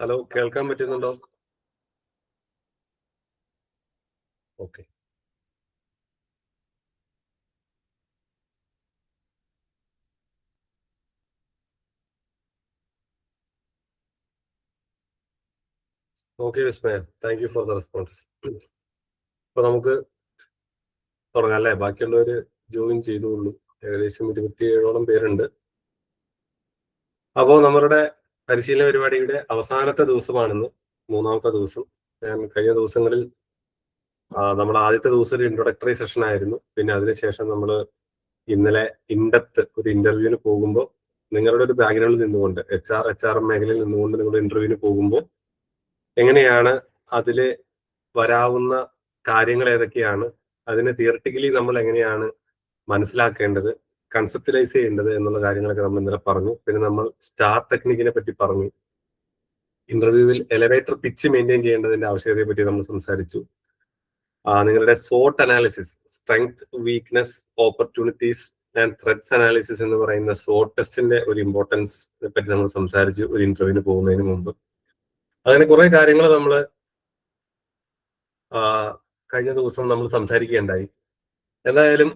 Hello, കേൾക്കാൻ പറ്റുന്നുണ്ടോ? Okay. Okay Vismaya, thank you for the response. ഇപ്പൊ നമുക്ക് തുടങ്ങാം അല്ലേ? ബാക്കിയുള്ളവര് ജോയിൻ ചെയ്തോളൂ. ഏകദേശം 27ഓളം പേരുണ്ട്. അപ്പോ നമ്മളുടെ പരിശീലന പരിപാടിയുടെ അവസാനത്തെ ദിവസമാണെന്ന്, മൂന്നാമത്തെ ദിവസം. ഞാൻ കഴിഞ്ഞ ദിവസങ്ങളിൽ നമ്മൾ ആദ്യത്തെ ദിവസം ഒരു ഇൻട്രൊഡക്ടറി സെഷൻ ആയിരുന്നു. പിന്നെ അതിനുശേഷം നമ്മൾ ഇന്നലെ ഇൻഡെപ്ത് ഒരു ഇന്റർവ്യൂവിന് പോകുമ്പോൾ നിങ്ങളുടെ ഒരു ബാക്ക്ഗ്രൗണ്ടിൽ നിന്നുകൊണ്ട് എച്ച് ആർ എം മേഖലയിൽ നിന്നുകൊണ്ട് നിങ്ങൾ ഇന്റർവ്യൂവിന് പോകുമ്പോൾ എങ്ങനെയാണ് അതില് വരാവുന്ന കാര്യങ്ങൾ ഏതൊക്കെയാണ്, അതിനെ തിയറട്ടിക്കലി നമ്മൾ എങ്ങനെയാണ് മനസ്സിലാക്കേണ്ടത്, കൺസെപ്റ്റലൈസ് ചെയ്യേണ്ടത് എന്നുള്ള കാര്യങ്ങളൊക്കെ നമ്മൾ ഇന്നലെ പറഞ്ഞു. പിന്നെ നമ്മൾ സ്റ്റാർ ടെക്നിക്കിനെ പറ്റി പറഞ്ഞു. ഇന്റർവ്യൂവിൽ എലവേറ്റർ പിച്ച് മെയിൻറ്റെയിൻ ചെയ്യേണ്ടതിന്റെ ആവശ്യകതയെ പറ്റി നമ്മൾ സംസാരിച്ചു. നിങ്ങളുടെ സോട്ട് analysis, strength, weakness, opportunities and threats analysis എന്ന് പറയുന്ന സോട്ട് ടെസ്റ്റിന്റെ ഒരു ഇമ്പോർട്ടൻസ് പറ്റി നമ്മൾ സംസാരിച്ചു ഒരു ഇന്റർവ്യൂവിന് പോകുന്നതിന് മുമ്പ്. അങ്ങനെ കുറെ കാര്യങ്ങൾ നമ്മൾ കഴിഞ്ഞ ദിവസം നമ്മൾ സംസാരിക്കുകയുണ്ടായി. എന്തായാലും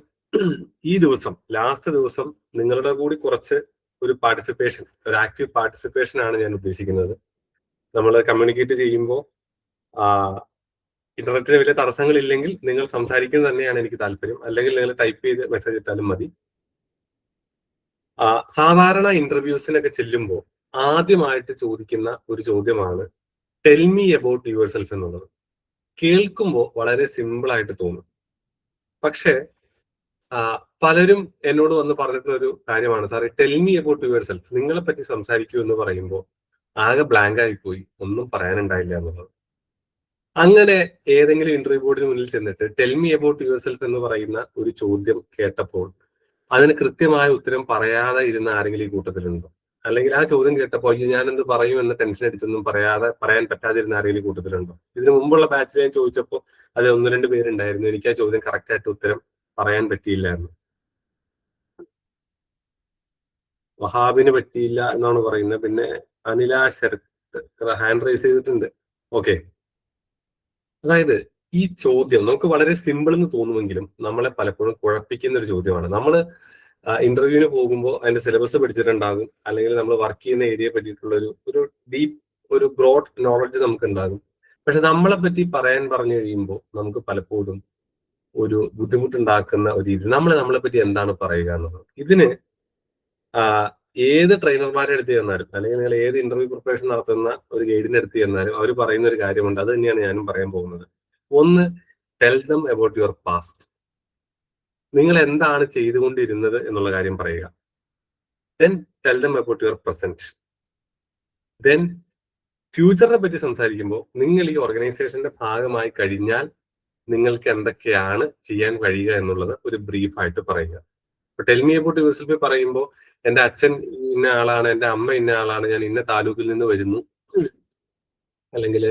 ഈ ദിവസം, ലാസ്റ്റ് ദിവസം, നിങ്ങളുടെ കൂടി കുറച്ച് ഒരു പാർട്ടിസിപ്പേഷൻ, ഒരു ആക്റ്റീവ് പാർട്ടിസിപ്പേഷൻ ആണ് ഞാൻ ഉദ്ദേശിക്കുന്നത്. നമ്മൾ കമ്മ്യൂണിക്കേറ്റ് ചെയ്യുമ്പോൾ ഇന്റർനെറ്റിന് വലിയ തടസ്സങ്ങളില്ലെങ്കിൽ നിങ്ങൾ സംസാരിക്കുന്നത് തന്നെയാണ് എനിക്ക് താല്പര്യം. അല്ലെങ്കിൽ നിങ്ങൾ ടൈപ്പ് ചെയ്ത് മെസ്സേജ് ഇട്ടാലും മതി. സാധാരണ ഇന്റർവ്യൂസിനൊക്കെ ചെല്ലുമ്പോൾ ആദ്യമായിട്ട് ചോദിക്കുന്ന ഒരു ചോദ്യമാണ് tell me about your self എന്നുള്ളത്. കേൾക്കുമ്പോൾ വളരെ സിമ്പിൾ ആയിട്ട് തോന്നും. പക്ഷേ പലരും എന്നോട് വന്ന് പറഞ്ഞിട്ടുള്ള ഒരു കാര്യമാണ്, സാറേ tell me about your self, നിങ്ങളെ പറ്റി സംസാരിക്കൂ എന്ന് പറയുമ്പോൾ ആകെ ബ്ലാങ്ക് ആയിപ്പോയി, ഒന്നും പറയാനുണ്ടായില്ല എന്നുള്ളത്. അങ്ങനെ ഏതെങ്കിലും ഇന്റർവ്യൂ ബോർഡിന് മുന്നിൽ ചെന്നിട്ട് tell me about yourself എന്ന് പറയുന്ന ഒരു ചോദ്യം കേട്ടപ്പോൾ അതിന് കൃത്യമായ ഉത്തരം പറയാതെ ഇരുന്ന ആരെങ്കിലും ഈ കൂട്ടത്തിലുണ്ടോ? അല്ലെങ്കിൽ ആ ചോദ്യം കേട്ടപ്പോൾ ഞാൻ എന്ത് പറയും എന്ന ടെൻഷൻ അടിച്ചൊന്നും പറയാൻ പറ്റാതിരുന്ന ആരെങ്കിലും കൂട്ടത്തിലുണ്ടോ? ഇതിനു മുമ്പുള്ള ബാച്ചിൽ ഞാൻ ചോദിച്ചപ്പോൾ അത് 1-2 പേരുണ്ടായിരുന്നു. എനിക്ക് ആ ചോദ്യം കറക്റ്റ് ആയിട്ട് ഉത്തരം പറയാൻ പറ്റിയില്ലായിരുന്നു. വഹാബിന് പറ്റിയില്ല എന്നാണ് പറയുന്നത്. പിന്നെ അനില ശരത്ത് ഹാൻഡ് റൈസ് ചെയ്തിട്ടുണ്ട്. ഓക്കെ, അതായത് ഈ ചോദ്യം നമുക്ക് വളരെ സിമ്പിൾ എന്ന് തോന്നുമെങ്കിലും നമ്മളെ പലപ്പോഴും കുഴപ്പിക്കുന്ന ഒരു ചോദ്യമാണ്. നമ്മൾ ഇന്റർവ്യൂവിന് പോകുമ്പോൾ അതിന്റെ സിലബസ് പഠിച്ചിട്ടുണ്ടാകും, അല്ലെങ്കിൽ നമ്മൾ വർക്ക് ചെയ്യുന്ന ഏരിയയെ പറ്റിയിട്ടുള്ള ഒരു ഡീപ്പ്, ഒരു ബ്രോഡ് നോളജ് നമുക്ക് ഉണ്ടാകും. പക്ഷെ നമ്മളെ പറ്റി പറയാൻ പറഞ്ഞു കഴിയുമ്പോൾ നമുക്ക് പലപ്പോഴും ഒരു ബുദ്ധിമുട്ടുണ്ടാക്കുന്ന ഒരു രീതി, നമ്മളെ പറ്റി എന്താണ് പറയുക എന്നുള്ളത്. ഇതിന് ഏത് ട്രെയിനർമാരെ എടുത്ത് ചെന്നാലും, അല്ലെങ്കിൽ നിങ്ങൾ ഏത് ഇന്റർവ്യൂ പ്രിപ്പറേഷൻ നടത്തുന്ന ഒരു ഗൈഡിനെ എടുത്ത് ചെന്നാലും അവർ പറയുന്ന ഒരു കാര്യമുണ്ട്. അത് തന്നെയാണ് ഞാനും പറയാൻ പോകുന്നത്. ഒന്ന്, tell them about your past. നിങ്ങൾ എന്താണ് ചെയ്തുകൊണ്ടിരുന്നത് എന്നുള്ള കാര്യം പറയുക. Then tell them about your present. Then ഫ്യൂച്ചറിനെ പറ്റി സംസാരിക്കുമ്പോൾ നിങ്ങൾ ഈ ഓർഗനൈസേഷന്റെ ഭാഗമായി കഴിഞ്ഞാൽ നിങ്ങൾക്ക് എന്തൊക്കെയാണ് ചെയ്യാൻ കഴിയുക എന്നുള്ളത് ഒരു ബ്രീഫായിട്ട് പറയുക. Tell me about your self പറയുമ്പോൾ എന്റെ അച്ഛൻ ഇന്ന ആളാണ്, എന്റെ അമ്മ ഇന്ന ആളാണ്, ഞാൻ ഇന്ന താലൂക്കിൽ നിന്ന് വരുന്നു, അല്ലെങ്കിൽ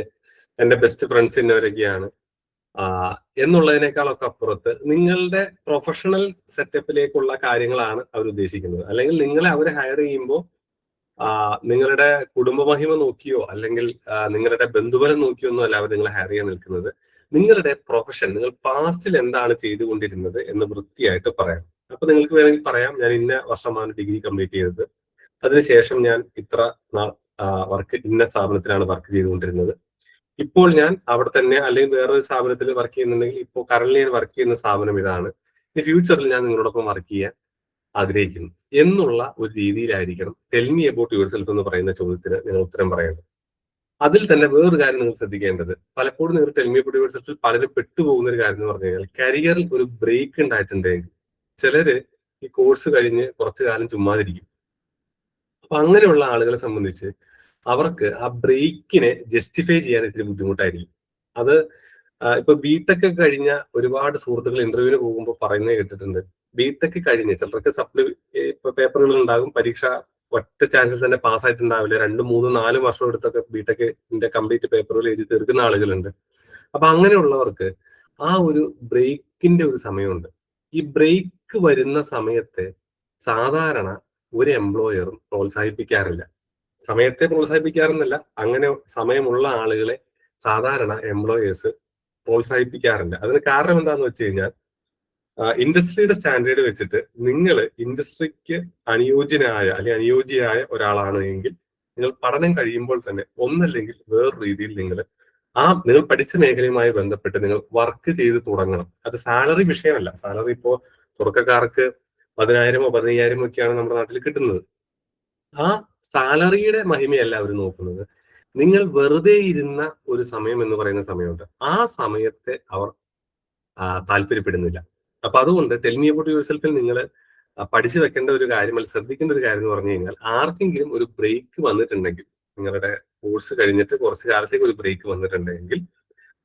എന്റെ ബെസ്റ്റ് ഫ്രണ്ട്സ് ഇന്നവരൊക്കെയാണ് എന്നുള്ളതിനേക്കാളൊക്കെ അപ്പുറത്ത് നിങ്ങളുടെ പ്രൊഫഷണൽ സെറ്റപ്പിലേക്കുള്ള കാര്യങ്ങളാണ് അവർ ഉദ്ദേശിക്കുന്നത്. അല്ലെങ്കിൽ നിങ്ങളെ അവർ ഹയർ ചെയ്യുമ്പോൾ നിങ്ങളുടെ കുടുംബമഹിമ നോക്കിയോ അല്ലെങ്കിൽ നിങ്ങളുടെ ബന്ധുബലം നോക്കിയോ ഒന്നും അല്ല അവർ നിങ്ങളെ ഹയർ ചെയ്യാൻ നിൽക്കുന്നത്. നിങ്ങളുടെ പ്രൊഫഷൻ, നിങ്ങൾ പാസ്റ്റിൽ എന്താണ് ചെയ്തുകൊണ്ടിരുന്നത് എന്ന് വൃത്തിയായിട്ട് പറയാം. അപ്പൊ നിങ്ങൾക്ക് വേണമെങ്കിൽ പറയാം, ഞാൻ ഇന്ന വർഷമാണ് ഡിഗ്രി കംപ്ലീറ്റ് ചെയ്തത്, അതിനുശേഷം ഞാൻ ഇത്ര വർക്ക് ഇന്ന സ്ഥാപനത്തിലാണ് വർക്ക് ചെയ്തുകൊണ്ടിരുന്നത്, ഇപ്പോൾ ഞാൻ അവിടെ തന്നെ അല്ലെങ്കിൽ വേറൊരു സ്ഥാപനത്തിൽ വർക്ക് ചെയ്യുന്നുണ്ടെങ്കിൽ ഇപ്പോൾ കറന്റ് ഞാൻ വർക്ക് ചെയ്യുന്ന സ്ഥാപനം ഇതാണ്, ഇനി ഫ്യൂച്ചറിൽ ഞാൻ നിങ്ങളോടൊപ്പം വർക്ക് ചെയ്യാൻ ആഗ്രഹിക്കുന്നു എന്നുള്ള ഒരു രീതിയിലായിരിക്കണം tell me about yourself എന്ന് പറയുന്ന ചോദ്യത്തിന് നിങ്ങൾ ഉത്തരം പറയേണ്ടത്. അതിൽ തന്നെ വേറൊരു കാര്യം നിങ്ങൾ ശ്രദ്ധിക്കേണ്ടത്, പലപ്പോഴും നിങ്ങൾ ടെൽ മീ അബൌട്ട് യുവർ സെൽഫിൽ പലരും പെട്ടുപോകുന്ന ഒരു കാര്യം എന്ന് പറഞ്ഞു കഴിഞ്ഞാൽ, കരിയറിൽ ഒരു ബ്രേക്ക് ഉണ്ടായിട്ടുണ്ടെങ്കിൽ ചിലര് ഈ കോഴ്സ് കഴിഞ്ഞ് കുറച്ചു കാലം ചുമ്മാതിരിക്കും. അപ്പൊ അങ്ങനെയുള്ള ആളുകളെ സംബന്ധിച്ച് അവർക്ക് ആ ബ്രേക്കിനെ ജസ്റ്റിഫൈ ചെയ്യാൻ ഇത്തിരി ബുദ്ധിമുട്ടായിരിക്കും. അത് ഇപ്പൊ ബിടെക് കഴിഞ്ഞ ഒരുപാട് സുഹൃത്തുക്കൾ ഇന്റർവ്യൂവിന് പോകുമ്പോൾ പറയുന്നത് കേട്ടിട്ടുണ്ട്. ബിടെക് കഴിഞ്ഞ് ചിലർക്ക് സപ്ലി പേപ്പറുകൾ ഉണ്ടാകും, പരീക്ഷ ഒറ്റ ചാൻസസ് തന്നെ പാസ്സായിട്ടുണ്ടാവില്ല, 2, 3, 4 വർഷം എടുത്തൊക്കെ ബിടെക്കിന്റെ കംപ്ലീറ്റ് പേപ്പറുകൾ എഴുതി തീർക്കുന്ന ആളുകളുണ്ട്. അപ്പൊ അങ്ങനെയുള്ളവർക്ക് ആ ഒരു ബ്രേക്കിന്റെ ഒരു സമയമുണ്ട്. ഈ ബ്രേക്ക് വരുന്ന സമയത്തെ സാധാരണ ഒരു എംപ്ലോയറും പ്രോത്സാഹിപ്പിക്കാറില്ല. സമയത്തെ പ്രോത്സാഹിപ്പിക്കാറെന്നല്ല, അങ്ങനെ സമയമുള്ള ആളുകളെ സാധാരണ എംപ്ലോയേഴ്സ് പ്രോത്സാഹിപ്പിക്കാറുണ്ട്. അതിന് കാരണം എന്താന്ന് വെച്ച് കഴിഞ്ഞാൽ ഇൻഡസ്ട്രിയുടെ സ്റ്റാൻഡേർഡ് വെച്ചിട്ട് നിങ്ങൾ ഇൻഡസ്ട്രിക്ക് അനുയോജ്യനായ അല്ലെങ്കിൽ അനുയോജ്യയായ ഒരാളാണ് എങ്കിൽ നിങ്ങൾ പഠനം കഴിയുമ്പോൾ തന്നെ ഒന്നല്ലെങ്കിൽ വേറൊരു രീതിയിൽ നിങ്ങൾ പഠിച്ച മേഖലയുമായി ബന്ധപ്പെട്ട് നിങ്ങൾ വർക്ക് ചെയ്ത് തുടങ്ങണം. അത് സാലറി വിഷയമല്ല. സാലറി ഇപ്പോ തുടക്കക്കാർക്ക് 10,000 15,000 ഒക്കെയാണ് നമ്മുടെ നാട്ടിൽ കിട്ടുന്നത്. ആ സാലറിയുടെ മഹിമയല്ല അവർ നോക്കുന്നത്. നിങ്ങൾ വെറുതെ ഇരുന്ന ഒരു സമയം എന്ന് പറയുന്ന സമയമുണ്ട്. ആ സമയത്തെ അവർ താല്പര്യപ്പെടുന്നില്ല. അപ്പൊ അതുകൊണ്ട് ടെൽ മീ അബൌട്ട് യുവർ സെൽഫിൽ നിങ്ങൾ പഠിച്ചു വെക്കേണ്ട ഒരു കാര്യം, അല്ലെങ്കിൽ ശ്രദ്ധിക്കേണ്ട ഒരു കാര്യം എന്ന് പറഞ്ഞു കഴിഞ്ഞാൽ, ആർക്കെങ്കിലും ഒരു ബ്രേക്ക് വന്നിട്ടുണ്ടെങ്കിൽ, നിങ്ങളുടെ കോഴ്സ് കഴിഞ്ഞിട്ട് കുറച്ച് കാലത്തേക്ക് ഒരു ബ്രേക്ക് വന്നിട്ടുണ്ടെങ്കിൽ,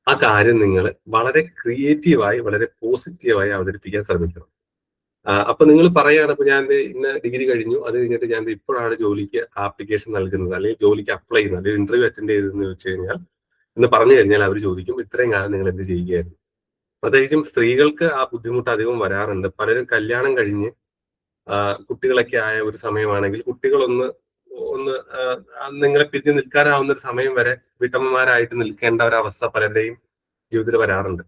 ആ കാര്യം നിങ്ങൾ വളരെ ക്രിയേറ്റീവായി വളരെ പോസിറ്റീവായി അവതരിപ്പിക്കാൻ ശ്രമിക്കണം. അപ്പൊ നിങ്ങൾ പറയാണ്, ഇപ്പൊ ഞാൻ ഇന്ന ഡിഗ്രി കഴിഞ്ഞു, അത് കഴിഞ്ഞിട്ട് ഞാൻ ഇപ്പോഴാണ് ജോലിക്ക് ആപ്ലിക്കേഷൻ നൽകുന്നത്, അല്ലെങ്കിൽ ജോലിക്ക് അപ്ലൈ ചെയ്യുന്നത്, അല്ലെങ്കിൽ ഇന്റർവ്യൂ അറ്റൻഡ് ചെയ്തതെന്ന് വെച്ച് കഴിഞ്ഞാൽ, എന്ന് പറഞ്ഞു കഴിഞ്ഞാൽ അവർ ചോദിക്കും ഇത്രയും കാലം നിങ്ങൾ എന്ത് ചെയ്യുകയായിരുന്നു. പ്രത്യേകിച്ചും സ്ത്രീകൾക്ക് ആ ബുദ്ധിമുട്ട് അധികം വരാറുണ്ട്. പലരും കല്യാണം കഴിഞ്ഞ് കുട്ടികളൊക്കെ ആയ ഒരു സമയമാണെങ്കിൽ കുട്ടികളൊന്ന് നിങ്ങളെ പിരിഞ്ഞ് നിൽക്കാനാവുന്ന ഒരു സമയം വരെ വീട്ടമ്മമാരായിട്ട് നിൽക്കേണ്ട ഒരവസ്ഥ പലരുടെയും ജീവിതത്തിൽ വരാറുണ്ട്.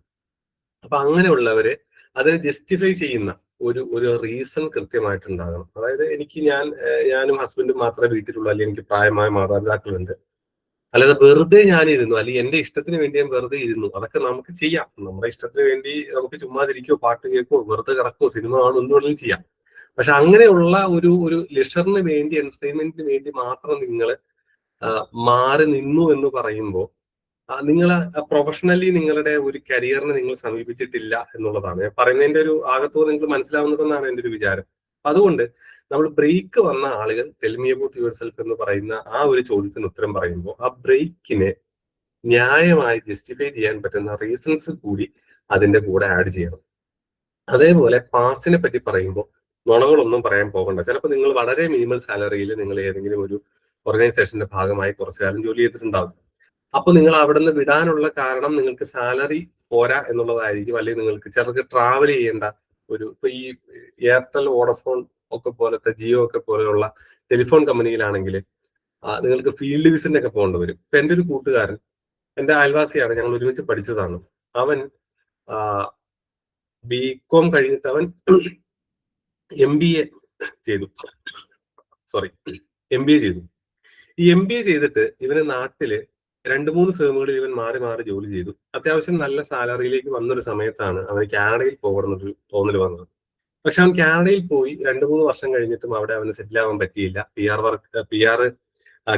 അപ്പൊ അങ്ങനെയുള്ളവരെ അതിനെ ജസ്റ്റിഫൈ ചെയ്യുന്ന ഒരു റീസൺ കൃത്യമായിട്ടുണ്ടാകണം. അതായത് ഞാനും ഹസ്ബൻഡും മാത്രമേ വീട്ടിലുള്ളൂ, അല്ലെങ്കിൽ എനിക്ക് പ്രായമായ മാതാപിതാക്കളുണ്ട്, അല്ലാതെ വെറുതെ ഞാനിരുന്നു, അല്ലെങ്കിൽ എന്റെ ഇഷ്ടത്തിന് വേണ്ടി ഞാൻ വെറുതെ ഇരുന്നു, അതൊക്കെ നമുക്ക് ചെയ്യാം. നമ്മുടെ ഇഷ്ടത്തിന് വേണ്ടി നമുക്ക് ചുമ്മാതിരിക്കോ, പാട്ട് കേൾക്കോ, വെറുതെ കിടക്കോ, സിനിമ കാണോ, എന്തുകൊണ്ടും ചെയ്യാം. പക്ഷെ അങ്ങനെയുള്ള ഒരു ലെഷറിന് വേണ്ടി, എന്റർടൈൻമെന്റിന് വേണ്ടി മാത്രം നിങ്ങൾ മാറി നിന്നു എന്ന് പറയുമ്പോൾ നിങ്ങൾ പ്രൊഫഷണലി നിങ്ങളുടെ ഒരു കരിയറിനെ നിങ്ങൾ സമീപിച്ചിട്ടില്ല എന്നുള്ളതാണ് ഞാൻ പറയുന്നതിന്റെ ഒരു ആകത്തുക. നിങ്ങൾക്ക് മനസ്സിലാവുന്നതെന്നാണ് എന്റെ ഒരു വിചാരം. അതുകൊണ്ട് നമ്മൾ ബ്രേക്ക് വന്ന ആളുകൾ tell me about yourself എന്ന് പറയുന്ന ആ ഒരു ചോദ്യത്തിന് ഉത്തരം പറയുമ്പോൾ ആ ബ്രേക്കിനെ ന്യായമായി ജസ്റ്റിഫൈ ചെയ്യാൻ പറ്റുന്ന റീസൺസ് കൂടി അതിന്റെ കൂടെ ആഡ് ചെയ്യണം. അതേപോലെ പാസിനെ പറ്റി പറയുമ്പോൾ നുണകളൊന്നും പറയാൻ പോകണ്ട. ചിലപ്പോൾ നിങ്ങൾ വളരെ മിനിമൽ സാലറിയിൽ നിങ്ങൾ ഏതെങ്കിലും ഒരു ഓർഗനൈസേഷന്റെ ഭാഗമായി കുറച്ചു കാലം ജോലി ചെയ്തിട്ടുണ്ടാകും. അപ്പൊ നിങ്ങൾ അവിടെ നിന്ന് വിടാനുള്ള കാരണം നിങ്ങൾക്ക് സാലറി പോരാ എന്നുള്ളതായിരിക്കും, അല്ലെങ്കിൽ നിങ്ങൾക്ക് ചിലർക്ക് ട്രാവൽ ചെയ്യേണ്ട ഇപ്പൊ ഈ എയർടെൽ, വോഡഫോൺ ഒക്കെ പോലത്തെ, ജിയോ ഒക്കെ പോലെയുള്ള ടെലിഫോൺ കമ്പനിയിലാണെങ്കിൽ നിങ്ങൾക്ക് ഫീൽഡ് വിസിറ്റിന് ഒക്കെ പോകേണ്ടി വരും. ഇപ്പൊ എന്റെ ഒരു കൂട്ടുകാരൻ, എന്റെ അയൽവാസിയാണ്, ഞങ്ങൾ ഒരുമിച്ച് പഠിച്ചതാണ്. അവൻ ബികോം കഴിഞ്ഞിട്ട് അവൻ MBA ചെയ്തു. ഈ MBA ചെയ്തിട്ട് ഇവന് നാട്ടില് 2-3 ഫേമുകളിൽ ഇവൻ മാറി മാറി ജോലി ചെയ്തു. അത്യാവശ്യം നല്ല സാലറിയിലേക്ക് വന്നൊരു സമയത്താണ് അവന് കാനഡയിൽ പോകണമെന്നൊരു തോന്നൽ വന്നത്. പക്ഷെ അവൻ കാനഡയിൽ പോയി 2-3 വർഷം കഴിഞ്ഞിട്ടും അവിടെ അവന് സെറ്റിൽ ആവാൻ പറ്റിയില്ല. PR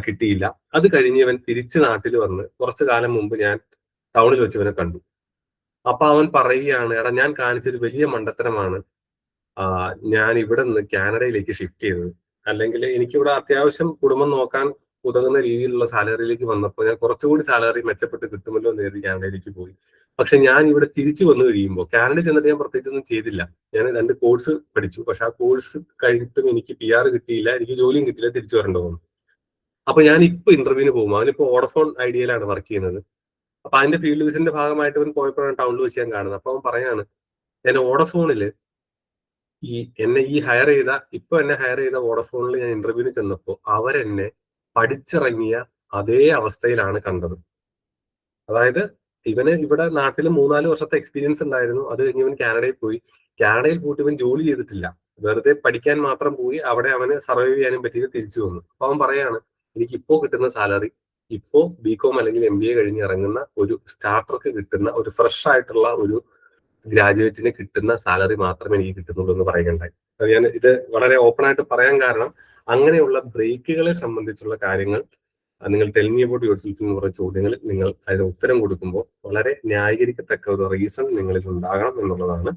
കിട്ടിയില്ല. അത് കഴിഞ്ഞ് ഇവൻ തിരിച്ച് നാട്ടിൽ വന്ന് കുറച്ചു കാലം മുമ്പ് ഞാൻ ടൗണിൽ വെച്ച് ഇവനെ കണ്ടു. അപ്പൊ അവൻ പറയുകയാണ്, എടാ ഞാൻ കാണിച്ചൊരു വലിയ മണ്ടത്തരമാണ് ഞാൻ ഇവിടെ നിന്ന് കാനഡയിലേക്ക് ഷിഫ്റ്റ് ചെയ്തത്. അല്ലെങ്കിൽ എനിക്കിവിടെ അത്യാവശ്യം കുടുംബം നോക്കാൻ ഉതകുന്ന രീതിയിലുള്ള സാലറിയിലേക്ക് വന്നപ്പോൾ ഞാൻ കുറച്ചുകൂടി സാലറി മെച്ചപ്പെട്ട് കിട്ടുമല്ലോ എന്ന് കരുതി കാനഡയിലേക്ക് പോയി. പക്ഷെ ഞാൻ ഇവിടെ തിരിച്ചു വന്നു കഴിയുമ്പോൾ, കാനഡയിൽ ചെന്നിട്ട് ഞാൻ പ്രത്യേകിച്ചൊന്നും ചെയ്തില്ല. ഞാൻ 2 കോഴ്സ് പഠിച്ചു. പക്ഷെ ആ കോഴ്സ് കഴിഞ്ഞിട്ടും എനിക്ക് PR കിട്ടിയില്ല, എനിക്ക് ജോലിയും കിട്ടിയില്ല, തിരിച്ചു വരേണ്ടി വന്നു. അപ്പൊ ഞാൻ ഇപ്പൊ ഇന്റർവ്യൂവിന് പോകും. അവനിപ്പോ വോഡഫോൺ ഐഡിയയിലാണ് വർക്ക് ചെയ്യുന്നത്. അപ്പൊ അതിന്റെ ഫീൽഡ് വിസിറ്റിന്റെ ഭാഗമായിട്ട് അവൻ പോയപ്പോഴാണ് ടൗണിൽ വെച്ച് ഞാൻ കാണുന്നത്. അപ്പൊ അവൻ പറയാണ്, ഞാൻ വോഡഫോണില് എന്നെ ഹയർ ചെയ്ത വോഡഫോണിൽ ഞാൻ ഇന്റർവ്യൂവിന് ചെന്നപ്പോൾ അവരെന്നെ പഠിച്ചിറങ്ങിയ അതേ അവസ്ഥയിലാണ് കണ്ടത്. അതായത് ഇവന് ഇവിടെ നാട്ടിൽ 3-4 വർഷത്തെ എക്സ്പീരിയൻസ് ഉണ്ടായിരുന്നു. അത് കഴിഞ്ഞ് ഇവൻ കാനഡയിൽ പോയിട്ട് ഇവൻ ജോലി ചെയ്തിട്ടില്ല, വെറുതെ പഠിക്കാൻ മാത്രം പോയി. അവിടെ അവന് സർവൈവ് ചെയ്യാനും പറ്റിയിട്ട് തിരിച്ചു വന്നു. അപ്പൊ അവൻ പറയാണ്, എനിക്ക് ഇപ്പോ കിട്ടുന്ന സാലറി ഇപ്പോ ബികോം അല്ലെങ്കിൽ MBA കഴിഞ്ഞ് ഇറങ്ങുന്ന ഒരു സ്റ്റാർട്ടർക്ക് കിട്ടുന്ന, ഒരു ഫ്രഷ് ആയിട്ടുള്ള ഒരു ഗ്രാജുവേറ്റിന് കിട്ടുന്ന സാലറി മാത്രമേ എനിക്ക് കിട്ടുന്നുള്ളൂ എന്ന് പറയുകയുണ്ടായി. ഞാൻ ഇത് വളരെ ഓപ്പൺ ആയിട്ട് പറയാൻ കാരണം, അങ്ങനെയുള്ള ബ്രേക്കുകളെ സംബന്ധിച്ചുള്ള കാര്യങ്ങൾ നിങ്ങൾ tell me about yourself എന്ന് പറയുന്ന ചോദ്യങ്ങൾ നിങ്ങൾ അതിന് ഉത്തരം കൊടുക്കുമ്പോൾ വളരെ ന്യായീകരിക്കത്തക്ക ഒരു റീസൺ നിങ്ങളിൽ ഉണ്ടാകണം എന്നുള്ളതാണ്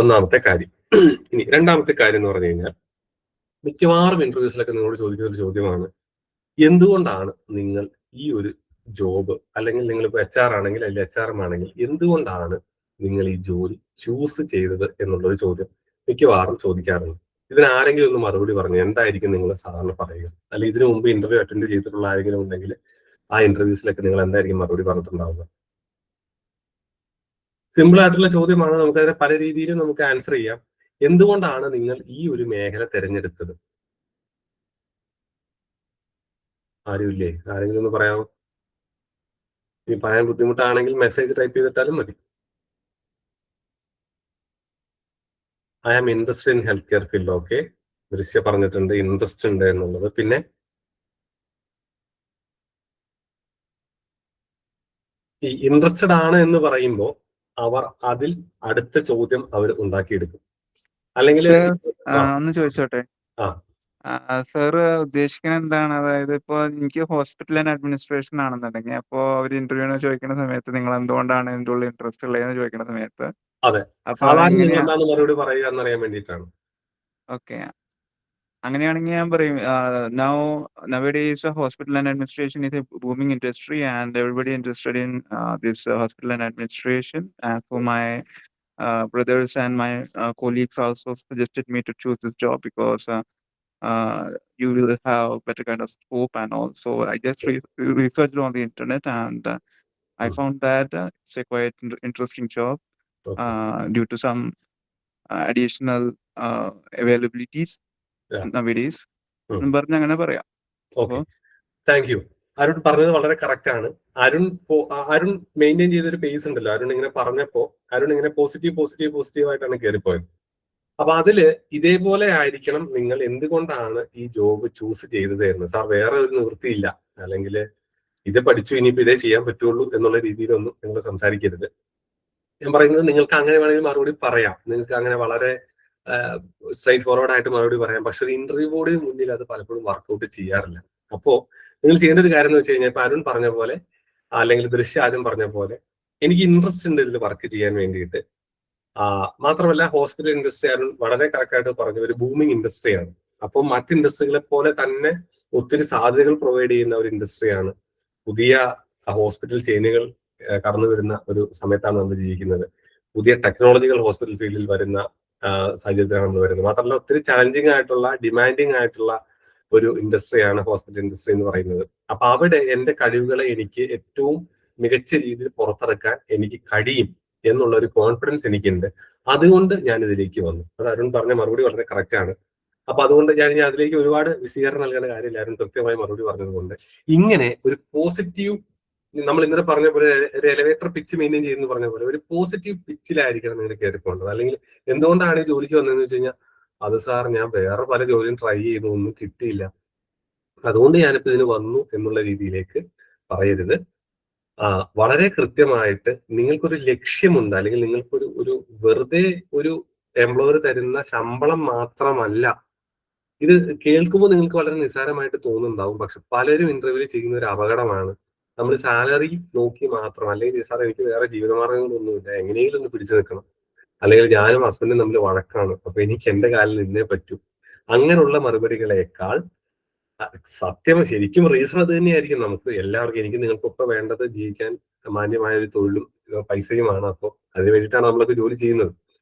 ഒന്നാമത്തെ കാര്യം. ഇനി രണ്ടാമത്തെ കാര്യം എന്ന് പറഞ്ഞു കഴിഞ്ഞാൽ, മിക്കവാറും ഇന്റർവ്യൂസിലൊക്കെ നിങ്ങളോട് ചോദിക്കുന്ന ഒരു ചോദ്യമാണ്, എന്തുകൊണ്ടാണ് നിങ്ങൾ ഈ ഒരു ജോബ്, അല്ലെങ്കിൽ നിങ്ങൾ ഇപ്പോൾ HR ആണെങ്കിൽ അല്ലെങ്കിൽ HRM ആണെങ്കിൽ, എന്തുകൊണ്ടാണ് നിങ്ങൾ ഈ ജോലി ചൂസ് ചെയ്തത് എന്നുള്ളൊരു ചോദ്യം മിക്കവാറും ചോദിക്കാറുണ്ട്. ഇതിന് ആരെങ്കിലും ഒന്ന് മറുപടി പറഞ്ഞു, എന്തായിരിക്കും നിങ്ങൾ സാധാരണ പറയുക? അല്ലെങ്കിൽ ഇതിനു മുമ്പ് ഇന്റർവ്യൂ അറ്റൻഡ് ചെയ്തിട്ടുള്ള ആരെങ്കിലും ഉണ്ടെങ്കിൽ ആ ഇന്റർവ്യൂസിലൊക്കെ നിങ്ങൾ എന്തായിരിക്കും മറുപടി പറഞ്ഞിട്ടുണ്ടാവുക? സിമ്പിൾ ആയിട്ടുള്ള ചോദ്യമാണ്. നമുക്കതിനെ പല രീതിയിലും നമുക്ക് ആൻസർ ചെയ്യാം. എന്തുകൊണ്ടാണ് നിങ്ങൾ ഈ ഒരു മേഖല തിരഞ്ഞെടുത്തത്? ആരുമില്ലേ? ആരെങ്കിലും ഒന്ന് പറയാമോ? ഇനി പറയാൻ ബുദ്ധിമുട്ടാണെങ്കിൽ മെസ്സേജ് ടൈപ്പ് ചെയ്തിട്ടാലും മതി. I am interested in health care field. Okay, Drishya പറഞ്ഞിട്ടുണ്ട് ഇൻട്രസ്റ്റ് ഉണ്ട് എന്നുള്ളത്. പിന്നെ ഈ ഇൻട്രസ്റ്റഡ് ആണ് എന്ന് പറയുമ്പോൾ അവർ അതിൽ അടുത്ത ചോദ്യം അവർ ഉണ്ടാക്കിയെടുക്കും. അല്ലെങ്കിൽ സർ, ആ ഒന്ന് ചോദിച്ചോട്ടെ? ആ സാറ് ഉദ്ദേശിക്കുന്നത് എന്താണ്? അതായത് ഇപ്പൊ എനിക്ക് ഹോസ്പിറ്റൽ ആൻഡ് അഡ്മിനിസ്ട്രേഷൻ ആണെന്നുണ്ടെങ്കിൽ, അപ്പോ അവർ ഇന്റർവ്യൂവിന് ചോദിക്കുന്ന സമയത്ത് നിങ്ങൾ എന്തുകൊണ്ടാണ് ഇതിന്റെ ഉള്ളിൽ ഇൻട്രസ്റ്റ് ഉള്ളതെന്ന് ചോദിക്കുന്ന സമയത്ത് അതെ, അപ്പൊ സാധാരണ നിങ്ങൾ അതെങ്ങനെയാ? എന്താണ് മറുപടി പറയുക എന്നറിയാൻ വേണ്ടിയിട്ടാണ്. ഓക്കെ, അങ്ങനെയാണെങ്കിൽ ഞാൻ പറയും, nowadays hospital and administration is a booming industry and everybody interested in this hospital and administration. And for my brothers and my colleagues also suggested me to choose this job because uh, you will have better kind of scope and also I just researched on the internet and I found that it's a quite interesting job okay, due to some additional availabilities nowadays എന്നും പറഞ്ഞ് അങ്ങനെ പറയാം. Okay, അപ്പൊ thank you. Arun പറഞ്ഞത് വളരെ correct ആണ്. Arun maintain ചെയ്തൊരു pace ഉണ്ടല്ലോ. അരുൺ ഇങ്ങനെ പറഞ്ഞപ്പോ അരുൺ ഇങ്ങനെ പോസിറ്റീവ് ആയിട്ടാണ് കയറിപ്പോയത്. അപ്പൊ അതില് ഇതേപോലെ ആയിരിക്കണം നിങ്ങൾ എന്തുകൊണ്ടാണ് ഈ ജോബ് ചൂസ് ചെയ്തത് എന്ന്. സാർ വേറെ ഒരു നിവൃത്തിയില്ല, അല്ലെങ്കിൽ ഇത് പഠിച്ചു ഇനിയിപ്പോ ഇതേ ചെയ്യാൻ പറ്റുള്ളൂ എന്നുള്ള രീതിയിലൊന്നും നിങ്ങൾ സംസാരിക്കരുത്. ഞാൻ പറയുന്നത് നിങ്ങൾക്ക് അങ്ങനെ വേണമെങ്കിൽ മറുപടി പറയാം. നിങ്ങൾക്ക് അങ്ങനെ വളരെ സ്ട്രൈറ്റ് ഫോർവേഡ് ആയിട്ട് മറുപടി പറയാം. പക്ഷെ ഒരു ഇന്റർവ്യൂ ബോർഡിന് മുന്നിൽ അത് പലപ്പോഴും വർക്ക്ഔട്ട് ചെയ്യാറില്ല. അപ്പോ നിങ്ങൾ ചെയ്യേണ്ട ഒരു കാര്യം എന്ന് വെച്ച് കഴിഞ്ഞാൽ ഇപ്പൊ അരുൺ പറഞ്ഞ പോലെ, അല്ലെങ്കിൽ ദൃശ്യ ആദ്യം പറഞ്ഞ പോലെ, എനിക്ക് ഇൻട്രസ്റ്റ് ഉണ്ട് ഇതിൽ വർക്ക് ചെയ്യാൻ വേണ്ടിയിട്ട്. മാത്രമല്ല ഹോസ്പിറ്റൽ ഇൻഡസ്ട്രി അരുൺ വളരെ കറക്റ്റ് ആയിട്ട് പറഞ്ഞു, ഒരു ബൂമിംഗ് ഇൻഡസ്ട്രിയാണ്. അപ്പോൾ മറ്റ് ഇൻഡസ്ട്രികളെ പോലെ തന്നെ ഒത്തിരി സാധ്യതകൾ പ്രൊവൈഡ് ചെയ്യുന്ന ഒരു ഇൻഡസ്ട്രിയാണ്. പുതിയ ഹോസ്പിറ്റൽ ചെയിനുകൾ കടന്നു വരുന്ന ഒരു സമയത്താണ് നമ്മൾ ജീവിക്കുന്നത്. പുതിയ ടെക്നോളജികൾ ഹോസ്പിറ്റൽ ഫീൽഡിൽ വരുന്ന സാഹചര്യത്തിലാണ് നമ്മൾ വരുന്നത്. മാത്രമല്ല ഒത്തിരി ചലഞ്ചിങ് ആയിട്ടുള്ള, ഡിമാൻഡിങ് ആയിട്ടുള്ള ഒരു ഇൻഡസ്ട്രിയാണ് ഹോസ്പിറ്റൽ ഇൻഡസ്ട്രി എന്ന് പറയുന്നത്. അപ്പൊ അവിടെ എന്റെ കഴിവുകളെ എനിക്ക് ഏറ്റവും മികച്ച രീതിയിൽ പുറത്തിറക്കാൻ എനിക്ക് കഴിയും എന്നുള്ള ഒരു കോൺഫിഡൻസ് എനിക്കുണ്ട്. അതുകൊണ്ട് ഞാൻ ഇതിലേക്ക് വന്നു. അത് അരുൺ പറഞ്ഞ മറുപടി വളരെ കറക്റ്റ് ആണ്. അപ്പൊ അതുകൊണ്ട് ഞാൻ ഇനി അതിലേക്ക് ഒരുപാട് വിശദീകരണം നൽകേണ്ട കാര്യമില്ല. അരുൺ കൃത്യമായി മറുപടി പറഞ്ഞതുകൊണ്ട് ഇങ്ങനെ ഒരു പോസിറ്റീവ്, നമ്മൾ ഇന്നലെ പറഞ്ഞ പോലെ ഒരു എലിവേറ്റർ പിച്ച് മെയിൻറ്റെയിൻ ചെയ്യുന്ന പറഞ്ഞ പോലെ ഒരു പോസിറ്റീവ് പിച്ചിലായിരിക്കണം നിങ്ങൾ കയറിപ്പോണ്ടത്. അല്ലെങ്കിൽ എന്തുകൊണ്ടാണ് ഈ ജോലിക്ക് വന്നതെന്ന് വെച്ച് കഴിഞ്ഞാൽ, അത് സാർ ഞാൻ വേറെ പല ജോലിയും ട്രൈ ചെയ്തു, ഒന്നും കിട്ടിയില്ല, അതുകൊണ്ട് ഞാനിപ്പോ ഇതിന് വന്നു എന്നുള്ള രീതിയിലേക്ക് പറയരുത്. വളരെ കൃത്യമായിട്ട് നിങ്ങൾക്കൊരു ലക്ഷ്യമുണ്ട്, അല്ലെങ്കിൽ നിങ്ങൾക്കൊരു ഒരു വെറുതെ ഒരു എംപ്ലോയർ തരുന്ന ശമ്പളം മാത്രമല്ല. ഇത് കേൾക്കുമ്പോൾ നിങ്ങൾക്ക് വളരെ നിസ്സാരമായിട്ട് തോന്നുന്നുണ്ടാവും. പക്ഷെ പലരും ഇന്റർവ്യൂ ചെയ്യുന്ന ഒരു അപകടമാണ്, നമ്മൾ സാലറി നോക്കി മാത്രം, അല്ലെങ്കിൽ സാർ എനിക്ക് വേറെ ജീവിതമാർഗങ്ങളൊന്നുമില്ല, എങ്ങനെയെങ്കിലും ഒന്ന് പിടിച്ചു നിൽക്കണം, അല്ലെങ്കിൽ ഞാനും ഹസ്ബൻഡും തമ്മിൽ വഴക്കാണ്, അപ്പൊ എനിക്ക് എന്റെ കാലിൽ നിന്നേ പറ്റൂ, അങ്ങനെയുള്ള മറുപടികളേക്കാൾ സത്യം ശരിക്കും റീസൺ അത് തന്നെയായിരിക്കും. നമുക്ക് എല്ലാവർക്കും, എനിക്ക് നിങ്ങൾക്കൊക്കെ വേണ്ടത് ജീവിക്കാൻ മാന്യമായ ഒരു തൊഴിലും പൈസയുമാണ്. അപ്പോൾ അതിന് വേണ്ടിയിട്ടാണ് നമ്മളൊക്കെ ജോലി ചെയ്യുന്നത്.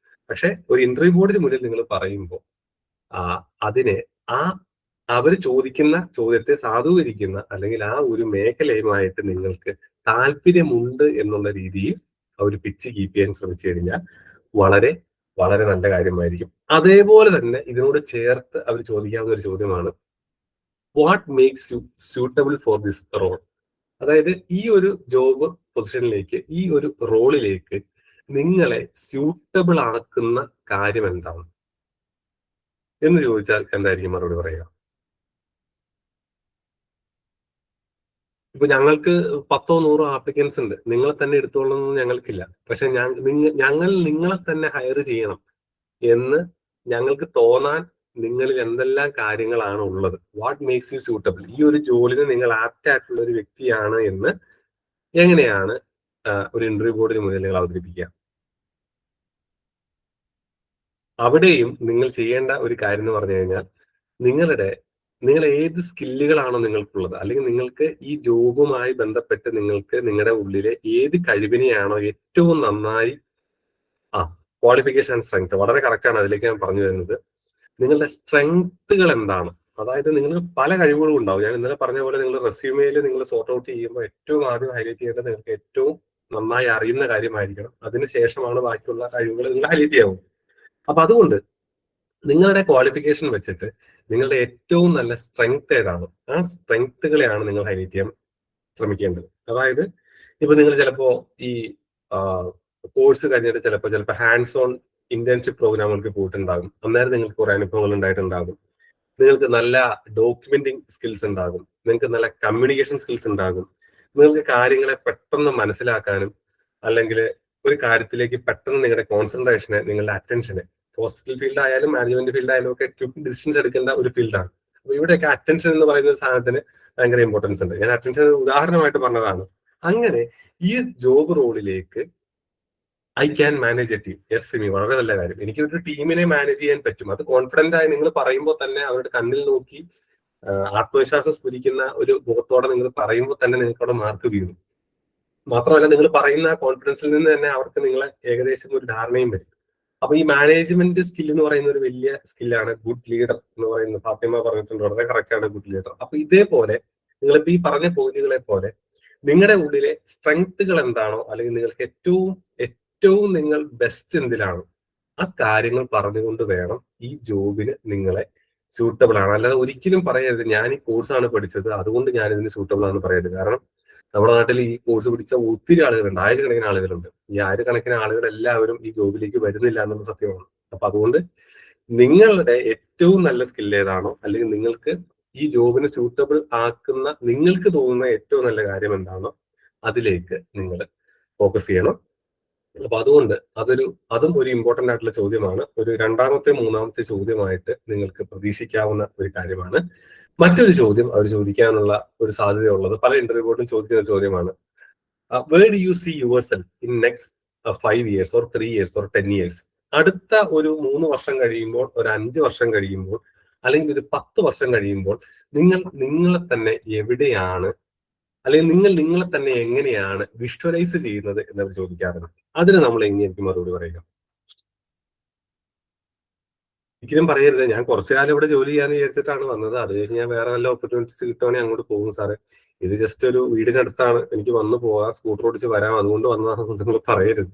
പക്ഷെ ഒരു ഇന്റർവ്യൂ ബോർഡിന് മുന്നിൽ നിങ്ങൾ പറയുമ്പോൾ അതിനെ അവർ ചോദിക്കുന്ന ചോദ്യത്തെ സാധൂകരിക്കുന്ന, അല്ലെങ്കിൽ ആ ഒരു മേഖലയുമായിട്ട് നിങ്ങൾക്ക് താല്പര്യമുണ്ട് എന്നുള്ള രീതിയിൽ അവർ പിച്ച് കീപ്പ് ചെയ്യാൻ ശ്രമിച്ചു കഴിഞ്ഞാൽ വളരെ വളരെ നല്ല കാര്യമായിരിക്കും. അതേപോലെ തന്നെ ഇതിനോട് ചേർത്ത് അവർ ചോദിക്കാവുന്ന ഒരു ചോദ്യമാണ്, what makes you suitable for this role? അതായത് ഈ ഒരു ജോബ് പൊസിഷനിലേക്ക്, ഈ ഒരു റോളിലേക്ക് നിങ്ങളെ സ്യൂട്ടബിൾ ആക്കുന്ന കാര്യം എന്താണ് എന്ന് ചോദിച്ചാൽ എന്തായിരിക്കും മറുപടി പറയുക? ഇപ്പൊ ഞങ്ങൾക്ക് 10 or 100 ആപ്ലിക്കൻസ് ഉണ്ട്, നിങ്ങളെ തന്നെ എടുത്തോളണമെന്ന് ഞങ്ങൾക്കില്ല. പക്ഷെ ഞങ്ങൾ നിങ്ങളെ തന്നെ ഹയർ ചെയ്യണം എന്ന് ഞങ്ങൾക്ക് തോന്നാൻ നിങ്ങളിൽ എന്തെല്ലാം കാര്യങ്ങളാണ് ഉള്ളത്? What makes you suitable? ഈ ഒരു ജോലിന് നിങ്ങൾ ആപ്റ്റ് ആയിട്ടുള്ള ഒരു വ്യക്തിയാണ് എന്ന് എങ്ങനെയാണ് ഒരു ഇന്റർവ്യൂ ബോർഡിന് മുന്നിൽ നിങ്ങൾ അവതരിപ്പിക്കുക? അവിടെയും നിങ്ങൾ ചെയ്യേണ്ട ഒരു കാര്യം എന്ന് പറഞ്ഞു കഴിഞ്ഞാൽ, നിങ്ങൾ ഏത് സ്കില്ലുകളാണോ നിങ്ങൾക്കുള്ളത്, അല്ലെങ്കിൽ നിങ്ങൾക്ക് ഈ ജോബുമായി ബന്ധപ്പെട്ട് നിങ്ങൾക്ക് നിങ്ങളുടെ ഉള്ളിലെ ഏത് കഴിവിനെയാണോ ഏറ്റവും നന്നായി, ക്വാളിഫിക്കേഷൻ ആൻഡ് സ്ട്രെങ്ത് വളരെ കറക്റ്റ് ആണ്, അതിലേക്ക് ഞാൻ പറഞ്ഞു വരുന്നത്. നിങ്ങളുടെ സ്ട്രെങ്ത്തുകൾ എന്താണ്? അതായത് നിങ്ങൾ പല കഴിവുകളും ഉണ്ടാവും. ഞാൻ ഇന്നലെ പറഞ്ഞ പോലെ നിങ്ങൾ റെസ്യൂമേയിൽ നിങ്ങൾ സോർട്ട് ഔട്ട് ചെയ്യുമ്പോൾ ഏറ്റവും ആദ്യം ഹൈലൈറ്റ് ചെയ്യേണ്ടത് നിങ്ങൾക്ക് ഏറ്റവും നന്നായി അറിയുന്ന കാര്യമായിരിക്കണം. അതിനുശേഷമാണ് ബാക്കിയുള്ള കഴിവുകൾ നിങ്ങൾ ഹൈലൈറ്റ് ചെയ്യാവും. അപ്പൊ അതുകൊണ്ട് നിങ്ങളുടെ ക്വാളിഫിക്കേഷൻ വെച്ചിട്ട് നിങ്ങളുടെ ഏറ്റവും നല്ല സ്ട്രെങ്ത് ഏതാണ്, ആ സ്ട്രെങ്ത്തുകളെയാണ് നിങ്ങൾ ഹൈലൈറ്റ് ചെയ്യാൻ ശ്രമിക്കേണ്ടത്. അതായത് ഇപ്പൊ നിങ്ങൾ ചിലപ്പോ ഈ കോഴ്സ് കഴിഞ്ഞിട്ട് ചിലപ്പോൾ ഹാൻഡ്സ് ഓൺ ഇന്റേൺഷിപ്പ് പ്രോഗ്രാമുകൾക്ക് പോയിട്ടുണ്ടാകും. അന്നേരം നിങ്ങൾക്ക് കുറെ അനുഭവങ്ങൾ ഉണ്ടായിട്ടുണ്ടാകും. നിങ്ങൾക്ക് നല്ല ഡോക്യുമെന്റിങ് സ്കിൽസ് ഉണ്ടാകും, നിങ്ങൾക്ക് നല്ല കമ്മ്യൂണിക്കേഷൻ സ്കിൽസ് ഉണ്ടാകും, നിങ്ങൾക്ക് കാര്യങ്ങളെ പെട്ടെന്ന് മനസ്സിലാക്കാനും അല്ലെങ്കിൽ ഒരു കാര്യത്തിലേക്ക് പെട്ടെന്ന് നിങ്ങളുടെ കോൺസെൻട്രേഷനെ, നിങ്ങളുടെ അറ്റൻഷനെ, ഹോസ്പിറ്റൽ ഫീൽഡ് ആയാലും മാനേജ്മെന്റ് ഫീൽഡ് ആയാലും ഒക്കെ ക്വിക്ക് ഡിസിഷൻസ് എടുക്കേണ്ട ഒരു ഫീൽഡാണ്. അപ്പൊ ഇവിടെയൊക്കെ അറ്റൻഷൻ എന്ന് പറയുന്ന ഒരു സാധനത്തിന് ഭയങ്കര ഇമ്പോർട്ടൻസ് ഉണ്ട്. ഞാൻ അറ്റൻഷൻ ഉദാഹരണമായിട്ട് പറഞ്ഞതാണ്. അങ്ങനെ ഈ ജോബ് റോളിലേക്ക് I can manage a team. Yes Simi, വളരെ നല്ല കാര്യം. എനിക്ക് ഒരു ടീമിനെ മാനേജ് ചെയ്യാൻ പറ്റും. അത് കോൺഫിഡന്റ് ആയി നിങ്ങൾ പറയുമ്പോൾ തന്നെ അവരുടെ കണ്ണിൽ നോക്കി ആത്മവിശ്വാസം സ്ഫുരിക്കുന്ന ഒരു മുഖത്തോടെ നിങ്ങൾ പറയുമ്പോൾ തന്നെ നിങ്ങൾക്ക് അവിടെ മാർക്ക് വീഴും. മാത്രമല്ല, നിങ്ങൾ പറയുന്ന കോൺഫിഡൻസിൽ നിന്ന് തന്നെ അവർക്ക് നിങ്ങളെ ഏകദേശം ഒരു ധാരണയും വരും. അപ്പൊ ഈ മാനേജ്മെന്റ് സ്കിൽ എന്ന് പറയുന്ന ഒരു വലിയ സ്കില്ലാണ്. ഗുഡ് ലീഡർ എന്ന് പറയുന്നത് ഫാത്തിമ പറഞ്ഞിട്ടുണ്ട്, വളരെ കറക്റ്റ് ആണ് ഗുഡ് ലീഡർ. അപ്പൊ ഇതേപോലെ നിങ്ങളിപ്പോ ഈ പറഞ്ഞ പോയിന്റുകളെ പോലെ നിങ്ങളുടെ ഉള്ളിലെ സ്ട്രെങ്ത്തുകൾ എന്താണോ, അല്ലെങ്കിൽ നിങ്ങൾക്ക് ഏറ്റവും നിങ്ങൾ ബെസ്റ്റ് എന്തിലാണോ, ആ കാര്യങ്ങൾ പറഞ്ഞുകൊണ്ട് വേണം ഈ ജോബിന് നിങ്ങളെ സൂട്ടബിൾ ആണ്. അല്ലാതെ ഒരിക്കലും പറയരുത് ഞാൻ ഈ കോഴ്സാണ് പഠിച്ചത് അതുകൊണ്ട് ഞാൻ ഇതിന് സൂട്ടബിൾ ആണെന്ന് പറയരുത്. കാരണം നമ്മുടെ നാട്ടിൽ ഈ കോഴ്സ് പിടിച്ച ഒത്തിരി ആളുകളുണ്ട്, ആയിരക്കണക്കിന് ആളുകളുണ്ട്. ഈ ആയിരക്കണക്കിന് ആളുകൾ എല്ലാവരും ഈ ജോബിലേക്ക് വരുന്നില്ല എന്നുള്ള സത്യമാണ്. അപ്പൊ അതുകൊണ്ട് നിങ്ങളുടെ ഏറ്റവും നല്ല സ്കിൽ ഏതാണോ, അല്ലെങ്കിൽ നിങ്ങൾക്ക് ഈ ജോബിന് സൂട്ടബിൾ ആക്കുന്ന നിങ്ങൾക്ക് തോന്നുന്ന ഏറ്റവും നല്ല കാര്യം എന്താണോ അതിലേക്ക് നിങ്ങൾ ഫോക്കസ് ചെയ്യണം. അപ്പൊ അതുകൊണ്ട് അതും ഒരു ഇമ്പോർട്ടന്റ് ആയിട്ടുള്ള ചോദ്യമാണ്. ഒരു രണ്ടാമത്തെ മൂന്നാമത്തെ ചോദ്യമായിട്ട് നിങ്ങൾക്ക് പ്രതീക്ഷിക്കാവുന്ന ഒരു കാര്യമാണ്. മറ്റൊരു ചോദ്യം അവർ ചോദിക്കാനുള്ള ഒരു സാധ്യതയുള്ളത്, പല ഇന്റർവ്യൂവിലും ചോദിക്കുന്ന ചോദ്യമാണ്, where do you see yourself in next 5 years or 3 years or 10 years? അടുത്ത ഒരു 3 വർഷം കഴിയുമ്പോൾ, ഒരു 5 വർഷം കഴിയുമ്പോൾ, അല്ലെങ്കിൽ ഒരു 10 വർഷം കഴിയുമ്പോൾ നിങ്ങളെ തന്നെ എവിടെയാണ്, അല്ലെങ്കിൽ നിങ്ങളെ തന്നെ എങ്ങനെയാണ് വിഷ്വലൈസ് ചെയ്യുന്നത് എന്നവർ ചോദിക്കാറുണ്ട്. അതിന് നമ്മൾ എങ്ങനെയായിരിക്കും മറുപടി പറയുക? ഒരിക്കലും പറയരുത് ഞാൻ കുറച്ചു കാലം ഇവിടെ ജോലി ചെയ്യാന്ന് വിചാരിച്ചിട്ടാണ് വന്നത്, അത് കഴിഞ്ഞ് ഞാൻ വേറെ നല്ല ഓപ്പർച്യൂണിറ്റീസ് കിട്ടുവാണെങ്കിൽ അങ്ങോട്ട് പോകും സാറ്, ഇത് ജസ്റ്റ് ഒരു വീടിനടുത്താണ്, എനിക്ക് വന്നു പോകാം, സ്കൂട്ടർ ഓടിച്ച് വരാം, അതുകൊണ്ട് വന്നതാണെന്ന് നിങ്ങൾ പറയരുത്.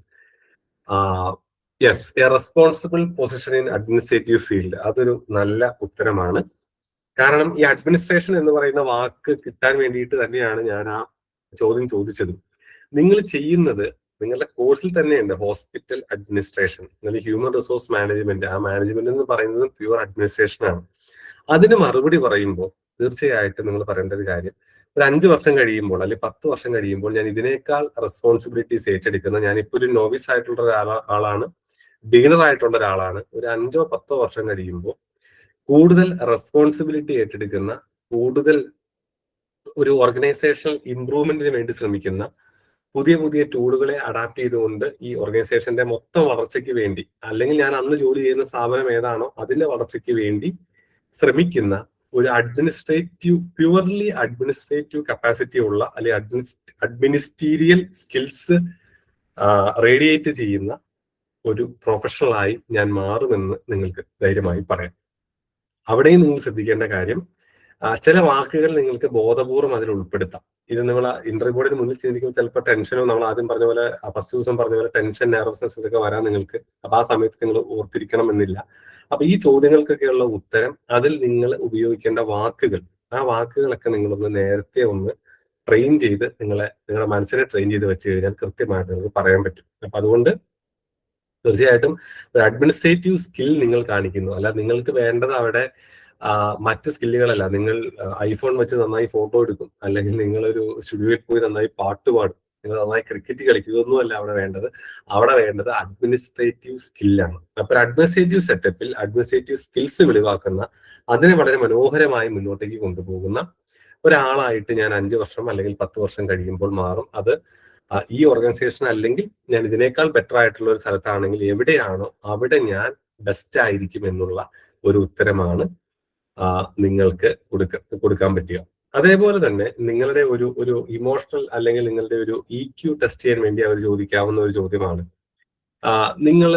Yes, A responsible position in administrative field, അതൊരു നല്ല ഉത്തരമാണ്. കാരണം ഈ അഡ്മിനിസ്ട്രേഷൻ എന്ന് പറയുന്ന വാക്ക് കിട്ടാൻ വേണ്ടിയിട്ട് തന്നെയാണ് ഞാൻ ആ ചോദ്യം ചോദിച്ചത്. നിങ്ങൾ ചെയ്യുന്നത് നിങ്ങളുടെ കോഴ്സിൽ തന്നെയുണ്ട് ഹോസ്പിറ്റൽ അഡ്മിനിസ്ട്രേഷൻ, അല്ലെങ്കിൽ ഹ്യൂമൻ റിസോഴ്സ് മാനേജ്മെന്റ്. ആ മാനേജ്മെന്റ് എന്ന് പറയുന്നത് പ്യുവർ അഡ്മിനിസ്ട്രേഷൻ ആണ്. അതിന് മറുപടി പറയുമ്പോൾ തീർച്ചയായിട്ടും നിങ്ങൾ പറയേണ്ട ഒരു കാര്യം, ഒരു 5 വർഷം കഴിയുമ്പോൾ അല്ലെങ്കിൽ 10 വർഷം കഴിയുമ്പോൾ ഞാൻ ഇതിനേക്കാൾ റെസ്പോൺസിബിലിറ്റീസ് ഏറ്റെടുക്കുന്ന, ഞാനിപ്പോ ഒരു നോവിസ് ആയിട്ടുള്ള ആളാണ്, ബിഗിനർ ആയിട്ടുള്ള ഒരാളാണ്, ഒരു 5-10 വർഷം കഴിയുമ്പോൾ കൂടുതൽ റെസ്പോൺസിബിലിറ്റി ഏറ്റെടുക്കുന്ന, കൂടുതൽ ഒരു ഓർഗനൈസേഷണൽ ഇംപ്രൂവ്മെന്റിന് വേണ്ടി ശ്രമിക്കുന്ന, പുതിയ ടൂളുകളെ അഡാപ്റ്റ് ചെയ്തുകൊണ്ട് ഈ ഓർഗനൈസേഷന്റെ മൊത്തം വളർച്ചയ്ക്ക് വേണ്ടി, അല്ലെങ്കിൽ ഞാൻ അന്ന് ജോലി ചെയ്യുന്ന സ്ഥാപനം ഏതാണോ അതിന്റെ വളർച്ചയ്ക്ക് വേണ്ടി ശ്രമിക്കുന്ന ഒരു പ്യുവർലി അഡ്മിനിസ്ട്രേറ്റീവ് കപ്പാസിറ്റി ഉള്ള, അല്ലെങ്കിൽ അഡ്മിനിസ്റ്റീരിയൽ സ്കിൽസ് റേഡിയേറ്റ് ചെയ്യുന്ന ഒരു പ്രൊഫഷണലായി ഞാൻ മാറുമെന്ന് നിങ്ങൾക്ക് ധൈര്യമായി പറയാം. അവിടെയും നിങ്ങൾ ശ്രദ്ധിക്കേണ്ട കാര്യം, ചില വാക്കുകൾ നിങ്ങൾക്ക് ബോധപൂർവ്വം അതിൽ ഉൾപ്പെടുത്താം. ഇത് നമ്മൾ ഇന്റർവ്യൂ ബോർഡിന് മുന്നിൽ ചിന്തിക്കുമ്പോൾ ചിലപ്പോൾ ടെൻഷനോ, നമ്മൾ ആദ്യം പറഞ്ഞ പോലെ ഫസ്റ്റ് ദിവസം പറഞ്ഞ പോലെ ടെൻഷൻ, നെർവസ്നെസ് ഇതൊക്കെ വരാൻ നിങ്ങൾക്ക്, അപ്പൊ ആ സമയത്ത് നിങ്ങൾ ഓർത്തിരിക്കണം എന്നില്ല. അപ്പൊ ഈ ചോദ്യങ്ങൾക്കൊക്കെയുള്ള ഉത്തരം, അതിൽ നിങ്ങൾ ഉപയോഗിക്കേണ്ട വാക്കുകൾ, ആ വാക്കുകളൊക്കെ നിങ്ങളൊന്ന് നേരത്തെ ഒന്ന് ട്രെയിൻ ചെയ്ത് നിങ്ങളുടെ മനസ്സിനെ ട്രെയിൻ ചെയ്ത് വെച്ച് കഴിഞ്ഞാൽ കൃത്യമായിട്ട് നിങ്ങൾക്ക് പറയാൻ പറ്റും. അപ്പൊ അതുകൊണ്ട് തീർച്ചയായിട്ടും ഒരു അഡ്മിനിസ്ട്രേറ്റീവ് സ്കിൽ നിങ്ങൾ കാണിക്കുന്നു, അല്ല നിങ്ങൾക്ക് വേണ്ടത് അവിടെ മറ്റ് സ്കില്ലുകളല്ല. നിങ്ങൾ ഐഫോൺ വെച്ച് നന്നായി ഫോട്ടോ എടുക്കും, അല്ലെങ്കിൽ നിങ്ങളൊരു സ്റ്റുഡിയോയിൽ പോയി നന്നായി പാട്ട് പാടും, നിങ്ങൾ നന്നായി ക്രിക്കറ്റ് കളിക്കും, ഇതൊന്നുമല്ല അവിടെ വേണ്ടത്. അവിടെ വേണ്ടത് അഡ്മിനിസ്ട്രേറ്റീവ് സ്കില്ലാണ്. അപ്പൊ അഡ്മിനിസ്ട്രേറ്റീവ് സെറ്റപ്പിൽ അഡ്മിനിസ്ട്രേറ്റീവ് സ്കിൽസ് വെളിവാക്കുന്ന, അതിനെ വളരെ മനോഹരമായി മുന്നോട്ടേക്ക് കൊണ്ടുപോകുന്ന ഒരാളായിട്ട് ഞാൻ 5 വർഷം അല്ലെങ്കിൽ 10 വർഷം കഴിയുമ്പോൾ മാറും. അത് ഈ ഓർഗനൈസേഷൻ അല്ലെങ്കിൽ ഞാൻ ഇതിനേക്കാൾ ബെറ്റർ ആയിട്ടുള്ള ഒരു സ്ഥലത്താണെങ്കിൽ എവിടെയാണോ അവിടെ ഞാൻ ബെസ്റ്റ് ആയിരിക്കും എന്നുള്ള ഒരു ഉത്തരമാണ് നിങ്ങൾക്ക് കൊടുക്കാൻ പറ്റുക. അതേപോലെ തന്നെ നിങ്ങളുടെ ഒരു ഇമോഷണൽ, അല്ലെങ്കിൽ നിങ്ങളുടെ ഒരു EQ ടെസ്റ്റ് ചെയ്യാൻ വേണ്ടി അവർ ചോദിക്കാവുന്ന ഒരു ചോദ്യമാണ്, നിങ്ങൾ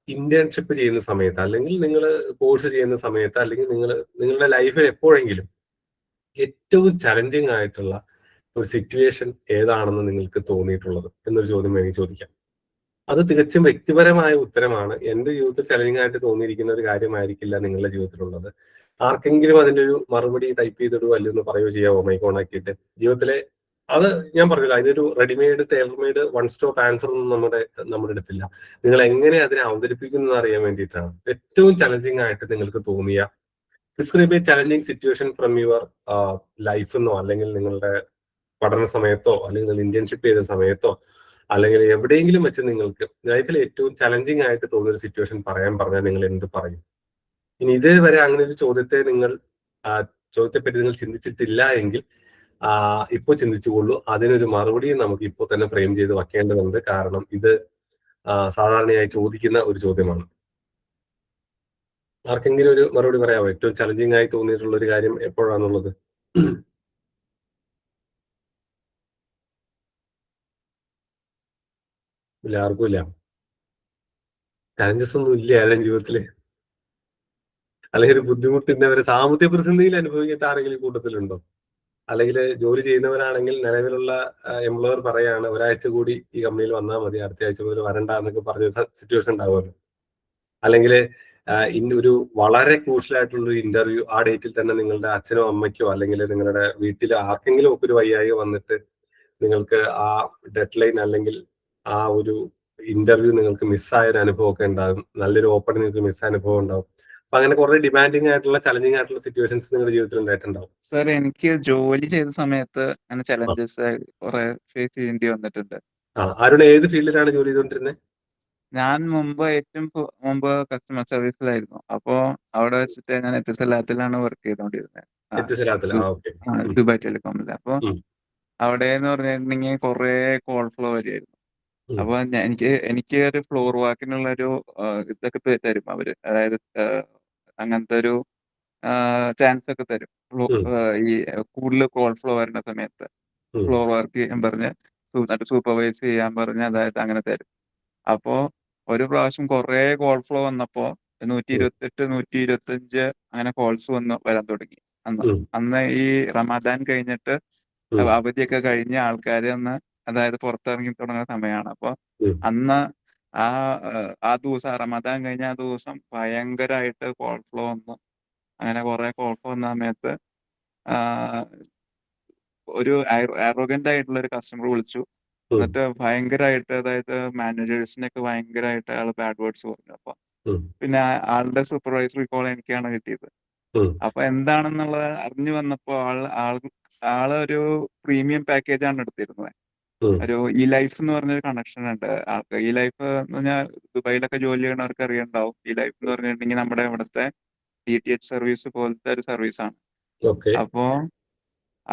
ഇന്റേൺഷിപ്പ് ചെയ്യുന്ന സമയത്ത്, അല്ലെങ്കിൽ നിങ്ങൾ കോഴ്സ് ചെയ്യുന്ന സമയത്ത്, അല്ലെങ്കിൽ നിങ്ങളുടെ ലൈഫിൽ എപ്പോഴെങ്കിലും ഏറ്റവും ചലഞ്ചിങ് ആയിട്ടുള്ള ഒരു സിറ്റുവേഷൻ ഏതാണെന്ന് നിങ്ങൾക്ക് തോന്നിയിട്ടുള്ളത് എന്നൊരു ചോദ്യം വേണമെങ്കിൽ ചോദിക്കാം. അത് തികച്ചും വ്യക്തിപരമായ ഉത്തരമാണ്. എന്റെ ജീവിതത്തിൽ ചലഞ്ചിങ് ആയിട്ട് തോന്നിയിരിക്കുന്ന ഒരു കാര്യമായിരിക്കില്ല നിങ്ങളുടെ ജീവിതത്തിലുള്ളത്. ആർക്കെങ്കിലും അതിന്റെ ഒരു മറുപടി ടൈപ്പ് ചെയ്തിടുവോ അല്ലെന്ന് പറയുകയോ ചെയ്യാമോ മൈക്ക് ഓൺ ആക്കിയിട്ട്? ജീവിതത്തിലെ അത് ഞാൻ പറഞ്ഞില്ല, അതിനൊരു readymade Taylor made one stop answer ഒന്നും നമ്മുടെ അടുത്തില്ല. നിങ്ങൾ എങ്ങനെ അതിനെ അവതരിപ്പിക്കുന്നത് അറിയാൻ വേണ്ടിയിട്ടാണ്. ഏറ്റവും ചലഞ്ചിങ് ആയിട്ട് നിങ്ങൾക്ക് തോന്നിയ describe A challenging situation from your life എന്നോ, അല്ലെങ്കിൽ നിങ്ങളുടെ പഠന സമയത്തോ, അല്ലെങ്കിൽ നിങ്ങൾ ഇന്റേൺഷിപ്പ് ചെയ്ത സമയത്തോ, അല്ലെങ്കിൽ എവിടെയെങ്കിലും വെച്ച് നിങ്ങൾക്ക് ലൈഫിൽ ഏറ്റവും ചലഞ്ചിങ് ആയിട്ട് തോന്നിയ ഒരു സിറ്റുവേഷൻ പറയാൻ പറഞ്ഞാൽ നിങ്ങൾ എന്ത് പറയും? ഇനി ഇതേവരെ അങ്ങനെ ഒരു ചോദ്യത്തെപ്പറ്റി നിങ്ങൾ ചിന്തിച്ചിട്ടില്ല എങ്കിൽ ഇപ്പോൾ ചിന്തിച്ചുകൊള്ളൂ. അതിനൊരു മറുപടിയും നമുക്ക് ഇപ്പോൾ തന്നെ ഫ്രെയിം ചെയ്ത് വെക്കേണ്ടതുണ്ട്. കാരണം ഇത് സാധാരണയായി ചോദിക്കുന്ന ഒരു ചോദ്യമാണ്. ആർക്കെങ്കിലും ഒരു മറുപടി പറയാമോ? ഏറ്റവും ചലഞ്ചിങ് ആയി തോന്നിയിട്ടുള്ള ഒരു കാര്യം എപ്പോഴാണുള്ളത്? ഇല്ല, ആർക്കും ഇല്ല. ചലഞ്ചസ് ഒന്നും ഇല്ല ആരുടെ ജീവിതത്തില്? അല്ലെങ്കിൽ ഒരു ബുദ്ധിമുട്ടുന്നവരെ സാമ്പത്തിക പ്രതിസന്ധിയിൽ അനുഭവിക്കാത്ത ആരെങ്കിലും കൂട്ടത്തിലുണ്ടോ? അല്ലെങ്കിൽ ജോലി ചെയ്യുന്നവരാണെങ്കിൽ നിലവിലുള്ള എംപ്ലോയർ പറയാണ് ഒരാഴ്ച കൂടി ഈ കമ്പനിയിൽ വന്നാൽ മതി, അടുത്ത ആഴ്ച മുതൽ വരണ്ട എന്നൊക്കെ പറഞ്ഞ സിറ്റുവേഷൻ ഉണ്ടാവുമല്ലോ. അല്ലെങ്കിൽ ഒരു വളരെ ക്രൂഷ്യൽ ആയിട്ടുള്ള ഒരു ഇന്റർവ്യൂ, ആ ഡേറ്റിൽ തന്നെ നിങ്ങളുടെ അച്ഛനോ അമ്മയ്ക്കോ അല്ലെങ്കിൽ നിങ്ങളുടെ വീട്ടിൽ ആർക്കെങ്കിലും ഒക്കെ ഒരു വയ്യായി വന്നിട്ട് നിങ്ങൾക്ക് ആ ഡെഡ് ലൈൻ അല്ലെങ്കിൽ ആ ഒരു ഇന്റർവ്യൂ നിങ്ങൾക്ക് മിസ്സായ ഒരു അനുഭവം ഒക്കെ ഉണ്ടാകും. നല്ലൊരു ഓപ്പണിംഗ് നിങ്ങൾക്ക് മിസ്സായ അനുഭവം ഉണ്ടാവും. അപ്പൊ അങ്ങനെ കുറെ ഡിമാൻഡിങ് ആയിട്ടുള്ള ചലഞ്ചിങ് ആയിട്ടുള്ള സിറ്റുവേഷൻസ് നിങ്ങളുടെ ജീവിതത്തിൽ ഉണ്ടായിട്ടുണ്ടാവും. സർ, എനിക്ക് ജോലി ചെയ്ത സമയത്ത് അങ്ങനെ ചലഞ്ചസ് കുറെ ഫേസ് ചെയ്യേണ്ടി വന്നിട്ടുണ്ട്. അരുൺ ഏത് ഫീൽഡിലാണ് ജോലി ചെയ്തുകൊണ്ടിരുന്നത്? ഞാൻ ഏറ്റവും മുമ്പ് കസ്റ്റമർ സർവീസിലായിരുന്നു. അപ്പോ അവിടെ വെച്ചിട്ട് ഞാൻ എത്തിസലാത്തിലാണ് വർക്ക് ചെയ്തോണ്ടിരുന്നത്. ദുബായ് ടെലികോമിൽ. അപ്പൊ അവിടെ എന്ന് പറഞ്ഞിട്ടുണ്ടെങ്കിൽ കുറെ കോൾ ഫ്ലോ വരികയായിരുന്നു. അപ്പൊ എനിക്ക് ഒരു ഫ്ലോർ വാക്കിനുള്ള ഒരു ഇതൊക്കെ തരും അവര്. അതായത് അങ്ങനത്തെ ഒരു ചാൻസ് ഒക്കെ തരും. ഈ കൂടുതൽ കോൾ ഫ്ലോ വരുന്ന സമയത്ത് ഫ്ലോർ വർക്ക് ചെയ്യാൻ പറഞ്ഞ് സൂപ്പർവൈസ് ചെയ്യാൻ പറഞ്ഞ്, അതായത് അങ്ങനെ തരും. അപ്പോ ഒരു പ്രാവശ്യം കുറെ കോൾ ഫ്ലോ വന്നപ്പോ 128, 125 അങ്ങനെ കോൾസ് വരാൻ തുടങ്ങി. അന്ന് ഈ റമദാൻ കഴിഞ്ഞിട്ട് അവധിയൊക്കെ കഴിഞ്ഞ ആൾക്കാര് അന്ന്, അതായത് പുറത്തിറങ്ങി തുടങ്ങുന്ന സമയമാണ്. അപ്പൊ അന്ന് ആ ദിവസം റമദാൻ കഴിഞ്ഞ ആ ദിവസം ഭയങ്കരമായിട്ട് കോൾ ഫ്ലോ വന്നു. അങ്ങനെ കുറെ കോൾ ഫ്ലോ വന്ന സമയത്ത് ഒരു ആരോഗന്റ് ആയിട്ടുള്ള ഒരു കസ്റ്റമർ വിളിച്ചു. എന്നിട്ട് ഭയങ്കരമായിട്ട്, അതായത് മാനേജേഴ്സിനൊക്കെ ഭയങ്കരമായിട്ട് അയാൾ ബാഡ് വേർഡ്സ് പറഞ്ഞു. അപ്പൊ പിന്നെ ആളുടെ സൂപ്പർവൈസറി കോൾ എനിക്കാണ് കിട്ടിയത്. അപ്പൊ എന്താണെന്നുള്ളത് അറിഞ്ഞു വന്നപ്പോ ആള് ഒരു പ്രീമിയം പാക്കേജ് ആണ് എടുത്തിരുന്നത്. ഒരു ഇ ലൈഫ് എന്ന് പറഞ്ഞൊരു കണക്ഷൻ ഉണ്ട് ആൾക്ക്. ഇ ലൈഫ് എന്ന് പറഞ്ഞാൽ ദുബായിലൊക്കെ ജോലി ചെയ്യണവർക്ക് അറിയണ്ടാവും. ഇ ലൈഫ് എന്ന് പറഞ്ഞിട്ടുണ്ടെങ്കിൽ നമ്മുടെ ഇവിടുത്തെ DTH സർവീസ് പോലത്തെ ഒരു സർവീസാണ്.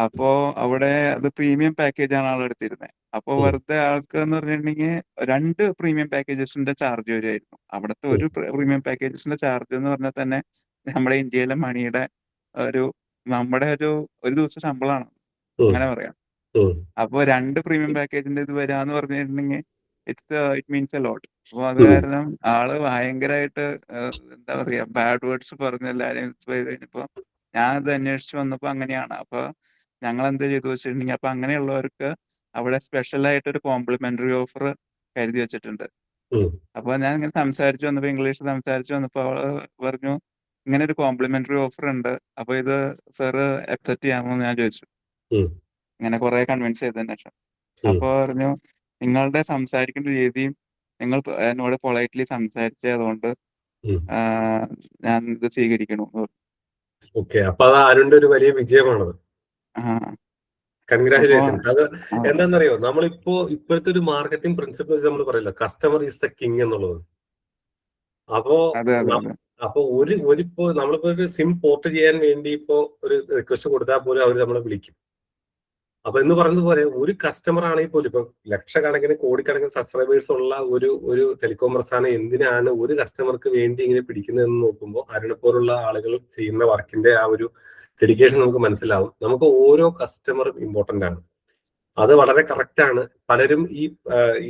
അപ്പോ അവിടെ അത് പ്രീമിയം പാക്കേജ് ആണ് ആൾ എടുത്തിരുന്നത്. അപ്പൊ വെറുതെ ആൾക്ക് എന്ന് പറഞ്ഞിട്ടുണ്ടെങ്കിൽ 2 പ്രീമിയം പാക്കേജസിന്റെ ചാർജ് വരുമായിരുന്നു. അവിടുത്തെ ഒരു പ്രീമിയം പാക്കേജസിന്റെ ചാർജ് എന്ന് പറഞ്ഞാൽ തന്നെ നമ്മുടെ ഇന്ത്യയിലെ മണിയുടെ നമ്മുടെ ഒരു ദിവസം ശമ്പളമാണ്, അങ്ങനെ പറയാം. അപ്പൊ 2 പ്രീമിയം പാക്കേജിന്റെ ഇത് വരാന്ന് പറഞ്ഞിട്ടുണ്ടെങ്കിൽ ഇറ്റ് മീൻസ് എ ലോട്ട്. അപ്പൊ അത് കാരണം ആള് ഭയങ്കരമായിട്ട് എന്താ പറയാ ബാഡ് വേർഡ്സ് പറഞ്ഞ് എല്ലാരെയും കഴിഞ്ഞപ്പോ ഞാൻ ഇത് അന്വേഷിച്ച് വന്നപ്പോ അങ്ങനെയാണ്. അപ്പൊ ഞങ്ങൾ എന്ത് ചെയ്തു വെച്ചിട്ടുണ്ടെങ്കിൽ, അപ്പൊ അങ്ങനെയുള്ളവർക്ക് അവിടെ സ്പെഷ്യൽ ആയിട്ട് ഒരു കോംപ്ലിമെന്ററി ഓഫർ കരുതി വെച്ചിട്ടുണ്ട്. അപ്പൊ ഞാൻ ഇങ്ങനെ സംസാരിച്ചു വന്നപ്പോ, ഇംഗ്ലീഷിൽ സംസാരിച്ചു വന്നപ്പോ അവള് പറഞ്ഞു ഇങ്ങനെ ഒരു കോംപ്ലിമെന്ററി ഓഫർ ഉണ്ട്, അപ്പൊ ഇത് സാറ് അക്സെപ്റ്റ് ചെയ്യാമോ എന്ന് ഞാൻ ചോദിച്ചു. ഇങ്ങനെ കുറെ കൺവിൻസ് ചെയ്തതിന് ശേഷം അപ്പൊ പറഞ്ഞു നിങ്ങളുടെ സംസാരിക്കേണ്ട രീതിയും നിങ്ങൾ എന്നോട് പൊളൈറ്റ്ലി സംസാരിച്ചതുകൊണ്ട് ഞാൻ ഇത് സ്വീകരിക്കണു. ഓക്കെ, അപ്പൊ അത് അരുണിന്റെ ഒരു വലിയ വിജയമാണത്. കൺഗ്രാചുലേഷൻസ്. അത് എന്താണെന്നറിയോ, ഇപ്പോഴത്തെ ഒരു മാർക്കറ്റിംഗ് പ്രിൻസിപ്പിൾസ് നമ്മൾ പറയില്ല, കസ്റ്റമർ ഈസ് ദ കിങ് എന്നുള്ളത്. അപ്പോ ഒരിപ്പോ നമ്മളിപ്പോ ഒരു സിം പോർട്ട് ചെയ്യാൻ വേണ്ടി ഇപ്പോ ഒരു റിക്വസ്റ്റ് കൊടുത്താൽ പോലും അവർ നമ്മളെ വിളിക്കും. അപ്പൊ എന്ന് പറയുന്നത് പോലെ ഒരു കസ്റ്റമർ ആണെങ്കിൽ പോലും ഇപ്പൊ ലക്ഷക്കണക്കിന് കോടിക്കണക്കിന് സബ്സ്ക്രൈബേഴ്സ് ഉള്ള ഒരു ടെലികോം പ്രസ്ഥാനം എന്തിനാണ് ഒരു കസ്റ്റമർക്ക് വേണ്ടി ഇങ്ങനെ പിടിക്കുന്നതെന്ന് നോക്കുമ്പോൾ അരുണെ പോലുള്ള ആളുകൾ ചെയ്യുന്ന വർക്കിന്റെ ആ ഒരു ഡെഡിക്കേഷൻ നമുക്ക് മനസ്സിലാവും. നമുക്ക് ഓരോ കസ്റ്റമറും ഇമ്പോർട്ടന്റ് ആണ്. അത് വളരെ കറക്റ്റ് ആണ്. പലരും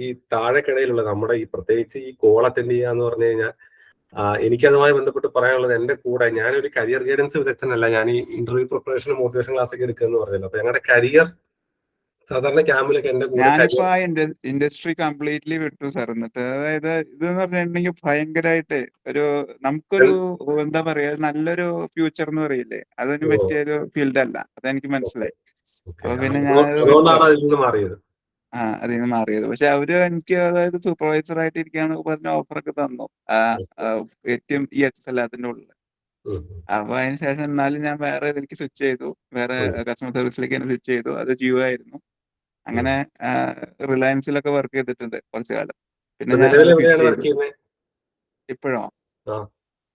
ഈ താഴെക്കിടയിലുള്ള നമ്മുടെ ഈ പ്രത്യേകിച്ച് ഈ കോൾ അറ്റൻഡ് ചെയ്യുക എന്ന് പറഞ്ഞു കഴിഞ്ഞാൽ എനിക്കതുമായി ബന്ധപ്പെട്ട് പറയാനുള്ളത്, എന്റെ കൂടെ ഞാനൊരു കരിയർ ഗൈഡൻസ് വിദഗ്ധനല്ല, ഞാൻ ഈ ഇന്റർവ്യൂ പ്രിപ്പറേഷൻ മോട്ടിവേഷൻ ക്ലാസ് ഒക്കെ എടുക്കുക എന്ന് പറഞ്ഞല്ലോ. അപ്പൊ ഞങ്ങളുടെ കരിയർ സാധാരണ ക്യാമ്പിലൊക്കെ എന്റെ കൂടെ ഞാനിപ്പോ ആ ഇൻഡസ്ട്രി കംപ്ലീറ്റ്ലി വിട്ടു സാർ. എന്നിട്ട് അതായത് ഇതെന്ന് പറഞ്ഞിട്ടുണ്ടെങ്കിൽ ഭയങ്കരമായിട്ട് ഒരു നമുക്കൊരു എന്താ പറയാ നല്ലൊരു ഫ്യൂച്ചർ എന്ന് പറയില്ലേ, അതിന് പറ്റിയൊരു ഫീൽഡ് അല്ല, അതെനിക്ക് മനസ്സിലായി. അപ്പൊ പിന്നെ ഞാനത് വിട്ടു. അതുകൊണ്ടാണ് അതിൽ നിന്ന് മാറിയത്. അതിൽ നിന്ന് മാറിയത്. പക്ഷെ അവര് എനിക്ക് അതായത് സൂപ്പർവൈസർ ആയിട്ട് ഇരിക്കാന്ന് പറഞ്ഞ ഓഫറൊക്കെ തന്നു, ഏറ്റവും ഈ എച്ച് എല്ലാത്തിന്റെ ഉള്ളിൽ. അപ്പൊ അതിന് ശേഷം എന്നാലും ഞാൻ വേറെ ഇതിലേക്ക് സ്വിച്ച് ചെയ്തു, വേറെ കസ്റ്റമർ സർവീസിലേക്ക് തന്നെ സ്വിച്ച് ചെയ്തു. അത് ജിയോ ആയിരുന്നു. അങ്ങനെ റിലയൻസിലൊക്കെ വർക്ക് ചെയ്തിട്ടുണ്ട് കുറച്ചു കാലം. പിന്നെ ഞാൻ നിലവിൽ അത് എവിടെയാണ് ക്വിറ്റ് വർക്ക് ചെയ്തു. ചെയ്യുന്നത്? ഇപ്പോഴോ? ആ,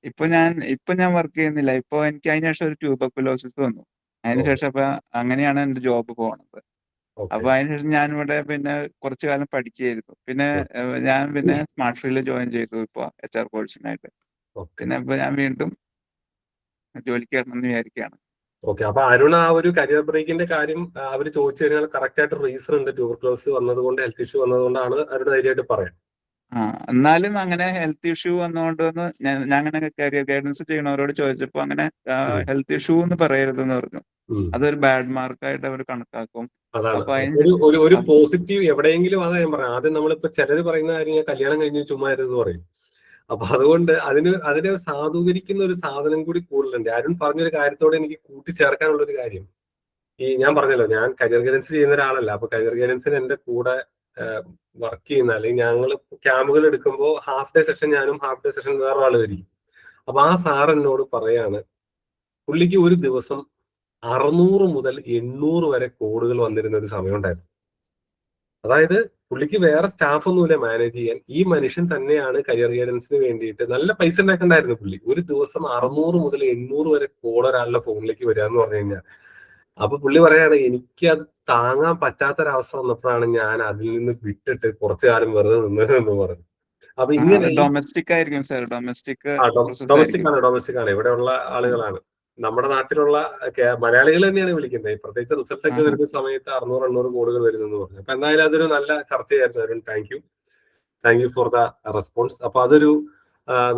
ഇപ്പൊ ഞാൻ വർക്ക് ചെയ്യുന്നില്ല. ഇപ്പൊ എനിക്ക് അതിന് ശേഷം ഒരു ട്യൂബർക്കുലോസിസ് വന്നു. അതിനുശേഷം അപ്പൊ അങ്ങനെയാണ് എന്റെ ജോബ് പോണത്. ഓക്കെ. അപ്പൊ അതിനുശേഷം ഞാനിവിടെ പിന്നെ കുറച്ചു കാലം പഠിക്കുകയായിരുന്നു. പിന്നെ ഞാൻ പിന്നെ സ്മാർട്ട് ഫീൽഡിൽ ജോയിൻ ചെയ്തു ഇപ്പൊ HR കോഴ്സിനായിട്ട്. ഓക്കെ. പിന്നെ ഇപ്പൊ ഞാൻ വീണ്ടും ജോലിക്ക് കയറണമെന്ന് വിചാരിക്കുകയാണ്. ഓക്കെ. അപ്പൊ അരുൺ ആ ഒരു കരിയർ ബ്രേക്കിന്റെ കാര്യം അവർ ചോദിച്ചു കഴിഞ്ഞാൽ കറക്റ്റ് ആയിട്ട് റീസൺ ഉണ്ട്. ട്യൂബർക്ലോസിസ് വന്നതുകൊണ്ട്, ഹെൽത്ത് ഇഷ്യൂ വന്നതുകൊണ്ടാണ് അരുൺ ധൈര്യമായിട്ട് പറയാം. എന്നാലും അങ്ങനെ ഹെൽത്ത് ഇഷ്യൂ വന്നുകൊണ്ടൊന്ന് ഞാൻ അങ്ങനെ കരിയർ ഗൈഡൻസ് ചെയ്യണവരോട് ചോദിച്ചപ്പോ അങ്ങനെ ഹെൽത്ത് ഇഷ്യൂ എന്ന് പറയരുതെന്ന് പറഞ്ഞു. അതൊരു ബാഡ് മാർക്കായിട്ട് അവർ കണക്കാക്കും. അതാണ് അപ്പൊ ഒരു പോസിറ്റീവ് എവിടെയെങ്കിലും. അതാ ഞാൻ പറയാം, ആദ്യം നമ്മളിപ്പോ ചിലര് പറയുന്ന കാര്യം ഞാൻ കല്യാണം കഴിഞ്ഞ് ചുമ്മാ ഇരുന്ന് പറയും. അപ്പൊ അതുകൊണ്ട് അതിനെ സാധൂകരിക്കുന്ന ഒരു സാധനം കൂടി കൂടുതലുണ്ട്. അരുൺ പറഞ്ഞൊരു കാര്യത്തോടെ എനിക്ക് കൂട്ടിച്ചേർക്കാനുള്ള ഒരു കാര്യം, ഈ ഞാൻ പറഞ്ഞല്ലോ ഞാൻ കരിയർ ഗൈഡൻസ് ചെയ്യുന്ന ഒരാളല്ല. അപ്പൊ കരിയർ ഗൈഡൻസിന് എന്റെ കൂടെ വർക്ക് ചെയ്യുന്ന, അല്ലെങ്കിൽ ഞങ്ങൾ ക്യാമ്പുകൾ എടുക്കുമ്പോൾ ഹാഫ് ഡേ സെഷൻ ഞാനും ഹാഫ് ഡേ സെഷൻ വേറൊരാൾ വരും. അപ്പൊ ആ സാർ എന്നോട് പറയാണ്, പുള്ളിക്ക് ഒരു ദിവസം 600 മുതൽ 800 വരെ കോളുകൾ വന്നിരുന്ന ഒരു സമയം ഉണ്ടായിരുന്നു. അതായത് പുള്ളിക്ക് വേറെ സ്റ്റാഫ് ഒന്നുമില്ല മാനേജ് ചെയ്യാൻ. ഈ മനുഷ്യൻ തന്നെയാണ് കരിയർ ഗൈഡൻസിന് വേണ്ടിയിട്ട് നല്ല പൈസ ഉണ്ടാക്കണ്ടായിരുന്നു. പുള്ളി ഒരു ദിവസം 600 മുതൽ 800 വരെ കോൾ ഒരാളുടെ ഫോണിലേക്ക് വരിക എന്ന് പറഞ്ഞു കഴിഞ്ഞാൽ, അപ്പൊ പുള്ളി പറയാണ് എനിക്ക് അത് താങ്ങാൻ പറ്റാത്തൊരവസ്ഥ വന്നപ്പോഴാണ് ഞാൻ അതിൽ നിന്ന് വിട്ടിട്ട് കുറച്ചു കാലം വെറുതെ നിന്നത് എന്ന് പറഞ്ഞു. അപ്പൊ ഇങ്ങനെ ഡൊമസ്റ്റിക് ആയിരിക്കും സാർ. ഡൊമസ്റ്റിക് ഡൊമസ്റ്റിക് ആണ്, ഇവിടെയുള്ള ആളുകളാണ്. നമ്മുടെ നാട്ടിലുള്ള മലയാളികൾ തന്നെയാണ് വിളിക്കുന്നത്. പ്രത്യേകിച്ച് റിസൾട്ട് ഒക്കെ വരുന്ന സമയത്ത് 600-800 കോളുകൾ വരുന്നെന്ന് പറഞ്ഞു. അപ്പൊ എന്തായാലും അതൊരു നല്ല ചർച്ചയായിരുന്നു Arun. Thank you for the response. അപ്പൊ അതൊരു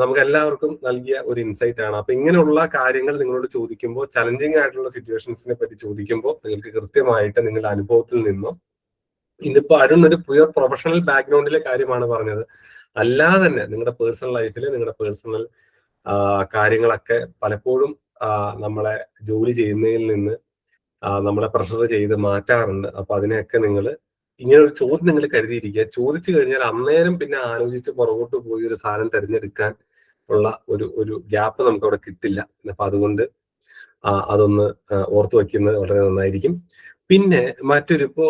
നമുക്ക് എല്ലാവർക്കും നൽകിയ ഒരു ഇൻസൈറ്റ് ആണ്. അപ്പൊ ഇങ്ങനെയുള്ള കാര്യങ്ങൾ നിങ്ങളോട് ചോദിക്കുമ്പോൾ, ചലഞ്ചിങ് ആയിട്ടുള്ള സിറ്റുവേഷൻസിനെ പറ്റി ചോദിക്കുമ്പോൾ നിങ്ങൾക്ക് കൃത്യമായിട്ട് നിങ്ങളുടെ അനുഭവത്തിൽ നിന്നോ, ഇതിപ്പോ അരുൺ ഒരു പ്യുവർ പ്രൊഫഷണൽ ബാക്ക്ഗ്രൗണ്ടിലെ കാര്യമാണ് പറഞ്ഞത്, അല്ലാതെ തന്നെ നിങ്ങളുടെ പേഴ്സണൽ ലൈഫിൽ നിങ്ങളുടെ പേഴ്സണൽ കാര്യങ്ങളൊക്കെ പലപ്പോഴും നമ്മളെ ജോലി ചെയ്യുന്നതിൽ നിന്ന് നമ്മളെ പ്രഷർ ചെയ്ത് മാറ്റാറുണ്ട്. അപ്പൊ അതിനെയൊക്കെ നിങ്ങൾ ഇങ്ങനെ ഒരു ചോദ്യം നിങ്ങൾ കരുതിയിരിക്കുക. ചോദിച്ചു കഴിഞ്ഞാൽ അന്നേരം പിന്നെ ആലോചിച്ച് പുറകോട്ട് പോയി ഒരു സാധനം തിരഞ്ഞെടുക്കാൻ ഉള്ള ഒരു ഗ്യാപ്പ് നമുക്ക് അവിടെ കിട്ടില്ല. അപ്പൊ അതുകൊണ്ട് അതൊന്ന് ഓർത്തു വയ്ക്കുന്നത് വളരെ നന്നായിരിക്കും. പിന്നെ മറ്റൊരു ഇപ്പോ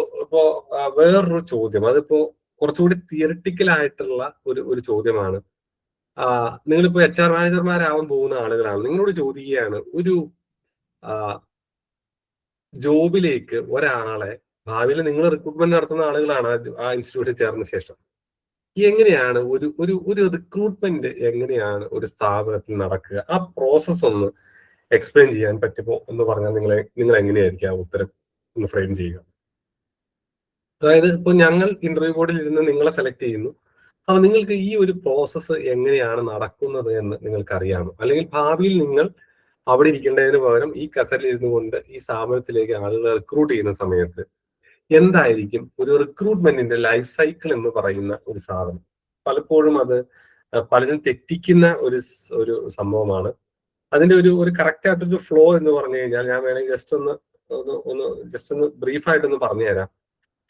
വേറൊരു ചോദ്യം, അതിപ്പോ കുറച്ചുകൂടി തിയറിറ്റിക്കൽ ആയിട്ടുള്ള ഒരു ചോദ്യമാണ്. നിങ്ങളിപ്പോ HR മാനേജർമാരാവാൻ പോകുന്ന ആളുകളാണ്. നിങ്ങളോട് ചോദിക്കുകയാണ്, ഒരു ജോബിലേക്ക് ഒരാളെ ഭാവിയിൽ നിങ്ങൾ റിക്രൂട്ട്മെന്റ് നടത്തുന്ന ആളുകളാണ് ആ ഇൻസ്റ്റിറ്റ്യൂട്ടിൽ ചേർന്ന ശേഷം, എങ്ങനെയാണ് ഒരു റിക്രൂട്ട്മെന്റ് എങ്ങനെയാണ് ഒരു സ്ഥാപനത്തിൽ നടക്കുക? ആ പ്രോസസ് ഒന്ന് എക്സ്പ്ലെയിൻ ചെയ്യാൻ പറ്റുമോ എന്ന് പറഞ്ഞാൽ നിങ്ങൾ എങ്ങനെയായിരിക്കും ആ ഉത്തരം ഒന്ന് ഫ്രെയിം ചെയ്യുക? അതായത് ഇപ്പൊ ഞങ്ങൾ ഇന്റർവ്യൂ ബോർഡിൽ ഇരുന്ന് നിങ്ങളെ സെലക്ട് ചെയ്യുന്നു. അപ്പൊ നിങ്ങൾക്ക് ഈ ഒരു പ്രോസസ്സ് എങ്ങനെയാണ് നടക്കുന്നത് എന്ന് നിങ്ങൾക്ക് അറിയാമോ? അല്ലെങ്കിൽ ഭാവിയിൽ നിങ്ങൾ അവിടെ ഇരിക്കേണ്ടതിന് പകരം ഈ കസറിൽ ഇരുന്നു കൊണ്ട് ഈ സ്ഥാപനത്തിലേക്ക് ആളുകളെ റിക്രൂട്ട് ചെയ്യുന്ന സമയത്ത് എന്തായിരിക്കും ഒരു റിക്രൂട്ട്മെന്റിന്റെ ലൈഫ് സൈക്കിൾ എന്ന് പറയുന്ന ഒരു സാധനം? പലപ്പോഴും അത് പലരും തെറ്റിക്കുന്ന ഒരു സംഭവമാണ്. അതിന്റെ ഒരു കറക്റ്റ് ആയിട്ടൊരു ഫ്ലോ എന്ന് പറഞ്ഞു കഴിഞ്ഞാൽ, ഞാൻ വേണമെങ്കിൽ ജസ്റ്റ് ഒന്ന് ബ്രീഫായിട്ടൊന്ന് പറഞ്ഞു തരാം.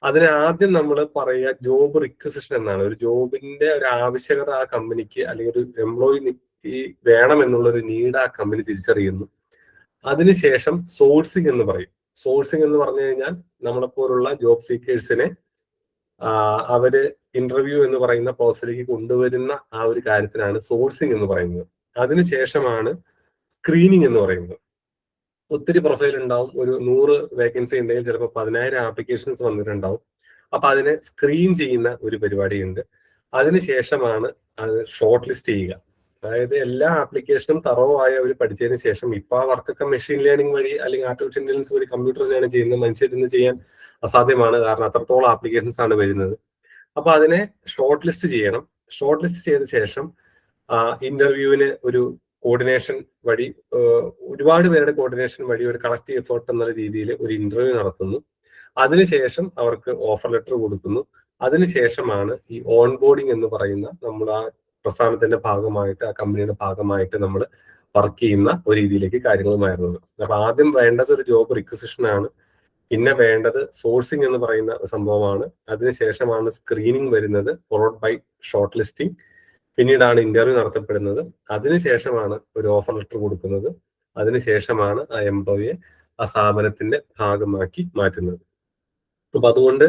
അതിന് ആദ്യം നമ്മൾ പറയുക ജോബ് റിക്വസിഷൻ എന്നാണ്. ഒരു ജോബിന്റെ ഒരു ആവശ്യകത ആ കമ്പനിക്ക്, അല്ലെങ്കിൽ ഒരു എംപ്ലോയി വേണം എന്നുള്ള ഒരു നീഡ് ആ കമ്പനി തിരിച്ചറിയുന്നു. അതിനുശേഷം സോഴ്സിംഗ് എന്ന് പറയും. സോഴ്സിംഗ് എന്ന് പറഞ്ഞു കഴിഞ്ഞാൽ നമ്മളെപ്പോലുള്ള ജോബ് സീക്കേഴ്സിനെ അവര് ഇന്റർവ്യൂ എന്ന് പറയുന്ന പ്രോസസ്സിലേക്ക് കൊണ്ടുവരുന്ന ആ ഒരു കാര്യത്തിനാണ് സോഴ്സിംഗ് എന്ന് പറയുന്നത്. അതിനുശേഷമാണ് സ്ക്രീനിങ് എന്ന് പറയുന്നത്. ഒത്തിരി പ്രൊഫൈൽ ഉണ്ടാവും. ഒരു 100 വേക്കൻസി ഉണ്ടെങ്കിൽ ചിലപ്പോൾ 10,000 ആപ്ലിക്കേഷൻസ് വന്നിട്ടുണ്ടാവും. അപ്പൊ അതിനെ സ്ക്രീൻ ചെയ്യുന്ന ഒരു പരിപാടിയുണ്ട്. അതിനുശേഷമാണ് അത് ഷോർട്ട് ലിസ്റ്റ് ചെയ്യുക. അതായത് എല്ലാ ആപ്ലിക്കേഷനും തറവായി അവർ പഠിച്ചതിന് ശേഷം, ഇപ്പൊ ആ വർക്കൊക്കെ മെഷീൻ ലേണിംഗ് വഴി അല്ലെങ്കിൽ ആർട്ടിഫിഷ്യൽ ഇന്റലിജൻസ് വഴി കമ്പ്യൂട്ടറിനാണ് ചെയ്യുന്നത്. മനുഷ്യരിന്ന് ചെയ്യാൻ അസാധ്യമാണ്, കാരണം അത്രത്തോളം ആപ്ലിക്കേഷൻസ് ആണ് വരുന്നത്. അപ്പൊ അതിനെ ഷോർട്ട് ലിസ്റ്റ് ചെയ്യണം. ഷോർട്ട് ലിസ്റ്റ് ചെയ്ത ശേഷം ഇന്റർവ്യൂവിന് ഒരു കോർഡിനേഷൻ വഴി, ഒരുപാട് പേരുടെ കോർഡിനേഷൻ വഴി ഒരു കളക്റ്റീവ് എഫേർട്ട് എന്ന രീതിയിൽ ഒരു ഇന്റർവ്യൂ നടത്തുന്നു. അതിനുശേഷം അവർക്ക് ഓഫർ ലെറ്റർ കൊടുക്കുന്നു. അതിനുശേഷമാണ് ഈ ഓൺ ബോർഡിങ് എന്ന് പറയുന്ന നമ്മൾ ആ പ്രസ്ഥാനത്തിന്റെ ഭാഗമായിട്ട്, ആ കമ്പനിയുടെ ഭാഗമായിട്ട് നമ്മൾ വർക്ക് ചെയ്യുന്ന ഒരു രീതിയിലേക്ക് കാര്യങ്ങൾ മാറുന്നത്. അപ്പൊ ആദ്യം വേണ്ടത് ഒരു ജോബ് റിക്വസിഷൻ ആണ്. പിന്നെ വേണ്ടത് സോഴ്സിംഗ് എന്ന് പറയുന്ന സംഭവമാണ്. അതിനുശേഷമാണ് സ്ക്രീനിങ് വരുന്നത്, ഫോളോഡ് ബൈ ഷോർട്ട് ലിസ്റ്റിംഗ്. പിന്നീടാണ് ഇന്റർവ്യൂ നടത്തപ്പെടുന്നത്. അതിനുശേഷമാണ് ഒരു ഓഫർ ലെറ്റർ കൊടുക്കുന്നത്. അതിനുശേഷമാണ് ആ എംപ്ലോയിയെ ആ സ്ഥാപനത്തിന്റെ ഭാഗമാക്കി മാറ്റുന്നത്. അപ്പൊ അതുകൊണ്ട്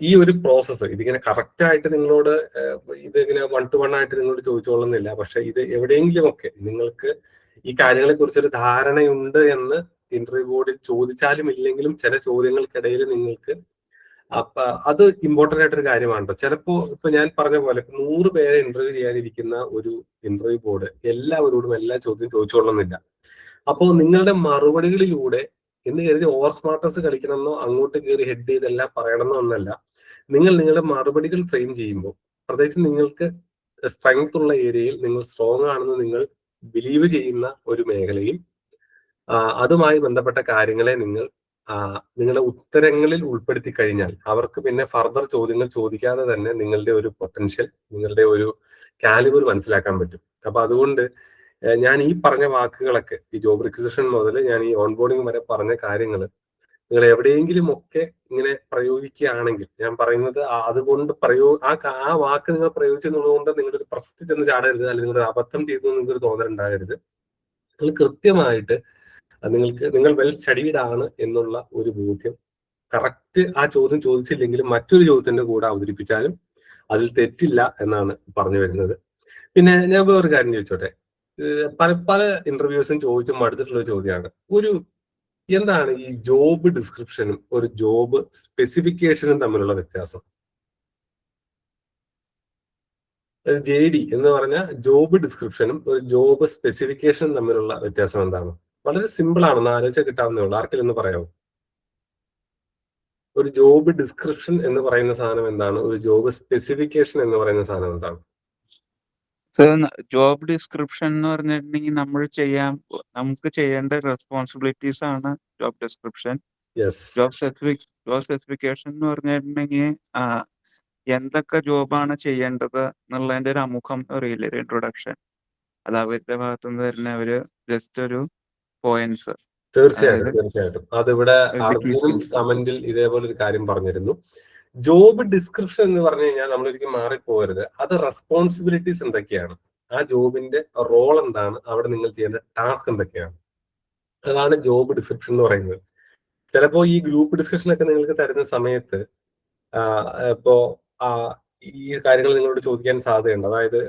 ഈ ഒരു പ്രോസസ്സ് ഇതിങ്ങനെ കറക്റ്റ് ആയിട്ട് നിങ്ങളോട് ഇതിങ്ങനെ 1 to 1 ആയിട്ട് നിങ്ങളോട് ചോദിച്ചോളുന്നില്ല. പക്ഷെ ഇത് എവിടെയെങ്കിലും ഒക്കെ നിങ്ങൾക്ക് ഈ കാര്യങ്ങളെ കുറിച്ചൊരു ധാരണയുണ്ട് എന്ന് ഇന്റർവ്യൂ ബോർഡിൽ ചോദിച്ചാലും ഇല്ലെങ്കിലും ചില ചോദ്യങ്ങൾക്കിടയിൽ നിങ്ങൾക്ക് അപ്പൊ അത് ഇമ്പോർട്ടന്റ് ആയിട്ടൊരു കാര്യമാണ്. ചിലപ്പോ ഇപ്പൊ ഞാൻ പറഞ്ഞ പോലെ 100 പേരെ ഇന്റർവ്യൂ ചെയ്യാനിരിക്കുന്ന ഒരു ഇന്റർവ്യൂ ബോർഡ് എല്ലാവരോടും എല്ലാ ചോദ്യം ചോദിച്ചോളുന്നില്ല. അപ്പോൾ നിങ്ങളുടെ മറുപടികളിലൂടെ എന്ന് കരുതി ഓവർ സ്മാർട്ടസ് കളിക്കണമെന്നോ അങ്ങോട്ട് കയറി ഹെഡ് ചെയ്തെല്ലാം പറയണമെന്നോ ഒന്നല്ല. നിങ്ങൾ നിങ്ങളുടെ മറുപടികൾ ഫ്രെയിം ചെയ്യുമ്പോൾ, പ്രത്യേകിച്ച് നിങ്ങൾക്ക് സ്ട്രെങ്ത് ഉള്ള ഏരിയയിൽ നിങ്ങൾ സ്ട്രോങ് ആണെന്ന് നിങ്ങൾ ബിലീവ് ചെയ്യുന്ന ഒരു മേഖലയിൽ അതുമായി ബന്ധപ്പെട്ട കാര്യങ്ങളെ നിങ്ങൾ നിങ്ങളുടെ ഉത്തരങ്ങളിൽ ഉൾപ്പെടുത്തി കഴിഞ്ഞാൽ അവർക്ക് പിന്നെ ഫർദർ ചോദ്യങ്ങൾ ചോദിക്കാതെ തന്നെ നിങ്ങളുടെ ഒരു പൊട്ടൻഷ്യൽ, നിങ്ങളുടെ ഒരു കാലിബർ മനസ്സിലാക്കാൻ പറ്റും. അപ്പൊ അതുകൊണ്ട് ഞാൻ ഈ പറഞ്ഞ വാക്കുകളൊക്കെ, ഈ ജോബ് റിക്വസിഷൻ മുതൽ ഞാൻ ഈ ഓൺ ബോർഡിംഗ് വരെ പറഞ്ഞ കാര്യങ്ങൾ നിങ്ങൾ എവിടെയെങ്കിലും ഒക്കെ ഇങ്ങനെ പ്രയോഗിക്കുകയാണെങ്കിൽ, ഞാൻ പറയുന്നത് അതുകൊണ്ട് ആ വാക്ക് നിങ്ങൾ പ്രയോഗിച്ചെന്നുള്ളതുകൊണ്ട് നിങ്ങളൊരു പ്രസക്തി ചെന്ന് ചാടരുത്, അല്ലെങ്കിൽ നിങ്ങളൊരു അബദ്ധം ചെയ്തു നിങ്ങൾക്കൊരു തോന്നലുണ്ടാകരുത്. നിങ്ങൾ കൃത്യമായിട്ട് നിങ്ങൾ വെൽ സ്റ്റഡീഡ് ആണ് എന്നുള്ള ഒരു ബോധ്യം കറക്റ്റ് ആ ചോദ്യം ചോദിച്ചില്ലെങ്കിലും മറ്റൊരു ചോദ്യത്തിന്റെ കൂടെ അവതരിപ്പിച്ചാലും അതിൽ തെറ്റില്ല എന്നാണ് പറഞ്ഞു വരുന്നത്. പിന്നെ ഞാൻ വേറൊരു കാര്യം ചോദിച്ചോട്ടെ, പല ഇന്റർവ്യൂസും ചോദിച്ച് മടുത്തിട്ടുള്ള ചോദ്യമാണ്, എന്താണ് ഈ ജോബ് ഡിസ്ക്രിപ്ഷനും ഒരു ജോബ് സ്പെസിഫിക്കേഷനും തമ്മിലുള്ള വ്യത്യാസം? JD എന്ന് പറഞ്ഞ ജോബ് ഡിസ്ക്രിപ്ഷനും ഒരു ജോബ് സ്പെസിഫിക്കേഷനും തമ്മിലുള്ള വ്യത്യാസം എന്താണ്? വളരെ സിമ്പിൾ ആണ്, ആലോചിച്ചാൽ കിട്ടാവുന്നേ ഉള്ളൂ. ആർക്കെങ്കിലും ഒന്ന് പറയാമോ? ഒരു ജോബ് ഡിസ്ക്രിപ്ഷൻ എന്ന് പറയുന്ന സാധനം എന്താണ്? ഒരു ജോബ് സ്പെസിഫിക്കേഷൻ എന്ന് പറയുന്ന സാധനം എന്താണ്? ജോബ് ഡിസ്ക്രിപ്ഷൻ എന്ന് പറഞ്ഞിട്ടുണ്ടെങ്കിൽ നമുക്ക് ചെയ്യേണ്ട റെസ്പോൺസിബിലിറ്റീസ് ആണ് ജോബ് ഡിസ്ക്രിപ്ഷൻ. ജോബ് സ്പെസിഫിക്കേഷൻ എന്ന് പറഞ്ഞിട്ടുണ്ടെങ്കിൽ എന്തൊക്കെ ജോബാണ് ചെയ്യേണ്ടത് എന്നുള്ളതിന്റെ ഒരു അമുഖം അറിയില്ല, ഒരു ഇൻട്രൊഡക്ഷൻ. അത് അവരുടെ ഭാഗത്തുനിന്ന് വരുന്ന ഒരു ജസ്റ്റ് ഒരു പോയിന്റ്സ്. തീർച്ചയായിട്ടും അതിവിടെ അർജുനും കമന്റിൽ ഇതേപോലെ ഒരു കാര്യം പറഞ്ഞിരുന്നു. ജോബ് ഡിസ്ക്രിപ്ഷൻ എന്ന് പറഞ്ഞു കഴിഞ്ഞാൽ നമ്മളൊരിക്കലും മാറിപ്പോകരുത്. അത് റെസ്പോൺസിബിലിറ്റീസ് എന്തൊക്കെയാണ്, ആ ജോബിന്റെ റോൾ എന്താണ്, അവിടെ നിങ്ങൾ ചെയ്യേണ്ട ടാസ്ക് എന്തൊക്കെയാണ്, അതാണ് ജോബ് ഡിസ്ക്രിപ്ഷൻ എന്ന് പറയുന്നത്. ചിലപ്പോ ഈ ഗ്രൂപ്പ് ഡിസ്കഷനൊക്കെ നിങ്ങൾക്ക് തരുന്ന സമയത്ത് ഇപ്പോ ഈ കാര്യങ്ങൾ നിങ്ങളോട് ചോദിക്കാൻ സാധ്യതയുണ്ട്. അതായത്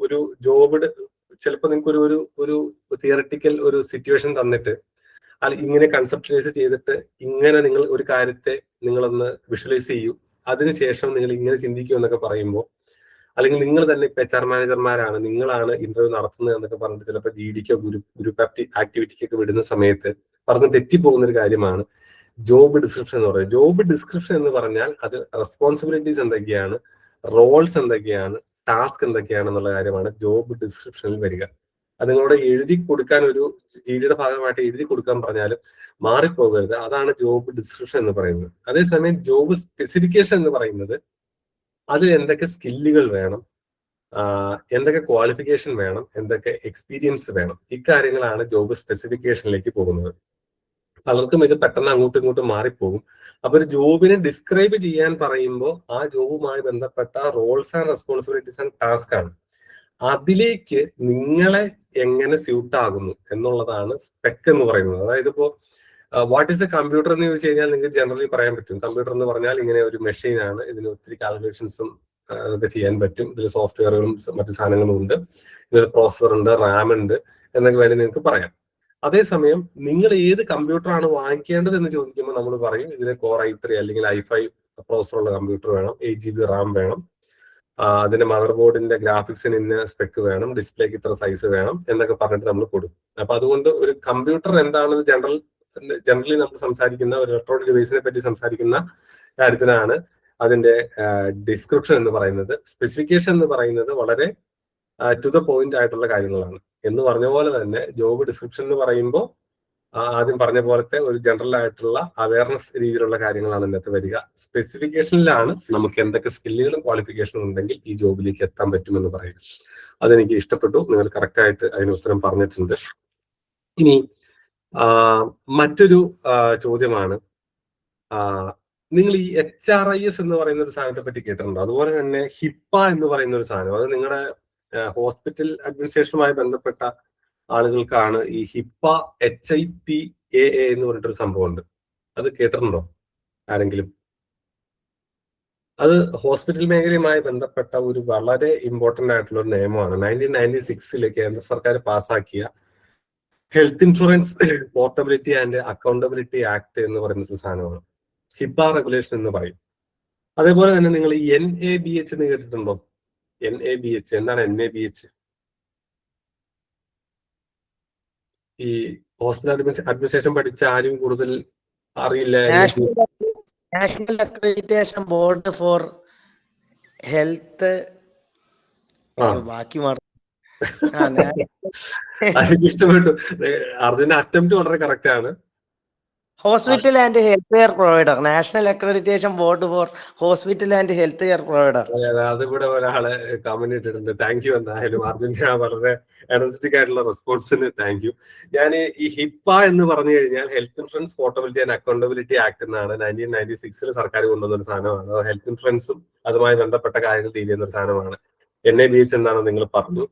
ഒരു ജോബ് ചിലപ്പോൾ നിങ്ങൾക്ക് ഒരു തിയറട്ടിക്കൽ ഒരു സിറ്റുവേഷൻ തന്നിട്ട് ഇങ്ങനെ കൺസെപ്റ്റലൈസ് ചെയ്തിട്ട് ഇങ്ങനെ നിങ്ങൾ ഒരു കാര്യത്തെ നിങ്ങളൊന്ന് വിഷ്വലൈസ് ചെയ്യൂ, അതിനുശേഷം നിങ്ങൾ ഇങ്ങനെ ചിന്തിക്കൂ എന്നൊക്കെ പറയുമ്പോൾ, അല്ലെങ്കിൽ നിങ്ങൾ തന്നെ ഇപ്പൊ HR മാനേജർമാരാണ്, നിങ്ങളാണ് ഇന്റർവ്യൂ നടത്തുന്നത് എന്നൊക്കെ പറഞ്ഞിട്ട് ചിലപ്പോൾ GDക്കോ ഗ്രൂപ്പ് ആക്ടിവിറ്റിക്കൊക്കെ വിടുന്ന സമയത്ത് പറഞ്ഞ് തെറ്റിപ്പോകുന്ന ഒരു കാര്യമാണ് ജോബ് ഡിസ്ക്രിപ്ഷൻ എന്ന് പറയുന്നത്. ജോബ് ഡിസ്ക്രിപ്ഷൻ എന്ന് പറഞ്ഞാൽ അത് റെസ്പോൺസിബിലിറ്റീസ് എന്തൊക്കെയാണ്, റോൾസ് എന്തൊക്കെയാണ്, ടാസ്ക് എന്തൊക്കെയാണെന്നുള്ള കാര്യമാണ് ജോബ് ഡിസ്ക്രിപ്ഷനിൽ വരിക. അത് നിങ്ങളോട് എഴുതി കൊടുക്കാൻ, ഒരു GDയുടെ ഭാഗമായിട്ട് എഴുതി കൊടുക്കാൻ പറഞ്ഞാലും മാറിപ്പോകരുത്. അതാണ് ജോബ് ഡിസ്ക്രിപ്ഷൻ എന്ന് പറയുന്നത്. അതേസമയം ജോബ് സ്പെസിഫിക്കേഷൻ എന്ന് പറയുന്നത് അതിൽ എന്തൊക്കെ സ്കില്ലുകൾ വേണം, എന്തൊക്കെ ക്വാളിഫിക്കേഷൻ വേണം, എന്തൊക്കെ എക്സ്പീരിയൻസ് വേണം, ഇക്കാര്യങ്ങളാണ് ജോബ് സ്പെസിഫിക്കേഷനിലേക്ക് പോകുന്നത്. പലർക്കും ഇത് പെട്ടെന്ന് അങ്ങോട്ടും ഇങ്ങോട്ടും മാറിപ്പോകും. അപ്പൊ ഒരു ജോബിനെ ഡിസ്ക്രൈബ് ചെയ്യാൻ പറയുമ്പോൾ ആ ജോബുമായി ബന്ധപ്പെട്ട roles and responsibilities and task ആണ്. അതിലേക്ക് നിങ്ങളെ എങ്ങനെ സ്യൂട്ട് ആകുന്നു എന്നുള്ളതാണ് സ്പെക് എന്ന് പറയുന്നത്. അതായത് ഇപ്പോ വാട്ട് ഈസ് എ കമ്പ്യൂട്ടർ എന്ന് ചോദിച്ചു കഴിഞ്ഞാൽ നിങ്ങൾക്ക് ജനറലി പറയാൻ പറ്റും, കമ്പ്യൂട്ടർ എന്ന് പറഞ്ഞാൽ ഇങ്ങനെ ഒരു മെഷീൻ ആണ്, ഇതിന് ഒത്തിരി കാൽക്കുലേഷൻസും ഒക്കെ ചെയ്യാൻ പറ്റും, ഇതിൽ സോഫ്റ്റ്വെയറുകളും മറ്റു സാധനങ്ങളും ഉണ്ട്, ഇതിൽ പ്രോസസർ ഉണ്ട്, റാം ഉണ്ട് എന്നൊക്കെ വേണ്ടി നിങ്ങൾക്ക് പറയാം. അതേസമയം നിങ്ങൾ ഏത് കമ്പ്യൂട്ടറാണ് വാങ്ങിക്കേണ്ടത് എന്ന് ചോദിക്കുമ്പോൾ നമ്മൾ പറയും ഇതിന് Core i3 അല്ലെങ്കിൽ i5 പ്രോസസർ ഉള്ള കമ്പ്യൂട്ടർ വേണം, 8GB റാം വേണം, അതിന്റെ മദർ ബോർഡിന്റെ ഗ്രാഫിക്സിന് ഇന്ന സ്പെക്ക് വേണം, ഡിസ്പ്ലേക്ക് ഇത്ര സൈസ് വേണം എന്നൊക്കെ പറഞ്ഞിട്ട് നമ്മൾ കൊടുക്കും. അപ്പൊ അതുകൊണ്ട് ഒരു കമ്പ്യൂട്ടർ എന്താണെന്ന് ജനറലി നമ്മൾ സംസാരിക്കുന്ന ഒരു ഇലക്ട്രോണിക് ഡിവൈസിനെ പറ്റി സംസാരിക്കുന്ന കാര്യത്തിനാണ് അതിന്റെ ഡിസ്ക്രിപ്ഷൻ എന്ന് പറയുന്നത്. സ്പെസിഫിക്കേഷൻ എന്ന് പറയുന്നത് വളരെ ടു ദ പോയിന്റ് ആയിട്ടുള്ള കാര്യങ്ങളാണ്. എന്ന് പറഞ്ഞ പോലെ തന്നെ ജോബ് ഡിസ്ക്രിപ്ഷൻ എന്ന് പറയുമ്പോൾ ആദ്യം പറഞ്ഞ പോലത്തെ ഒരു ജനറൽ ആയിട്ടുള്ള അവയർനെസ് രീതിയിലുള്ള കാര്യങ്ങളാണ് ഇതിനകത്ത് വരിക. സ്പെസിഫിക്കേഷനിലാണ് നമുക്ക് എന്തൊക്കെ സ്കില്ലുകളും ക്വാളിഫിക്കേഷനും ഉണ്ടെങ്കിൽ ഈ ജോബിലേക്ക് എത്താൻ പറ്റുമെന്ന് പറയും. അതെനിക്ക് ഇഷ്ടപ്പെട്ടു. നിങ്ങൾ കറക്റ്റ് ആയിട്ട് അതിന് ഉത്തരം പറഞ്ഞിട്ടുണ്ട്. ഇനി മറ്റൊരു ചോദ്യമാണ്, നിങ്ങൾ ഈ HRIS എന്ന് പറയുന്ന ഒരു സാധനത്തെ പറ്റി കേട്ടിട്ടുണ്ടോ? അതുപോലെ തന്നെ ഹിപ്പ എന്ന് പറയുന്ന ഒരു സാധനം, അത് നിങ്ങളുടെ ഹോസ്പിറ്റൽ അഡ്മിനിസ്ട്രേഷനുമായി ബന്ധപ്പെട്ട ആളുകൾക്കാണ് ഈ ഹിപ്പ HIPAA എന്ന് പറഞ്ഞിട്ടൊരു സംഭവം ഉണ്ട്. അത് കേട്ടിട്ടുണ്ടോ ആരെങ്കിലും? അത് ഹോസ്പിറ്റൽ മേഖലയുമായി ബന്ധപ്പെട്ട ഒരു വളരെ ഇമ്പോർട്ടന്റ് ആയിട്ടുള്ള ഒരു നിയമമാണ്. 1996 കേന്ദ്ര സർക്കാർ പാസ്സാക്കിയ health insurance portability and accountability act എന്ന് പറയുന്നൊരു സാധനമാണ്. ഹിപ്പ റെഗുലേഷൻ എന്ന് പറയും. അതേപോലെ തന്നെ നിങ്ങൾ ഈ NABH എന്ന് കേട്ടിട്ടുണ്ടോ? NABH എന്താണ്? NABH ഈ ഹോസ്പിറ്റൽ അഡ്മിനിസ്ട്രേഷൻ പഠിച്ച ആരും കൂടുതൽ അറിയില്ല. National accreditation board for health. ബാക്കി എനിക്ക് ഇഷ്ടപ്പെട്ടു. അർജുന്റെ അറ്റംപ്റ്റ് വളരെ കറക്റ്റ് ആണ്. Hospital and health care provider, national accreditation board for hospital and health care provider. അതുകൂടെ ഒരാള് കമന്റ് ഇട്ടിട്ടുണ്ട്. Thank you. എന്തായാലും അർജുന്റെ വളരെ എനർജറ്റിക് ആയിട്ടുള്ള റെസ്പോൺസിന് താങ്ക് യു. ഞാൻ ഈ ഹിപ്പ എന്ന് പറഞ്ഞു കഴിഞ്ഞാൽ health insurance portability and accountability act എന്നാണ് 1996 സർക്കാർ കൊണ്ടുവന്ന ഒരു സാധനമാണ്. അത് ഹെൽത്ത് ഇൻഷുറൻസും അതുമായി ബന്ധപ്പെട്ട കാര്യങ്ങൾ ഡീൽ ചെയ്യുന്ന ഒരു സാധനമാണ്. NABH എന്താണെന്ന് നിങ്ങൾ പറഞ്ഞു.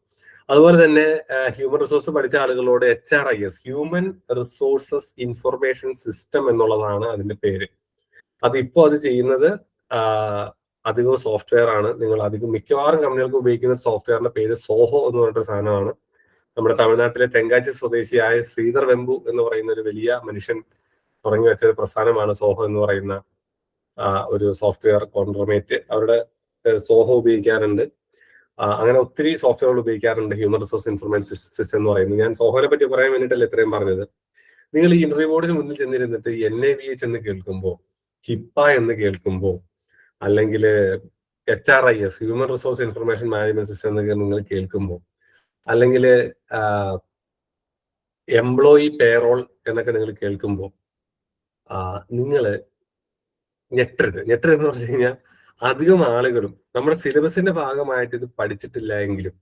അതുപോലെ തന്നെ ഹ്യൂമൻ റിസോഴ്സ് പഠിച്ച ആളുകളോട് HRIS, human resources information system എന്നുള്ളതാണ് അതിന്റെ പേര്. അതിപ്പോ അത് ചെയ്യുന്നത് അധികവും സോഫ്റ്റ്വെയർ ആണ്. നിങ്ങൾ മിക്കവാറും കമ്പനികൾക്ക് ഉപയോഗിക്കുന്ന സോഫ്റ്റ്വെയറിന്റെ പേര് സോഹോ എന്ന് പറഞ്ഞിട്ടൊരു സാധനമാണ്. നമ്മുടെ തമിഴ്നാട്ടിലെ തെങ്കാച്ചി സ്വദേശിയായ ശ്രീധർ വെമ്പു എന്ന് പറയുന്ന ഒരു വലിയ മനുഷ്യൻ തുടങ്ങി വെച്ച ഒരു പ്രസ്ഥാനമാണ് സോഹോ എന്ന് പറയുന്ന ഒരു സോഫ്റ്റ്വെയർ കോൺഗ്ലോമറേറ്റ്. അവരുടെ സോഹോ ഉപയോഗിക്കാറുണ്ട്. അങ്ങനെ ഒത്തിരി സോഫ്റ്റ്വെയറുകൾ ഉപയോഗിക്കാറുണ്ട് ഹ്യൂമൻ റിസോഴ്സ് ഇൻഫർമേഷൻ സിസ്റ്റം എന്ന് പറയുന്നത്. ഞാൻ സോഹോനെ പറ്റി പറയാൻ വേണ്ടിയിട്ടല്ല ഇത്രയും പറഞ്ഞത്. നിങ്ങൾ ഈ ഇന്റർവ്യൂ ബോർഡിന് മുന്നിൽ ചെന്നിരുന്നിട്ട് NABH എന്ന് കേൾക്കുമ്പോൾ, ഹിപ്പ എന്ന് കേൾക്കുമ്പോൾ, അല്ലെങ്കിൽ HRIS, human resource information management system എന്നൊക്കെ നിങ്ങൾ കേൾക്കുമ്പോൾ, അല്ലെങ്കിൽ എംപ്ലോയി പേറോൾ എന്നൊക്കെ നിങ്ങൾ കേൾക്കുമ്പോൾ നിങ്ങൾ ഞെട്ടരുതെന്ന് പറഞ്ഞു കഴിഞ്ഞാൽ അധികം ആളുകളും നമ്മുടെ സിലബസിന്റെ ഭാഗമായിട്ട് ഇത് പഠിച്ചിട്ടില്ല എങ്കിലും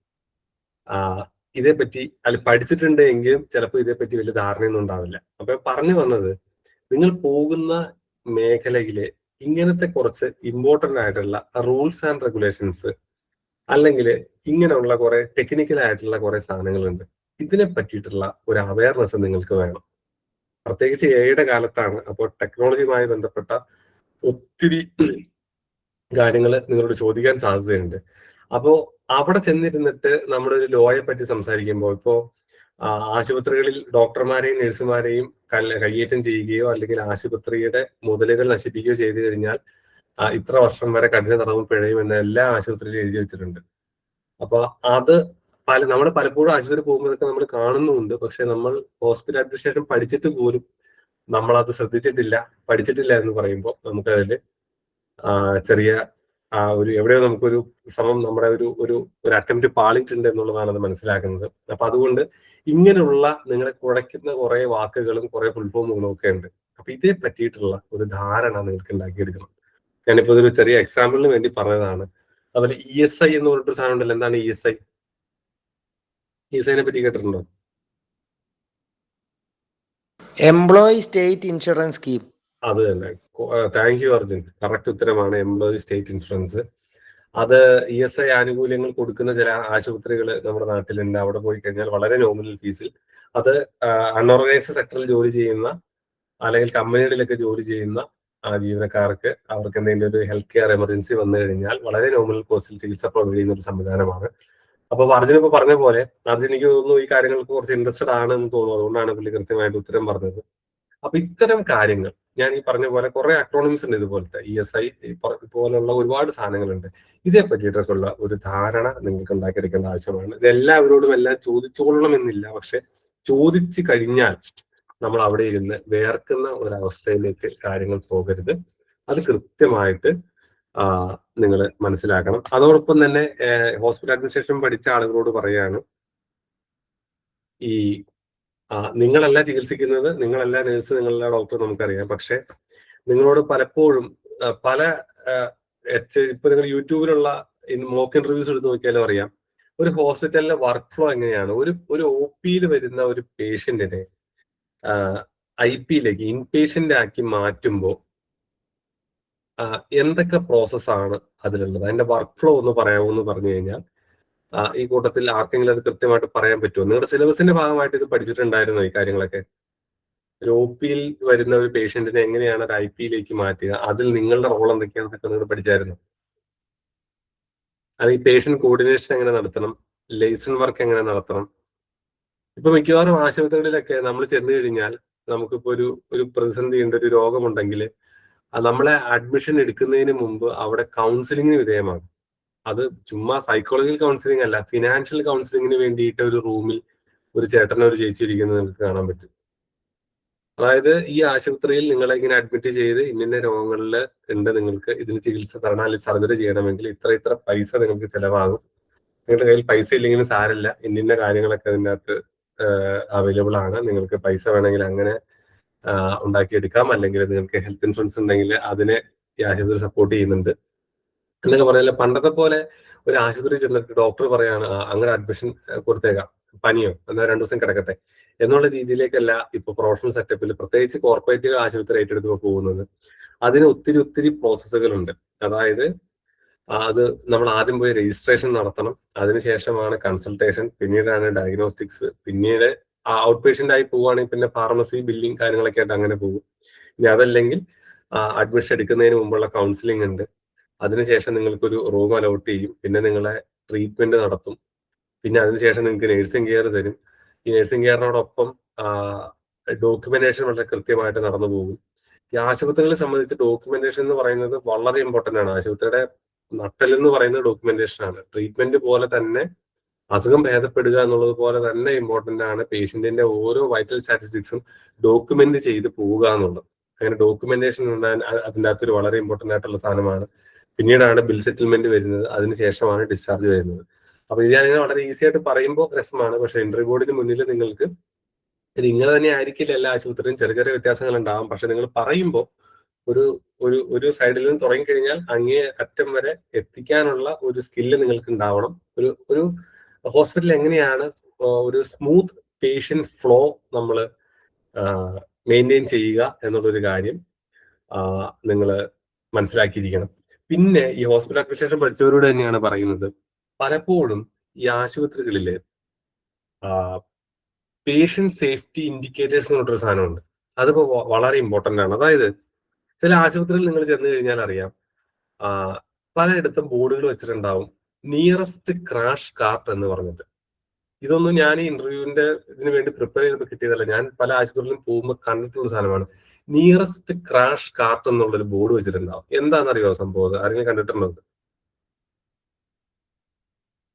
ഇതേപ്പറ്റി പഠിച്ചിട്ടുണ്ട് എങ്കിലും ചിലപ്പോൾ ഇതേപ്പറ്റി വലിയ ധാരണയൊന്നും ഉണ്ടാവില്ല. അപ്പൊ പറഞ്ഞു വന്നത്, നിങ്ങൾ പോകുന്ന മേഖലയിലെ ഇങ്ങനത്തെ കുറച്ച് ഇമ്പോർട്ടന്റ് ആയിട്ടുള്ള റൂൾസ് ആൻഡ് റെഗുലേഷൻസ് അല്ലെങ്കിൽ ഇങ്ങനെയുള്ള കുറെ ടെക്നിക്കൽ ആയിട്ടുള്ള കുറെ സാധനങ്ങളുണ്ട്. ഇതിനെ പറ്റിയിട്ടുള്ള ഒരു അവയർനെസ് നിങ്ങൾക്ക് വേണം. പ്രത്യേകിച്ച് AI കാലത്താണ്. അപ്പോൾ ടെക്നോളജിയുമായി ബന്ധപ്പെട്ട ഒത്തിരി കാര്യങ്ങൾ നിങ്ങളോട് ചോദിക്കാൻ സാധ്യതയുണ്ട്. അപ്പോൾ അവിടെ ചെന്നിരുന്നിട്ട് നമ്മുടെ ഒരു ലോയെ പറ്റി സംസാരിക്കുമ്പോൾ, ഇപ്പോൾ ആശുപത്രികളിൽ ഡോക്ടർമാരെയും നഴ്സുമാരെയും കയ്യേറ്റം ചെയ്യുകയോ അല്ലെങ്കിൽ ആശുപത്രിയുടെ മുതലുകൾ നശിപ്പിക്കുകയോ ചെയ്തു കഴിഞ്ഞാൽ ഇത്ര വർഷം വരെ കഠിന തടവും പിഴയും എന്ന എല്ലാ ആശുപത്രിയിലും എഴുതി വെച്ചിട്ടുണ്ട്. അപ്പൊ അത് നമ്മൾ പലപ്പോഴും ആശുപത്രി പോകുമ്പോഴൊക്കെ നമ്മൾ കാണുന്നുമുണ്ട്. പക്ഷെ നമ്മൾ ഹോസ്പിറ്റൽ അഡ്മിനിസ്ട്രേഷൻ പഠിച്ചിട്ട് പോലും നമ്മളത് ശ്രദ്ധിച്ചിട്ടില്ല, പഠിച്ചിട്ടില്ല എന്ന് പറയുമ്പോൾ നമുക്കതിൽ ചെറിയ ഒരു എവിടെയോ നമുക്കൊരു നമ്മുടെ ഒരു അറ്റംപ്റ്റ് പാളിയിട്ടുണ്ട് എന്നുള്ളതാണ് അത് മനസ്സിലാക്കുന്നത്. അപ്പൊ അതുകൊണ്ട് ഇങ്ങനെയുള്ള നിങ്ങളെ കുഴയ്ക്കുന്ന കുറെ വാക്കുകളും കുറെ ഫുൾഫോമുകളും ഒക്കെ ഉണ്ട്. അപ്പൊ ഇതേ പറ്റിയിട്ടുള്ള ഒരു ധാരണ നിങ്ങൾക്ക് ഉണ്ടാക്കിയെടുക്കണം. ഞാനിപ്പോ ഇതൊരു ചെറിയ എക്സാമ്പിളിന് വേണ്ടി പറഞ്ഞതാണ്. അതുപോലെ ESI എന്ന് പറഞ്ഞിട്ടൊരു സാധനം ഉണ്ടല്ലോ. എന്താണ് ESI? ESIനെ പറ്റി കേട്ടിട്ടുണ്ടോ? Employee state insurance scheme. അത് തന്നെ. Thank you Arjun. കറക്റ്റ് ഉത്തരമാണ്. Employee state insurance. അത് ESI ആനുകൂല്യങ്ങൾ കൊടുക്കുന്ന ചില ആശുപത്രികൾ നമ്മുടെ നാട്ടിലുണ്ട്. അവിടെ പോയി കഴിഞ്ഞാൽ വളരെ നോമിനൽ ഫീസിൽ അത് അൺഓർഗനൈസ്ഡ് സെക്ടറിൽ ജോലി ചെയ്യുന്ന അല്ലെങ്കിൽ കമ്പനികളിലൊക്കെ ജോലി ചെയ്യുന്ന ജീവനക്കാർക്ക് അവർക്ക് എന്തെങ്കിലും ഒരു ഹെൽത്ത് കെയർ എമർജൻസി വന്നു കഴിഞ്ഞാൽ വളരെ നോമിനൽ കോസ്റ്റിൽ ചികിത്സ പ്രൊവൈഡ് ചെയ്യുന്ന ഒരു സംവിധാനമാണ്. അപ്പൊ അർജുൻ ഇപ്പൊ പറഞ്ഞ പോലെ, അർജുൻ എനിക്ക് തോന്നുന്നു ഈ കാര്യങ്ങൾക്ക് കുറച്ച് ഇൻട്രസ്റ്റഡ് ആണെന്ന് തോന്നുന്നു. അതുകൊണ്ടാണ് പുള്ളി കൃത്യമായിട്ട് ഉത്തരം പറഞ്ഞത്. അപ്പൊ ഇത്തരം കാര്യങ്ങൾ ഞാൻ ഈ പറഞ്ഞ പോലെ കുറെ അക്രോണിംസ് ഉണ്ട് ഇതുപോലത്തെ. ESI പോലുള്ള ഒരുപാട് സാധനങ്ങളുണ്ട്. ഇതേ പറ്റിയിട്ടൊക്കെ ഉള്ള ഒരു ധാരണ നിങ്ങൾക്ക് ഉണ്ടാക്കിയെടുക്കേണ്ട ആവശ്യമാണ്. ഇത് എല്ലാവരോടും എല്ലാം ചോദിച്ചോളണം എന്നില്ല. പക്ഷെ ചോദിച്ചു കഴിഞ്ഞാൽ നമ്മൾ അവിടെ ഇരുന്ന് വേർക്കുന്ന ഒരവസ്ഥയിലേക്ക് കാര്യങ്ങൾ പോകരുത്. അത് കൃത്യമായിട്ട് നിങ്ങൾ മനസ്സിലാക്കണം. അതോടൊപ്പം തന്നെ ഹോസ്പിറ്റൽ അഡ്മിനിസ്ട്രേഷൻ പഠിച്ച ആളുകളോട് പറയാണ്, ഈ നിങ്ങളല്ല ചികിത്സിക്കുന്നത്, നിങ്ങളല്ല നേഴ്സ്, നിങ്ങളല്ല ഡോക്ടർ, നമുക്കറിയാം. പക്ഷെ നിങ്ങളോട് പലപ്പോഴും പല ഇപ്പൊ നിങ്ങൾ യൂട്യൂബിലുള്ള മോക്ക് ഇന്റർവ്യൂസ് എടുത്ത് നോക്കിയാലും അറിയാം, ഒരു ഹോസ്പിറ്റലിലെ വർക്ക് ഫ്ലോ എങ്ങനെയാണ്. ഒരു ഒ പിയിൽ വരുന്ന ഒരു പേഷ്യന്റിനെ IP ഇൻപേഷ്യന്റ് ആക്കി മാറ്റുമ്പോൾ എന്തൊക്കെ പ്രോസസ്സാണ് അതിലുള്ളത്, അതിന്റെ വർക്ക് ഫ്ലോ ഒന്ന് പറയാമോ എന്ന് പറഞ്ഞു കഴിഞ്ഞാൽ ഈ കൂട്ടത്തിൽ ആർക്കെങ്കിലും അത് കൃത്യമായിട്ട് പറയാൻ പറ്റുമോ? നിങ്ങളുടെ സിലബസിന്റെ ഭാഗമായിട്ട് ഇത് പഠിച്ചിട്ടുണ്ടായിരുന്നോ ഈ കാര്യങ്ങളൊക്കെ? ഒരു ഒ പിയിൽ വരുന്ന ഒരു പേഷ്യന്റിനെ എങ്ങനെയാണ് ഒരു IP മാറ്റുക, അതിൽ നിങ്ങളുടെ റോൾ എന്തൊക്കെയാണെന്നൊക്കെ നിങ്ങൾ പഠിച്ചായിരുന്നു? അത് ഈ പേഷ്യന്റ് കോർഡിനേഷൻ എങ്ങനെ നടത്തണം, ലൈസൺ വർക്ക് എങ്ങനെ നടത്തണം? ഇപ്പൊ മിക്കവാറും ആശുപത്രികളിലൊക്കെ നമ്മൾ ചെന്ന് കഴിഞ്ഞാൽ നമുക്കിപ്പോ ഒരു പ്രതിസന്ധി ഉണ്ട്, ഒരു രോഗമുണ്ടെങ്കിൽ നമ്മളെ അഡ്മിഷൻ എടുക്കുന്നതിന് മുമ്പ് അവിടെ കൗൺസിലിങ്ങിന് വിധേയമാണ്. അത് ചുമ്മാ സൈക്കോളജിക്കൽ കൗൺസിലിംഗ് അല്ല, ഫിനാൻഷ്യൽ കൗൺസിലിങ്ങിന് വേണ്ടിയിട്ട് ഒരു റൂമിൽ ഒരു ചേട്ടനോ ഒരു ചേച്ചി ഇരിക്കുന്നത് നിങ്ങൾക്ക് കാണാൻ പറ്റും. അതായത് ഈ ആശുപത്രിയിൽ നിങ്ങളെ ഇങ്ങനെ അഡ്മിറ്റ് ചെയ്ത് ഇന്ന രോഗങ്ങളിൽ ഉണ്ട്, നിങ്ങൾക്ക് ഇതിന് ചികിത്സ തരണം, അല്ലെങ്കിൽ സർജറി ചെയ്യണമെങ്കിൽ ഇത്ര പൈസ നിങ്ങൾക്ക് ചിലവാകും, നിങ്ങളുടെ കയ്യിൽ പൈസ ഇല്ലെങ്കിലും സാരമില്ല, ഇന്ന കാര്യങ്ങളൊക്കെ അതിനകത്ത് അവൈലബിൾ ആണ്, നിങ്ങൾക്ക് പൈസ വേണമെങ്കിൽ അങ്ങനെ ഉണ്ടാക്കിയെടുക്കാം, അല്ലെങ്കിൽ നിങ്ങൾക്ക് ഹെൽത്ത് ഇൻഷുറൻസ് ഉണ്ടെങ്കിൽ അതിനെ ഈ ആശുപത്രി സപ്പോർട്ട് ചെയ്യുന്നുണ്ട് എന്നൊക്കെ പറഞ്ഞാൽ, പണ്ടത്തെ പോലെ ഒരു ആശുപത്രി ചെന്നിട്ട് ഡോക്ടർ പറയാണ് അങ്ങനെ അഡ്മിഷൻ കൊടുത്തേക്കാം, പനിയോ എന്നാൽ 2 ദിവസം കിടക്കട്ടെ എന്നുള്ള രീതിയിലേക്കല്ല ഇപ്പൊ പ്രൊഫഷണൽ സെറ്റപ്പിൽ പ്രത്യേകിച്ച് കോർപ്പറേറ്റ് ആശുപത്രി ഏറ്റെടുത്ത് പോകുന്നത്. അതിന് ഒത്തിരി പ്രോസസ്സുകളുണ്ട്. അതായത് അത് നമ്മൾ ആദ്യം പോയി രജിസ്ട്രേഷൻ നടത്തണം, അതിനുശേഷമാണ് കൺസൾട്ടേഷൻ, പിന്നീടാണ് ഡയഗ്നോസ്റ്റിക്സ്, പിന്നീട് ഔട്ട് പേഷ്യന്റ് ആയി പോവുകയാണെങ്കിൽ പിന്നെ ഫാർമസി, ബില്ലിംഗ് കാര്യങ്ങളൊക്കെ ആയിട്ട് അങ്ങനെ പോകും. ഇനി അതല്ലെങ്കിൽ അഡ്മിഷൻ എടുക്കുന്നതിന് മുമ്പുള്ള കൗൺസിലിംഗ് ഉണ്ട്, അതിനുശേഷം നിങ്ങൾക്കൊരു റൂം അലോട്ട് ചെയ്യും, പിന്നെ നിങ്ങളെ ട്രീറ്റ്മെന്റ് നടത്തും, പിന്നെ അതിനുശേഷം നിങ്ങൾക്ക് നഴ്സിംഗ് കെയർ തരും. ഈ നഴ്സിംഗ് കെയറിനോടൊപ്പം ഡോക്യുമെന്റേഷൻ വളരെ കൃത്യമായിട്ട് നടന്നു പോകും. ഈ ആശുപത്രികളെ സംബന്ധിച്ച് ഡോക്യുമെന്റേഷൻ എന്ന് പറയുന്നത് വളരെ ഇമ്പോർട്ടന്റ് ആണ്. ആശുപത്രിയുടെ നട്ടൽ എന്ന് പറയുന്നത് ഡോക്യുമെന്റേഷൻ ആണ്. ട്രീറ്റ്മെന്റ് പോലെ തന്നെ അസുഖം ഭേദപ്പെടുക എന്നുള്ളത് പോലെ തന്നെ ഇമ്പോർട്ടന്റ് ആണ് പേഷ്യന്റിന്റെ ഓരോ വൈറ്റൽ സ്റ്റാറ്റിസ്റ്റിക്സും ഡോക്യുമെന്റ് ചെയ്ത് പോവുക എന്നുള്ളത്. അങ്ങനെ ഡോക്യുമെന്റേഷൻ അതിൻ്റെ അകത്തൊരു വളരെ ഇമ്പോർട്ടന്റ് ആയിട്ടുള്ള സാധനമാണ്. പിന്നീടാണ് ബിൽ സെറ്റിൽമെന്റ് വരുന്നത്, അതിനുശേഷമാണ് ഡിസ്ചാർജ് വരുന്നത്. അപ്പൊ ഇത് ഞാനിങ്ങനെ വളരെ ഈസി ആയിട്ട് പറയുമ്പോൾ രസമാണ്, പക്ഷെ ഇന്റർവ്യൂ ബോർഡിന് മുന്നിൽ നിങ്ങൾക്ക് ഇത് ഇങ്ങനെ തന്നെ ആയിരിക്കില്ല എല്ലാ ആശുപത്രിയും, ചെറിയ വ്യത്യാസങ്ങൾ ഉണ്ടാവും. പക്ഷെ നിങ്ങൾ പറയുമ്പോൾ ഒരു സൈഡിൽ നിന്ന് തുടങ്ങിക്കഴിഞ്ഞാൽ അങ്ങേ അറ്റം വരെ എത്തിക്കാനുള്ള ഒരു സ്കില്ല് നിങ്ങൾക്ക് ഉണ്ടാവണം. ഒരു ഹോസ്പിറ്റൽ എങ്ങനെയാണ് ഒരു സ്മൂത്ത് പേഷ്യന്റ് ഫ്ലോ നമ്മൾ മെയിൻറ്റെയിൻ ചെയ്യുക എന്നുള്ളൊരു കാര്യം നിങ്ങൾ മനസ്സിലാക്കിയിരിക്കണം. പിന്നെ ഈ ഹോസ്പിറ്റൽ അഡ്മിനിസ്ട്രേഷൻ പഠിച്ചവരോട് തന്നെയാണ് പറയുന്നത്, പലപ്പോഴും ഈ ആശുപത്രികളില് പേഷ്യന്റ് സേഫ്റ്റി ഇൻഡിക്കേറ്റേഴ്സ് എന്ന് പറഞ്ഞൊരു സാധനമുണ്ട്. അതിപ്പോ വളരെ ഇമ്പോർട്ടന്റ് ആണ്. അതായത് ചില ആശുപത്രിയിൽ നിങ്ങൾ ചെന്ന് കഴിഞ്ഞാൽ അറിയാം, പലയിടത്തും ബോർഡുകൾ വെച്ചിട്ടുണ്ടാവും നിയറസ്റ്റ് ക്രാഷ് കാർട്ട് എന്ന് പറഞ്ഞിട്ട്. ഇതൊന്നും ഞാൻ ഈ ഇന്റർവ്യൂവിന്റെ ഇതിനു വേണ്ടി പ്രിപ്പയർ ചെയ്തപ്പോൾ കിട്ടിയതല്ല, ഞാൻ പല ആശുപത്രിയിലും പോകുമ്പോൾ കണ്ടിട്ടുള്ള സാധനമാണ്. നിയറസ്റ്റ് ക്രാഷ് കാർട്ട് എന്നുള്ളൊരു ബോർഡ് വെച്ചിട്ടുണ്ടാവും. എന്താണെന്നറിയോ സംഭവം? ആരെങ്കിലും കണ്ടിട്ടുണ്ടോ?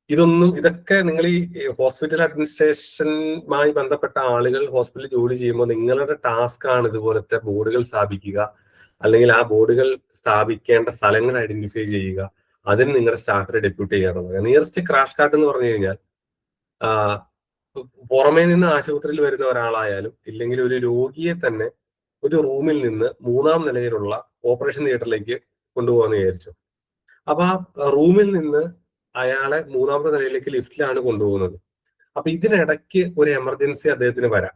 ഇതൊക്കെ നിങ്ങൾ ഈ ഹോസ്പിറ്റൽ അഡ്മിനിസ്ട്രേഷനുമായി ബന്ധപ്പെട്ട ആളുകൾ ഹോസ്പിറ്റലിൽ ജോലി ചെയ്യുമ്പോൾ നിങ്ങളുടെ ടാസ്ക് ആണ് ഇതുപോലത്തെ ബോർഡുകൾ സ്ഥാപിക്കുക, അല്ലെങ്കിൽ ആ ബോർഡുകൾ സ്ഥാപിക്കേണ്ട സ്ഥലങ്ങൾ ഐഡന്റിഫൈ ചെയ്യുക, അതിന് നിങ്ങളുടെ സ്റ്റാഫിനെ ഡെപ്യൂട്ട് ചെയ്യാറുള്ളത്. നിയറസ്റ്റ് ക്രാഷ് കാർട്ട് എന്ന് പറഞ്ഞു കഴിഞ്ഞാൽ പുറമേ നിന്ന് ആശുപത്രിയിൽ വരുന്ന ഒരാളായാലും ഇല്ലെങ്കിൽ ഒരു രോഗിയെ തന്നെ ഒരു റൂമിൽ നിന്ന് 3-ാം നിലയിലുള്ള ഓപ്പറേഷൻ തിയേറ്ററിലേക്ക് കൊണ്ടുപോകാന്ന് വിചാരിച്ചു. അപ്പൊ ആ റൂമിൽ നിന്ന് അയാളെ 3-ാമത്തെ നിലയിലേക്ക് ലിഫ്റ്റിലാണ് കൊണ്ടുപോകുന്നത്. അപ്പൊ ഇതിനിടയ്ക്ക് ഒരു എമർജൻസി അദ്ദേഹത്തിന് വരാം.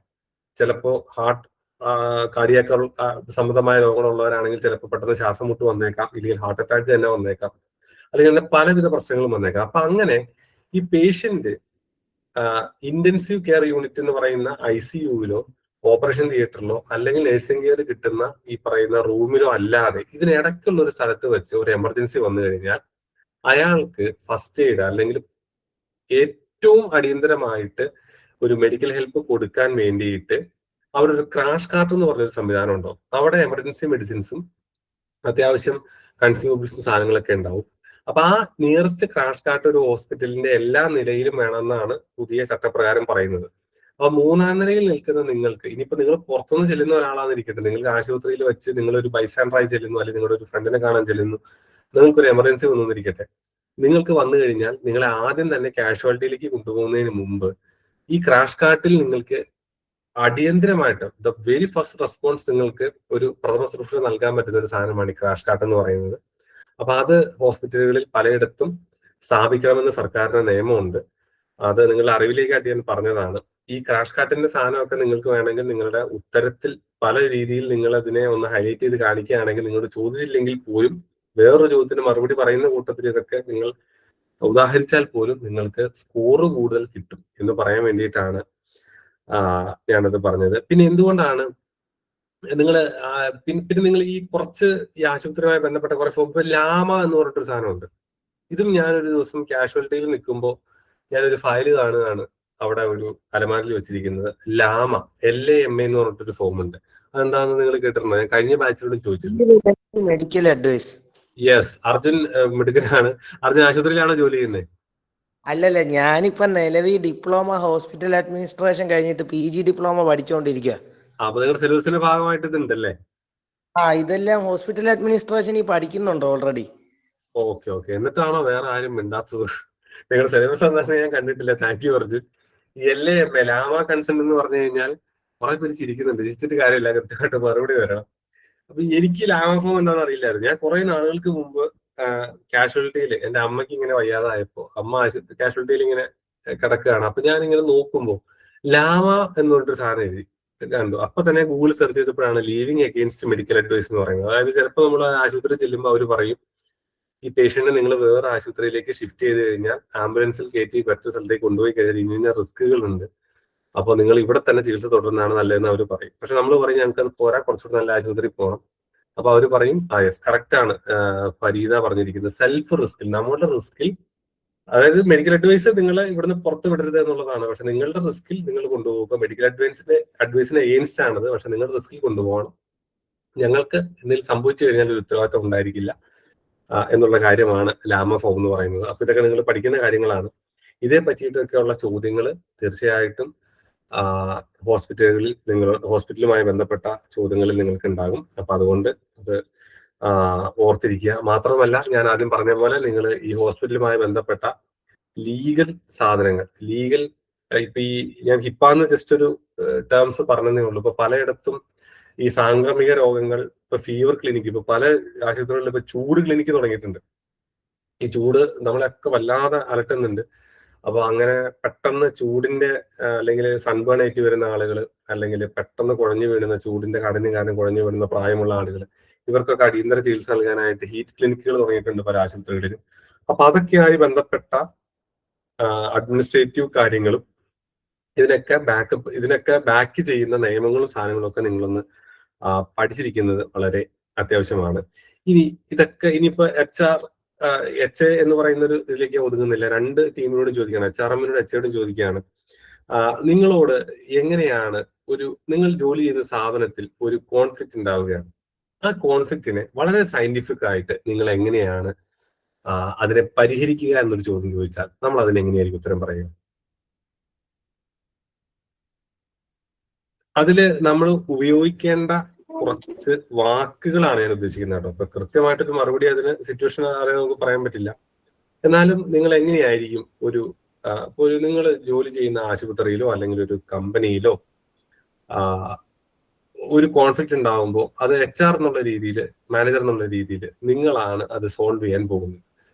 ചിലപ്പോ ഹാർട്ട് കാർഡിയാക് സംബന്ധമായ രോഗങ്ങളുള്ളവരാണെങ്കിൽ ചിലപ്പോൾ പെട്ടെന്ന് ശ്വാസം മുട്ട് വന്നേക്കാം, ഇല്ലെങ്കിൽ ഹാർട്ട് അറ്റാക്ക് തന്നെ വന്നേക്കാം, അല്ലെങ്കിൽ അങ്ങനെ പലവിധ പ്രശ്നങ്ങളും വന്നേക്കാം. അപ്പൊ അങ്ങനെ ഈ പേഷ്യന്റ് ഇന്റൻസീവ് കെയർ യൂണിറ്റ് എന്ന് പറയുന്ന ICUവിലോ ഓപ്പറേഷൻ തിയേറ്ററിലോ അല്ലെങ്കിൽ നഴ്സിംഗ് കെയർ കിട്ടുന്ന ഈ പറയുന്ന റൂമിലോ അല്ലാതെ ഇതിനിടയ്ക്കുള്ള ഒരു സ്ഥലത്ത് വെച്ച് ഒരു എമർജൻസി വന്നു കഴിഞ്ഞാൽ അയാൾക്ക് ഫസ്റ്റ് എയ്ഡ് അല്ലെങ്കിൽ ഏറ്റവും അടിയന്തരമായിട്ട് ഒരു മെഡിക്കൽ ഹെൽപ്പ് കൊടുക്കാൻ വേണ്ടിയിട്ട് അവിടെ ഒരു ക്രാഷ് കാർട്ട് എന്ന് പറഞ്ഞൊരു സംവിധാനം ഉണ്ടോ. അവിടെ എമർജൻസി മെഡിസിൻസും അത്യാവശ്യം കൺസ്യൂമബിൾസും സാധനങ്ങളൊക്കെ ഉണ്ടാവും. അപ്പൊ ആ നിയറസ്റ്റ് ക്രാഷ് കാർട്ട് ഒരു ഹോസ്പിറ്റലിന്റെ എല്ലാ നിലയിലും വേണമെന്നാണ് പുതിയ ചട്ടപ്രകാരം പറയുന്നത്. അപ്പൊ 3-ാം നിലയിൽ നിൽക്കുന്ന നിങ്ങൾക്ക്, ഇനിയിപ്പോ നിങ്ങൾ പുറത്തുനിന്ന് ചെല്ലുന്ന ഒരാളാന്നിരിക്കട്ടെ, നിങ്ങൾക്ക് ആശുപത്രിയിൽ വെച്ച് നിങ്ങളൊരു ബൈസ്റ്റാൻഡറായി ചെല്ലുന്നു, അല്ലെങ്കിൽ നിങ്ങളുടെ ഒരു ഫ്രണ്ടിനെ കാണാൻ ചെല്ലുന്നു, നിങ്ങൾക്കൊരു എമർജൻസി വന്നിരിക്കട്ടെ, നിങ്ങൾക്ക് വന്നു കഴിഞ്ഞാൽ നിങ്ങളെ ആദ്യം തന്നെ കാഷ്വാലിറ്റിയിലേക്ക് കൊണ്ടുപോകുന്നതിന് മുമ്പ് ഈ ക്രാഷ് കാർട്ടിൽ നിങ്ങൾക്ക് അടിയന്തരമായിട്ട് ദ വെരി ഫസ്റ്റ് റെസ്പോൺസ് നിങ്ങൾക്ക് ഒരു പ്രഥമ ശുശ്രൂഷ നൽകാൻ പറ്റുന്ന ഒരു സാധനമാണ് ഈ ക്രാഷ് കാർട്ട് എന്ന് പറയുന്നത്. അപ്പൊ അത് ഹോസ്പിറ്റലുകളിൽ പലയിടത്തും സ്ഥാപിക്കണമെന്ന് സർക്കാരിന്റെ നിയമമുണ്ട്. അത് നിങ്ങളുടെ അറിവിലേക്കായിട്ട് ഞാൻ പറഞ്ഞതാണ്. ഈ ക്രാഷ് കാർട്ടിന്റെ സാധനമൊക്കെ നിങ്ങൾക്ക് വേണമെങ്കിൽ നിങ്ങളുടെ ഉത്തരത്തിൽ പല രീതിയിൽ നിങ്ങൾ അതിനെ ഒന്ന് ഹൈലൈറ്റ് ചെയ്ത് കാണിക്കുകയാണെങ്കിൽ നിങ്ങളോട് ചോദിച്ചില്ലെങ്കിൽ പോലും വേറൊരു ചോദ്യത്തിന് മറുപടി പറയുന്ന കൂട്ടത്തിൽ ഇതൊക്കെ നിങ്ങൾ ഉദാഹരിച്ചാൽ പോലും നിങ്ങൾക്ക് സ്കോർ കൂടുതൽ കിട്ടും എന്ന് പറയാൻ വേണ്ടിയിട്ടാണ് ഞാനത് പറഞ്ഞത്. പിന്നെ എന്തുകൊണ്ടാണ് നിങ്ങൾ പിന്നെ നിങ്ങൾ ഈ കുറച്ച് ഈ ആശുപത്രിയുമായി ബന്ധപ്പെട്ട കുറെ ഇപ്പൊ ലാമ എന്ന് പറഞ്ഞിട്ടൊരു സാധനമുണ്ട്. ഇതും ഞാനൊരു ദിവസം കാഷ്വാലിറ്റിയിൽ നിൽക്കുമ്പോൾ ഞാനൊരു ഫയല് കാണുകയാണ് അവിടെ ഒരു അലമാരിൽ വെച്ചിരിക്കുന്നത്. ലാമ LAMA എന്ന് പറഞ്ഞിട്ടൊരു ഫോം ഉണ്ട്. അതെന്താണെന്ന് നിങ്ങൾ കേട്ടിട്ടുണ്ടോ? ഞാൻ കഴിഞ്ഞ ബാച്ചിലോട് ചോദിച്ചിട്ടുണ്ട്. Medical advice. യെസ്, അർജുൻ മിടുക്കനാണ്. അർജുൻ ആശുപത്രിയിലാണോ ജോലി ചെയ്യുന്നത്? അല്ലല്ല, ഞാനിപ്പോ നിലവിൽ ഡിപ്ലോമ ഹോസ്പിറ്റൽ അഡ്മിനിസ്ട്രേഷൻ കഴിഞ്ഞിട്ട് PG ഡിപ്ലോമ പഠിച്ചുകൊണ്ടിരിക്കുക. അപ്പൊ നിങ്ങളുടെ സിലബസിന്റെ ഭാഗമായിട്ട് ഇതുണ്ടല്ലേ? ഇതെല്ലാം ഹോസ്പിറ്റൽ അഡ്മിനിസ്ട്രേഷൻ ഈ പഠിക്കുന്നുണ്ടോ ഓൾറെഡി? Okay okay. എന്നിട്ടാണോ വേറെ ആരും മിണ്ടാത്തത്? നിങ്ങളുടെ സിലബസ് എന്താണെന്ന് ഞാൻ കണ്ടിട്ടില്ല. Thank you Arjun. LAMA LAMA consent എന്ന് പറഞ്ഞു കഴിഞ്ഞാൽ കുറെ പേര് ചിരിക്കുന്നുണ്ട്. ചിരിച്ചിട്ട് കാര്യമില്ല, കൃത്യമായിട്ട് മറുപടി തരാം. അപ്പൊ എനിക്ക് ലാമ ഫോം എന്താണെന്ന് അറിയില്ലായിരുന്നു. ഞാൻ കുറെ നാളുകൾക്ക് മുമ്പ് കാഷ്വാലിറ്റിയിൽ എന്റെ അമ്മയ്ക്ക് ഇങ്ങനെ വയ്യാതായപ്പോ അമ്മ കാഷ്വാലിറ്റിയിൽ ഇങ്ങനെ കിടക്കുകയാണ്. അപ്പൊ ഞാൻ ഇങ്ങനെ നോക്കുമ്പോ ലാമ എന്ന് പറഞ്ഞിട്ട് സാധനം എഴുതി കണ്ടു. അപ്പൊ തന്നെ ഗൂഗിൾ സെർച്ച് ചെയ്തപ്പോഴാണ് ലീവിങ് അഗെയിൻസ്റ്റ് മെഡിക്കൽ അഡ്വൈസ് എന്ന് പറയുന്നത്. അതായത് ചിലപ്പോൾ നമ്മൾ ആശുപത്രി ചെല്ലുമ്പോൾ അവർ പറയും ഈ പേഷ്യന്റിനെ നിങ്ങൾ വേറെ ആശുപത്രിയിലേക്ക് ഷിഫ്റ്റ് ചെയ്ത് കഴിഞ്ഞാൽ ആംബുലൻസിൽ കയറ്റി മറ്റൊരു സ്ഥലത്തേക്ക് കൊണ്ടുപോയി കഴിഞ്ഞാൽ ഇന്ന റിസ്കുകൾ ഉണ്ട്, അപ്പോൾ നിങ്ങൾ ഇവിടെ തന്നെ ചികിത്സ തുടരുന്നതാണ് നല്ലതെന്ന് അവർ പറയും. പക്ഷെ നമ്മൾ പറയും ഞങ്ങൾക്ക് അത് പോരാ, കുറച്ചുകൂടി നല്ല ആശുപത്രി പോകണം. അപ്പൊ അവർ പറയും യെസ് കറക്റ്റ് ആണ് ഫരീദ പറഞ്ഞിരിക്കുന്നത്, സെൽഫ് റിസ്കിൽ, നമ്മുടെ റിസ്കിൽ, അതായത് മെഡിക്കൽ അഡ്വൈസ് നിങ്ങൾ ഇവിടുന്ന് പുറത്ത് വിടരുത് എന്നുള്ളതാണ്. പക്ഷെ നിങ്ങളുടെ റിസ്കിൽ നിങ്ങൾ കൊണ്ടുപോകുക. മെഡിക്കൽ അഡ്വൈസിന് എഗെയിൻസ്റ്റ് ആണത്, പക്ഷെ നിങ്ങളുടെ റിസ്കിൽ കൊണ്ടുപോകണം. ഞങ്ങൾക്ക് എന്തെങ്കിലും സംഭവിച്ചു കഴിഞ്ഞാൽ ഒരു ഉത്തരവാദിത്തം ഉണ്ടായിരിക്കില്ല എന്നുള്ള കാര്യമാണ് ലാമ ഫോം എന്ന് പറയുന്നത്. അപ്പൊ ഇതൊക്കെ നിങ്ങൾ പഠിക്കുന്ന കാര്യങ്ങളാണ്. ഇതേ പറ്റിയിട്ടൊക്കെയുള്ള ചോദ്യങ്ങൾ തീർച്ചയായിട്ടും ഹോസ്പിറ്റലുമായി ബന്ധപ്പെട്ട ചോദ്യങ്ങളിൽ നിങ്ങൾക്ക് ഉണ്ടാകും. അപ്പൊ അതുകൊണ്ട് അത് ഓർത്തിരിക്കുക. മാത്രമല്ല ഞാൻ ആദ്യം പറഞ്ഞ പോലെ നിങ്ങൾ ഈ ഹോസ്പിറ്റലുമായി ബന്ധപ്പെട്ട ലീഗൽ സാധനങ്ങൾ, ഇപ്പൊ ഈ ഞാൻ ഹിപ്പാന്ന് ജസ്റ്റ് ഒരു ടേംസ് പറഞ്ഞതേ ഉള്ളൂ. ഇപ്പൊ പലയിടത്തും ഈ സാംക്രമിക രോഗങ്ങൾ, ഇപ്പൊ ഫീവർ ക്ലിനിക്ക്, ഇപ്പൊ പല ആശുപത്രികളിലും ഇപ്പൊ ചൂട് ക്ലിനിക്ക് തുടങ്ങിയിട്ടുണ്ട്. ഈ ചൂട് നമ്മളെയൊക്കെ വല്ലാതെ അലട്ടുന്നുണ്ട്. അപ്പൊ അങ്ങനെ പെട്ടെന്ന് ചൂടിന്റെ അല്ലെങ്കിൽ സൺബേൺ ആയിട്ട് വരുന്ന ആളുകൾ, അല്ലെങ്കിൽ പെട്ടെന്ന് കുഴഞ്ഞു വീഴുന്ന ചൂടിന്റെ കാഠിന്യം കാരണം കുഴഞ്ഞു വീഴുന്ന പ്രായമുള്ള ആളുകൾ, ഇവർക്കൊക്കെ അടിയന്തര ചികിത്സ നൽകാനായിട്ട് ഹീറ്റ് ക്ലിനിക്കുകൾ തുടങ്ങിയിട്ടുണ്ട് പല ആശുപത്രികളിലും. അപ്പൊ അതൊക്കെയായി ബന്ധപ്പെട്ട അഡ്മിനിസ്ട്രേറ്റീവ് കാര്യങ്ങളും ഇതിനൊക്കെ ബാക്ക് ചെയ്യുന്ന നിയമങ്ങളും സാധനങ്ങളും ഒക്കെ നിങ്ങളൊന്ന് പഠിച്ചിരിക്കുന്നത് വളരെ അത്യാവശ്യമാണ്. ഇതൊക്കെ ഇനിയിപ്പോ HA എന്ന് പറയുന്ന ഒരു ഇതിലേക്ക് ഒതുങ്ങുന്നില്ല. രണ്ട് ടീമിനോടും ചോദിക്കുകയാണ്, HRM-നോടും HA-യോടും ചോദിക്കുകയാണ്, നിങ്ങളോട് എങ്ങനെയാണ് നിങ്ങൾ ജോലി ചെയ്യുന്ന സ്ഥാപനത്തിൽ ഒരു കോൺഫ്ലിക്റ്റ് ഉണ്ടാവുകയാണ്, ആ കോൺഫ്ലിക്റ്റിനെ വളരെ സയന്റിഫിക് ആയിട്ട് നിങ്ങൾ എങ്ങനെയാണ് അതിനെ പരിഹരിക്കുക എന്നൊരു ചോദ്യം ചോദിച്ചാൽ നമ്മൾ അതിനെങ്ങനെയായിരിക്കും ഉത്തരം പറയുക? അതില് നമ്മൾ ഉപയോഗിക്കേണ്ട കുറച്ച് വാക്കുകളാണ് ഞാൻ ഉദ്ദേശിക്കുന്നത് കേട്ടോ. അപ്പൊ കൃത്യമായിട്ടൊരു മറുപടി അതിന് സിറ്റുവേഷൻ അറിയാൻ നമുക്ക് പറയാൻ പറ്റില്ല. എന്നാലും നിങ്ങൾ എങ്ങനെയായിരിക്കും നിങ്ങൾ ജോലി ചെയ്യുന്ന ആശുപത്രിയിലോ അല്ലെങ്കിൽ ഒരു കമ്പനിയിലോ ഒരു കോൺഫ്ലിക്റ്റ് ഉണ്ടാകുമ്പോൾ അത് HR എന്നുള്ള രീതിയിൽ, മാനേജർ എന്നുള്ള രീതിയിൽ നിങ്ങളാണ് അത് സോൾവ് ചെയ്യാൻ പോകുന്നത്.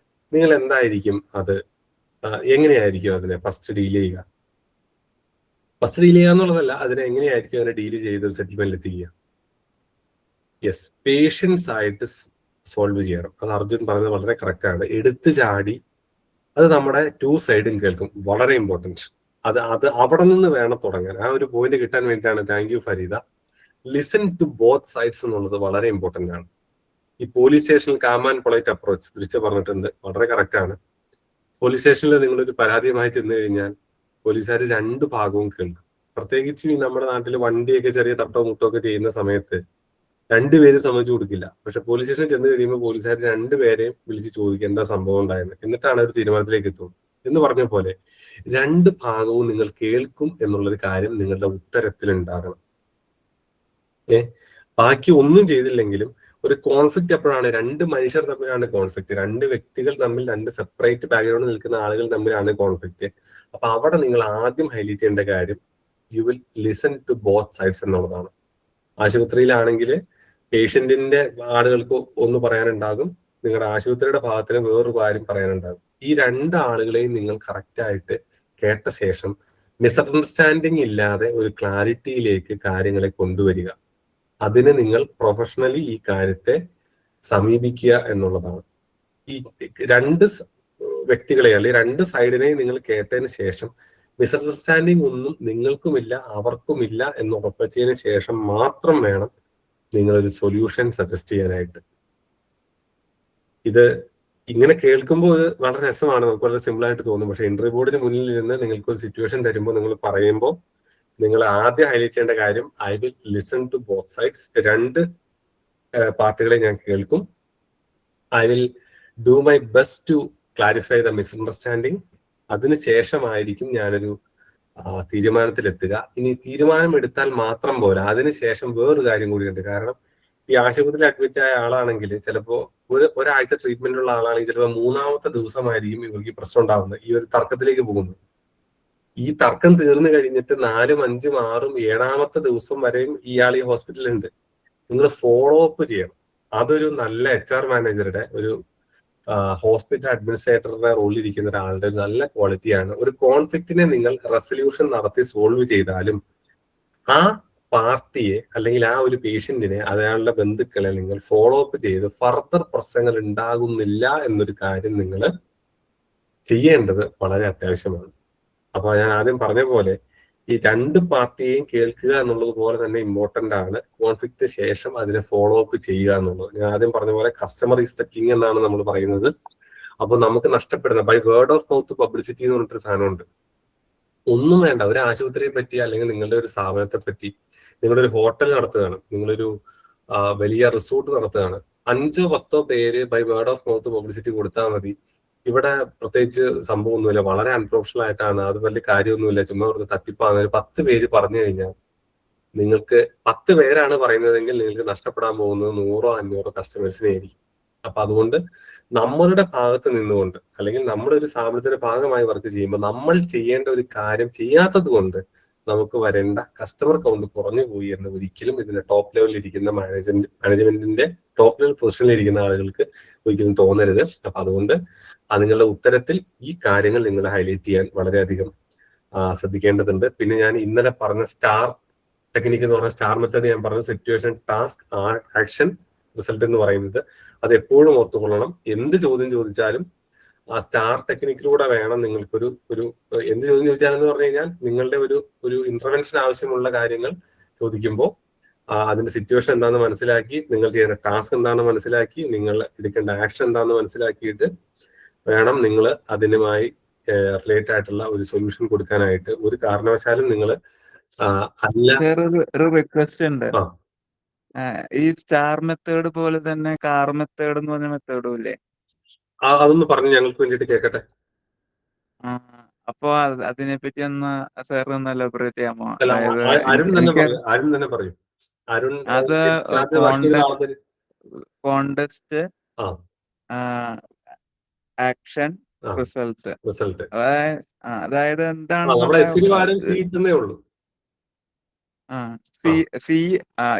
നിങ്ങൾ എന്തായിരിക്കും എങ്ങനെയായിരിക്കും അതിനെ ഫസ്റ്റ് ഡീൽ ചെയ്യുക? ഫസ്റ്റ് ഡീൽ ചെയ്യുക എന്നുള്ളതല്ല, അതിനെ എങ്ങനെയായിരിക്കും അതിനെ ഡീൽ ചെയ്ത് സെറ്റിൽമെന്റ് എത്തിക്കുക? യെസ്, പേഷ്യൻസ് ആയിട്ട് സോൾവ് ചെയ്യണം. അത് അർജുൻ പറഞ്ഞത് വളരെ കറക്റ്റ് ആണ്. എടുത്തു ചാടി അത് നമ്മുടെ 2 സൈഡും കേൾക്കും, വളരെ ഇമ്പോർട്ടൻറ്റ്. അത് അവിടെ നിന്ന് വേണം തുടങ്ങാൻ. ആ ഒരു പോയിന്റ് കിട്ടാൻ വേണ്ടിയിട്ടാണ്. Thank you Fareeda. Listen to both sides എന്നുള്ളത് വളരെ ഇമ്പോർട്ടന്റ് ആണ്. ഈ പോലീസ് സ്റ്റേഷനിൽ കാം ആൻഡ് പൊളൈറ്റ് അപ്രോച്ച് തിരിച്ചു പറഞ്ഞിട്ടുണ്ട്, വളരെ കറക്റ്റ് ആണ്. പോലീസ് സ്റ്റേഷനിൽ നിങ്ങളൊരു പരാതിയുമായി ചെന്ന് കഴിഞ്ഞാൽ പോലീസുകാർ 2 ഭാഗവും കേൾക്കും. പ്രത്യേകിച്ച് നമ്മുടെ നാട്ടിൽ വണ്ടിയൊക്കെ ചെറിയ തട്ടോ മുട്ടോ ഒക്കെ ചെയ്യുന്ന സമയത്ത് 2 പേര് സമ്മതിച്ചു കൊടുക്കില്ല. പക്ഷെ പോലീസ് സ്റ്റേഷനിൽ ചെന്ന് കഴിയുമ്പോൾ പോലീസുകാർ 2 പേരെയും വിളിച്ച് ചോദിക്കുക എന്താ സംഭവം ഉണ്ടായെന്ന്, എന്നിട്ടാണ് ഒരു തീരുമാനത്തിലേക്ക് എത്തുന്നത്. എന്ന് പറഞ്ഞ പോലെ 2 ഭാഗവും നിങ്ങൾ കേൾക്കും എന്നുള്ളൊരു കാര്യം നിങ്ങളുടെ ഉത്തരത്തിൽ ഉണ്ടാകണം. ബാക്കി ഒന്നും ചെയ്തില്ലെങ്കിലും ഒരു കോൺഫ്ലിക്റ്റ് എപ്പോഴാണ്? 2 മനുഷ്യർ തമ്മിലാണ് കോൺഫ്ലിക്റ്റ്, 2 വ്യക്തികൾ തമ്മിൽ, 2 സെപ്പറേറ്റ് ബാക്ക്ഗ്രൗണ്ടിൽ നിൽക്കുന്ന ആളുകൾ തമ്മിലാണ് കോൺഫ്ലിക്റ്റ്. അപ്പൊ അവിടെ നിങ്ങൾ ആദ്യം ഹൈലൈറ്റ് ചെയ്യേണ്ട കാര്യം you will listen to both sides എന്നുള്ളതാണ്. ആശുപത്രിയിലാണെങ്കിൽ പേഷ്യന്റിന്റെ ആളുകൾക്ക് ഒന്ന് പറയാനുണ്ടാകും, നിങ്ങളുടെ ആശുപത്രിയുടെ ഭാഗത്തിന് വേറൊരു കാര്യം പറയാനുണ്ടാകും. ഈ രണ്ട് ആളുകളെയും നിങ്ങൾ കറക്റ്റായിട്ട് കേട്ട ശേഷം മിസ്അണ്ടർസ്റ്റാൻഡിങ് ഇല്ലാതെ ഒരു ക്ലാരിറ്റിയിലേക്ക് കാര്യങ്ങളെ കൊണ്ടുവരിക. അതിന് നിങ്ങൾ പ്രൊഫഷണലി ഈ കാര്യത്തെ സമീപിക്കുക എന്നുള്ളതാണ്. ഈ രണ്ട് വ്യക്തികളെ അല്ലെങ്കിൽ രണ്ട് സൈഡിനെയും നിങ്ങൾ കേട്ടതിന് ശേഷം മിസ്അണ്ടർസ്റ്റാൻഡിങ് ഒന്നും നിങ്ങൾക്കുമില്ല അവർക്കുമില്ല എന്ന് ഉറപ്പിച്ചതിന് ശേഷം മാത്രം വേണം നിങ്ങളൊരു സൊല്യൂഷൻ സജസ്റ്റ് ചെയ്യാനായിട്ട്. ഇത് ഇങ്ങനെ കേൾക്കുമ്പോൾ വളരെ രസമാണ്, നമുക്ക് വളരെ സിമ്പിൾ ആയിട്ട് തോന്നും. പക്ഷെ ഇന്റർവ്യൂ ബോർഡിന് മുന്നിൽ ഇരുന്ന് നിങ്ങൾക്ക് ഒരു സിറ്റുവേഷൻ തരുമ്പോൾ നിങ്ങൾ പറയുമ്പോൾ നിങ്ങൾ ആദ്യം ഹൈലൈറ്റ് ചെയ്യേണ്ട കാര്യം I will listen to both sides. രണ്ട് പാർട്ടികളെ ഞാൻ കേൾക്കും. I will do my best to clarify the misunderstanding. അതിനുശേഷമായിരിക്കും ഞാനൊരു തീരുമാനത്തിലെത്തുക. ഇനി തീരുമാനം എടുത്താൽ മാത്രം പോരാ, അതിനുശേഷം വേറൊരു കാര്യം കൂടിയുണ്ട്. കാരണം ഈ ആശുപത്രിയിൽ അഡ്മിറ്റ് ആയ ആളാണെങ്കിൽ ചിലപ്പോൾ ഒരാഴ്ച ട്രീറ്റ്മെന്റ് ഉള്ള ആളാണെങ്കിൽ ചിലപ്പോൾ 3-ാമത്തെ ദിവസമായിരിക്കും ഇവർക്ക് പ്രശ്നം ഉണ്ടാവുന്നത്, ഈ ഒരു തർക്കത്തിലേക്ക് പോകുന്നത്. ഈ തർക്കം തീർന്നു കഴിഞ്ഞിട്ട് 4, 5, 6, 7-ാമത്തെ ദിവസം വരെയും ഇയാൾ ഈ ഹോസ്പിറ്റലുണ്ട്. നിങ്ങൾ ഫോളോ അപ്പ് ചെയ്യണം. അതൊരു നല്ല HR മാനേജറുടെ, ഒരു ഹോസ്പിറ്റൽ അഡ്മിനിസ്ട്രേറ്ററുടെ റോളിൽ ഇരിക്കുന്ന ഒരാളുടെ ഒരു നല്ല ക്വാളിറ്റിയാണ്. ഒരു കോൺഫ്ലിക്റ്റിനെ നിങ്ങൾ റെസൊല്യൂഷൻ നടത്തി സോൾവ് ചെയ്താലും ആ പാർട്ടിയെ അല്ലെങ്കിൽ ആ ഒരു പേഷ്യന്റിനെ, അയാളുടെ ബന്ധുക്കളെ നിങ്ങൾ ഫോളോ അപ്പ് ചെയ്ത് ഫർദർ പ്രശ്നങ്ങൾ ഉണ്ടാകുന്നില്ല എന്നൊരു കാര്യം നിങ്ങൾ ചെയ്യേണ്ടത് വളരെ അത്യാവശ്യമാണ്. അപ്പൊ ഞാൻ ആദ്യം പറഞ്ഞ പോലെ ഈ രണ്ട് പാർട്ടിയെയും കേൾക്കുക എന്നുള്ളത് പോലെ തന്നെ ഇമ്പോർട്ടന്റ് ആണ്. കോൺഫ്ലിക്റ്റ് ശേഷം അതിനെ ഫോളോ അപ്പ് ചെയ്യുക എന്നുള്ളത്. ഞാൻ ആദ്യം പറഞ്ഞ പോലെ കസ്റ്റമർ ഈസ് ദ കിങ് എന്നാണ് നമ്മൾ പറയുന്നത്. അപ്പൊ നമുക്ക് നഷ്ടപ്പെടുന്ന by word of mouth publicity എന്ന് പറഞ്ഞിട്ടൊരു സാധനമുണ്ട്. ഒന്നും വേണ്ട, ഒരു ആശുപത്രിയെ പറ്റി അല്ലെങ്കിൽ നിങ്ങളുടെ ഒരു സ്ഥാപനത്തെ പറ്റി, നിങ്ങളുടെ ഒരു ഹോട്ടൽ നടത്തുകയാണ്, നിങ്ങളൊരു വലിയ റിസോർട്ട് നടത്തുകയാണ്, 5-10 പേര് by word of mouth publicity കൊടുത്താൽ മതി. ഇവിടെ പ്രത്യേകിച്ച് സംഭവമൊന്നുമില്ല, വളരെ അൺപ്രൊഫഷണൽ ആയിട്ടാണ്, അത് വലിയ കാര്യമൊന്നുമില്ല, ചുമ്മാ അവർക്ക് തട്ടിപ്പാണ്, 10 പേര് പറഞ്ഞു കഴിഞ്ഞാൽ നിങ്ങൾക്ക് 10 പേരാണ് പറയുന്നതെങ്കിൽ നിങ്ങൾക്ക് നഷ്ടപ്പെടാൻ പോകുന്നത് 100-500 കസ്റ്റമേഴ്സിനെ ആയിരിക്കും. അപ്പൊ അതുകൊണ്ട് നമ്മളുടെ ഭാഗത്ത് നിന്നുകൊണ്ട് അല്ലെങ്കിൽ നമ്മുടെ ഒരു സ്ഥാപനത്തിന്റെ ഭാഗമായി വർക്ക് ചെയ്യുമ്പോൾ നമ്മൾ ചെയ്യേണ്ട ഒരു കാര്യം ചെയ്യാത്തത് കൊണ്ട് നമുക്ക് വരേണ്ട കസ്റ്റമർ കൗണ്ട് കുറഞ്ഞു പോയി എന്ന് ഒരിക്കലും ഇതിന്റെ ടോപ്പ് ലെവലിൽ ഇരിക്കുന്ന മാനേജ്മെന്റിന്റെ ടോപ്പ് ലെവൽ പൊസിഷനിൽ ഇരിക്കുന്ന ആളുകൾക്ക് ഒരിക്കലും തോന്നരുത്. അപ്പൊ അതുകൊണ്ട് നിങ്ങളുടെ ഉത്തരത്തിൽ ഈ കാര്യങ്ങൾ നിങ്ങൾ ഹൈലൈറ്റ് ചെയ്യാൻ വളരെയധികം ശ്രദ്ധിക്കേണ്ടതുണ്ട്. പിന്നെ ഞാൻ ഇന്നലെ പറഞ്ഞ സ്റ്റാർ ടെക്നിക്ക് എന്ന് പറഞ്ഞ സ്റ്റാർ മെത്തേഡ് ഞാൻ പറഞ്ഞു, സിറ്റുവേഷൻ, ടാസ്ക്, ആക്ഷൻ, റിസൾട്ട് എന്ന് പറയുന്നത് അത് എപ്പോഴും ഓർത്തുകൊള്ളണം. എന്ത് ചോദ്യം ചോദിച്ചാലും ആ സ്റ്റാർ ടെക്നിക്കിലൂടെ വേണം നിങ്ങൾക്കൊരു എന്ത് ചോദ്യം ചോദിച്ചാലെന്ന് പറഞ്ഞു കഴിഞ്ഞാൽ നിങ്ങളുടെ ഒരു ഇന്റർവെൻഷൻ ആവശ്യമുള്ള കാര്യങ്ങൾ ചോദിക്കുമ്പോൾ അതിന്റെ സിറ്റുവേഷൻ എന്താണെന്ന് മനസ്സിലാക്കി, നിങ്ങൾ ചെയ്യുന്ന ടാസ്ക് എന്താണെന്ന് മനസ്സിലാക്കി, നിങ്ങൾ എടുക്കേണ്ട ആക്ഷൻ എന്താണെന്ന് മനസ്സിലാക്കിയിട്ട് വേണം നിങ്ങൾ അതിനുമായി റിലേറ്റ് ആയിട്ടുള്ള ഒരു സൊല്യൂഷൻ കൊടുക്കാനായിട്ട്. ഒരു കാരണവശാലും നിങ്ങൾ ഒരു റിക്വസ്റ്റ് ഉണ്ട്. ഈ സ്റ്റാർ മെത്തേഡ് പോലെ തന്നെ കാർ മെത്തേഡ് എന്ന് പറഞ്ഞ മെത്തേഡും ഇല്ലേ? അതൊന്ന് പറഞ്ഞു ഞങ്ങൾക്ക് വേണ്ടിയിട്ട് കേൾക്കട്ടെ. അപ്പൊ അതിനെപ്പറ്റി ഒന്ന് സാർ ഒന്ന് എലാബറേറ്റ് ചെയ്യാമോ? അരുൺ തന്നെ പറയും. അത് കോണ്ടസ്റ്റ്, ആക്ഷൻ, റിസൾട്ട്. അതായത് എന്താണ്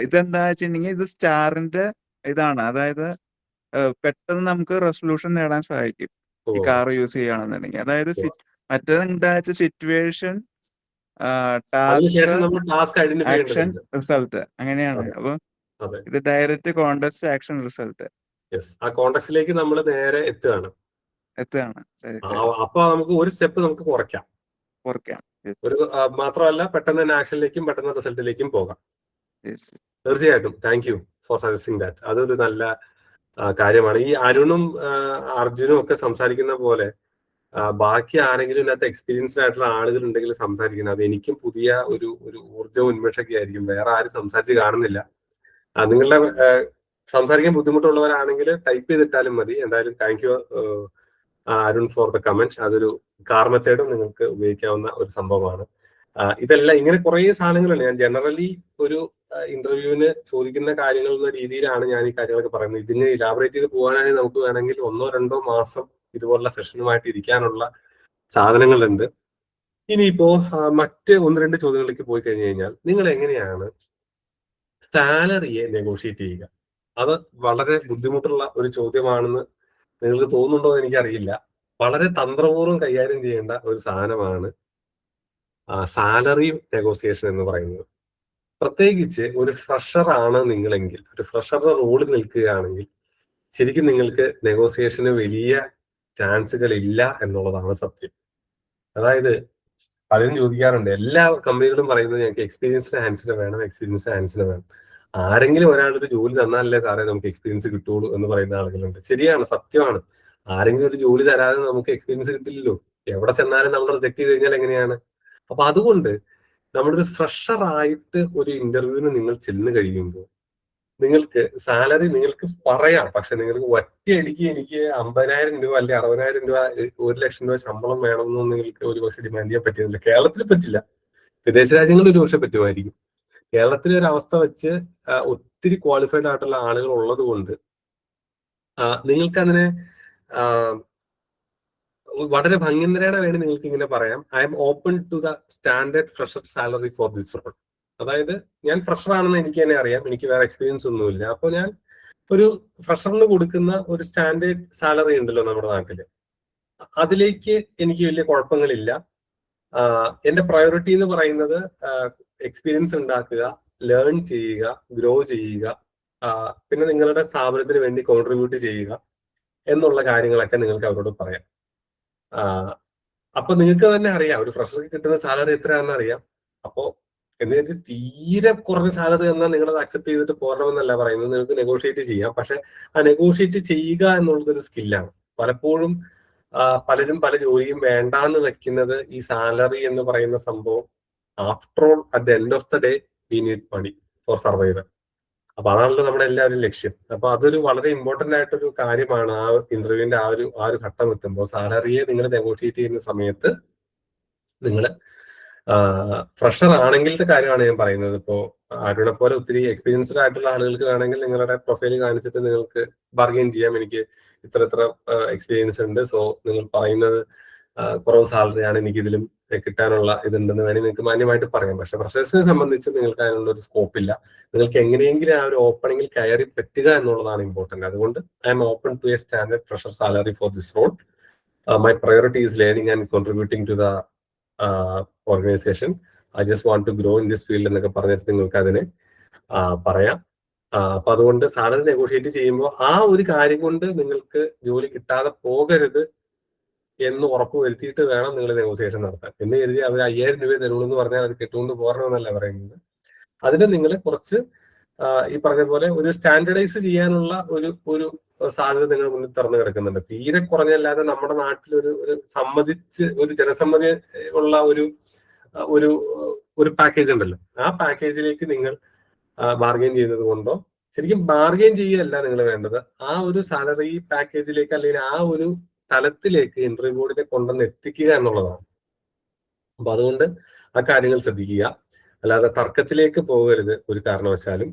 ഇതെന്താ വെച്ചിട്ടുണ്ടെങ്കിൽ ഇത് സ്റ്റാറിന്റെ ഇതാണ്. അതായത് പെട്ടെന്ന് നമുക്ക് റെസൊല്യൂഷൻ നേടാൻ സഹായിക്കും ഈ കാർ യൂസ് ചെയ്യുകയാണെന്നുണ്ടെങ്കിൽ. അതായത് മറ്റേത് എന്താ വെച്ചാൽ സിറ്റുവേഷൻ, ടാസ്ക്, ആക്ഷൻ, റിസൾട്ട് അങ്ങനെയാണ്. അപ്പൊ ഇത് ഡയറക്റ്റ് കോണ്ടസ്റ്റ്, ആക്ഷൻ, റിസൾട്ട്. ആ കോണ്ടസ്റ്റിലേക്ക് നമ്മൾ നേരെ എത്തുകയാണ്. അപ്പൊ നമുക്ക് ഒരു സ്റ്റെപ്പ് നമുക്ക് കുറയ്ക്കാം. ഒരു മാത്രമല്ല പെട്ടെന്ന് തന്നെ ആക്ഷനിലേക്കും പെട്ടെന്ന് റിസൾട്ടിലേക്കും പോകാം. തീർച്ചയായിട്ടും thank you four suggesting that. അതൊരു നല്ല കാര്യമാണ്. ഈ അരുണും അർജുനും ഒക്കെ സംസാരിക്കുന്ന പോലെ ബാക്കി ആരെങ്കിലും ഇതിനകത്ത് എക്സ്പീരിയൻസ്ഡ് ആയിട്ടുള്ള ആളുകൾ ഉണ്ടെങ്കിൽ സംസാരിക്കുന്നത്, അത് എനിക്കും പുതിയ ഒരു ഊർജ്ജവും ഉന്മേഷമൊക്കെ ആയിരിക്കും. വേറെ ആരും സംസാരിച്ച് കാണുന്നില്ല. നിങ്ങളുടെ സംസാരിക്കാൻ ബുദ്ധിമുട്ടുള്ളവരാണെങ്കിൽ ടൈപ്പ് ചെയ്തിട്ടാലും മതി. എന്തായാലും thank you Arun for the comment. അതൊരു കാർ മെത്തേഡും നിങ്ങൾക്ക് ഉപയോഗിക്കാവുന്ന ഒരു സംഭവമാണ്. ഇതെല്ലാം ഇങ്ങനെ കുറെ സാധനങ്ങളുണ്ട്. ഞാൻ ജനറലി ഒരു ഇന്റർവ്യൂവിന് ചോദിക്കുന്ന കാര്യങ്ങൾ എന്ന രീതിയിലാണ് ഞാൻ ഈ കാര്യങ്ങളൊക്കെ പറയുന്നത്. ഇതിങ്ങനെ ഇലാബറേറ്റ് ചെയ്ത് പോകാനാണെങ്കിൽ നമുക്ക് വേണമെങ്കിൽ 1-2 മാസം ഇതുപോലുള്ള സെഷനുമായിട്ട് ഇരിക്കാനുള്ള സാധനങ്ങളുണ്ട്. ഇനിയിപ്പോ മറ്റ് 1-2 ചോദ്യങ്ങളിലേക്ക് പോയി കഴിഞ്ഞു കഴിഞ്ഞാൽ നിങ്ങൾ എങ്ങനെയാണ് സാലറിയെ നെഗോഷിയേറ്റ് ചെയ്യുക? അത് വളരെ ബുദ്ധിമുട്ടുള്ള ഒരു ചോദ്യമാണെന്ന് നിങ്ങൾക്ക് തോന്നുന്നുണ്ടോ എന്ന് എനിക്കറിയില്ല. വളരെ തന്ത്രപൂർവ്വം കൈകാര്യം ചെയ്യേണ്ട ഒരു സാധനമാണ് സാലറി നെഗോസിയേഷൻ എന്ന് പറയുന്നത്. പ്രത്യേകിച്ച് ഒരു ഫ്രഷർ ആണ് നിങ്ങളെങ്കിൽ, ഒരു ഫ്രഷറുടെ റോളിൽ നിൽക്കുകയാണെങ്കിൽ ശരിക്കും നിങ്ങൾക്ക് നെഗോസിയേഷന് വലിയ ചാൻസുകൾ ഇല്ല എന്നുള്ളതാണ് സത്യം. അതായത് പലരും ചോദിക്കാറുണ്ട്, എല്ലാ കമ്പനികളും പറയുന്നത് ഞങ്ങൾക്ക് എക്സ്പീരിയൻസ്ഡ് ഹാൻഡ്സിനെ വേണം, എക്സ്പീരിയൻസ്ഡ് ഹാൻഡ്സിനെ വേണം. ആരെങ്കിലും ഒരാളൊരു ജോലി തന്നാലല്ലേ സാറേ നമുക്ക് എക്സ്പീരിയൻസ് കിട്ടുള്ളൂ എന്ന് പറയുന്ന ആളുകളുണ്ട്. ശരിയാണ്, സത്യമാണ്. ആരെങ്കിലും ഒരു ജോലി തരാതെ നമുക്ക് എക്സ്പീരിയൻസ് കിട്ടില്ലല്ലോ. എവിടെ ചെന്നാലും നമ്മൾ റിജക്ട് ചെയ്ത് കഴിഞ്ഞാൽ എങ്ങനെയാണ്? അപ്പൊ അതുകൊണ്ട് നമ്മളൊരു ഫ്രഷർ ആയിട്ട് ഒരു ഇന്റർവ്യൂവിന് നിങ്ങൾ ചെന്ന് കഴിയുമ്പോൾ നിങ്ങൾക്ക് സാലറി നിങ്ങൾക്ക് പറയാം, പക്ഷെ നിങ്ങൾക്ക് ഒറ്റയടിക്ക് എനിക്ക് 50,000 രൂപ അല്ലെങ്കിൽ 60,000 രൂപ 1 ലക്ഷം രൂപ ശമ്പളം വേണമെന്നൊന്നും നിങ്ങൾക്ക് ഒരു പക്ഷെ ഡിമാൻഡ് ചെയ്യാൻ പറ്റുന്നില്ല. കേരളത്തിൽ പറ്റില്ല, വിദേശ രാജ്യങ്ങളിൽ ഒരു പക്ഷെ പറ്റുമായിരിക്കും. കേരളത്തിലെ ഒരു അവസ്ഥ വെച്ച് ഒത്തിരി ക്വാളിഫൈഡ് ആയിട്ടുള്ള ആളുകൾ ഉള്ളത് കൊണ്ട് നിങ്ങൾക്ക് അതിനെ വളരെ ഭംഗിന്തരയുടെ വേണ്ടി നിങ്ങൾക്ക് ഇങ്ങനെ പറയാം, I am open to the standard fresher salary for this role. അതായത് ഞാൻ ഫ്രഷർ ആണെന്ന് എനിക്ക് തന്നെ അറിയാം, എനിക്ക് വേറെ എക്സ്പീരിയൻസ് ഒന്നുമില്ല. അപ്പോൾ ഞാൻ ഒരു ഫ്രഷറിന് കൊടുക്കുന്ന ഒരു സ്റ്റാൻഡേർഡ് സാലറി ഉണ്ടല്ലോ നമ്മുടെ നാട്ടില്, അതിലേക്ക് എനിക്ക് വലിയ കുഴപ്പങ്ങളില്ല. എന്റെ പ്രയോറിറ്റി എന്ന് പറയുന്നത് എക്സ്പീരിയൻസ് ഉണ്ടാക്കുക, ലേൺ ചെയ്യുക, ഗ്രോ ചെയ്യുക, പിന്നെ നിങ്ങളുടെ സ്ഥാപനത്തിന് വേണ്ടി കോൺട്രിബ്യൂട്ട് ചെയ്യുക എന്നുള്ള കാര്യങ്ങളൊക്കെ നിങ്ങൾക്ക് അവരോട് പറയാം. അപ്പൊ നിങ്ങൾക്ക് തന്നെ അറിയാം ഒരു ഫ്രഷർക്ക് കിട്ടുന്ന സാലറി എത്രയാണെന്ന് അറിയാം. അപ്പോ എന്നിട്ട് തീരെ കുറഞ്ഞ സാലറി എന്നാൽ നിങ്ങളത് അക്സെപ്റ്റ് ചെയ്തിട്ട് പോരണമെന്നല്ല പറയുന്നത്, നിങ്ങൾക്ക് നെഗോഷിയേറ്റ് ചെയ്യാം. പക്ഷെ ആ നെഗോഷിയേറ്റ് ചെയ്യുക എന്നുള്ളതൊരു സ്കില്ലാണ്. പലപ്പോഴും പലരും പല ജോലിയും വേണ്ടാന്ന് വെക്കുന്നത് ഈ സാലറി എന്ന് പറയുന്ന സംഭവം, after all at the end of the day we need money for survival. അപ്പൊ അതാണല്ലോ നമ്മുടെ എല്ലാവരും ലക്ഷ്യം. അപ്പൊ അതൊരു വളരെ ഇമ്പോർട്ടന്റ് ആയിട്ടൊരു കാര്യമാണ്. ആ ഇന്റർവ്യൂവിന്റെ ആ ഒരു ഘട്ടം എത്തുമ്പോൾ സാലറിയെ നിങ്ങൾ നെഗോഷിയേറ്റ് ചെയ്യുന്ന സമയത്ത് നിങ്ങൾ ഫ്രഷർ ആണെങ്കിലത്തെ കാര്യമാണ് ഞാൻ പറയുന്നത്. ഇപ്പോ ആരുടെ പോലെ ഒത്തിരി എക്സ്പീരിയൻസ്ഡ് ആയിട്ടുള്ള ആളുകൾക്ക് വേണമെങ്കിൽ നിങ്ങളുടെ പ്രൊഫൈൽ കാണിച്ചിട്ട് നിങ്ങൾക്ക് ബാർഗെയിൻ ചെയ്യാം, എനിക്ക് ഇത്ര എക്സ്പീരിയൻസ് ഉണ്ട്, സോ നിങ്ങൾ പറയുന്നത് കുറവ് സാലറിയാണ്, എനിക്ക് ഇതിലും കിട്ടാനുള്ള ഇതുണ്ടെന്ന് വേണമെങ്കിൽ നിങ്ങൾക്ക് മാന്യമായിട്ട് പറയാം. പക്ഷെ ഫ്രഷേഴ്സിനെ സംബന്ധിച്ച് നിങ്ങൾക്ക് അതിനുള്ള ഒരു സ്കോപ്പ് ഇല്ല. നിങ്ങൾക്ക് എങ്ങനെയെങ്കിലും ആ ഒരു ഓപ്പണിംഗിൽ കയറി പറ്റുക എന്നുള്ളതാണ് ഇമ്പോർട്ടന്റ്. അതുകൊണ്ട് I am open to a standard fresher salary for this role. My priority is learning and contributing to the organisation. I just want to grow in this field എന്നൊക്കെ പറഞ്ഞിട്ട് നിങ്ങൾക്ക് അതിനെ പറയാം. അപ്പൊ അതുകൊണ്ട് സാലറി നെഗോഷിയേറ്റ് ചെയ്യുമ്പോൾ ആ ഒരു കാര്യം കൊണ്ട് നിങ്ങൾക്ക് ജോലി കിട്ടാതെ പോകരുത് എന്ന് ഉറപ്പ് വരുത്തിയിട്ട് വേണം നിങ്ങൾ നെഗോസിയേഷൻ നടത്താൻ. എന്ന് കരുതി അവർ 5,000 രൂപ തരുള്ളൂ എന്ന് പറഞ്ഞാൽ അത് കെട്ടുകൊണ്ട് പോരണമെന്നല്ല പറയുന്നത്. അതിന് നിങ്ങൾ കുറച്ച് ഈ പറഞ്ഞ പോലെ ഒരു സ്റ്റാൻഡർഡൈസ് ചെയ്യാനുള്ള ഒരു സാധ്യത നിങ്ങൾ മുന്നിൽ തുറന്നു കിടക്കുന്നുണ്ട്. തീരെ കുറഞ്ഞല്ലാതെ നമ്മുടെ നാട്ടിൽ ഒരു ജനസമ്മതി ഉള്ള ഒരു പാക്കേജ് ഉണ്ടല്ലോ, ആ പാക്കേജിലേക്ക് നിങ്ങൾ ബാർഗെയിൻ ചെയ്യുന്നത് കൊണ്ടോ, ശരിക്കും ബാർഗെയിൻ ചെയ്യല്ല നിങ്ങൾ വേണ്ടത്, ആ ഒരു സാലറി പാക്കേജിലേക്ക് അല്ലെങ്കിൽ ആ ഒരു തലത്തിലേക്ക് ഇന്റർവ്യൂ ബോർഡിനെ കൊണ്ടുവന്ന് എത്തിക്കുക എന്നുള്ളതാണ്. അപ്പൊ അതുകൊണ്ട് ആ കാര്യങ്ങൾ ശ്രദ്ധിക്കുക, അല്ലാതെ തർക്കത്തിലേക്ക് പോകരുത് ഒരു കാരണവശാലും.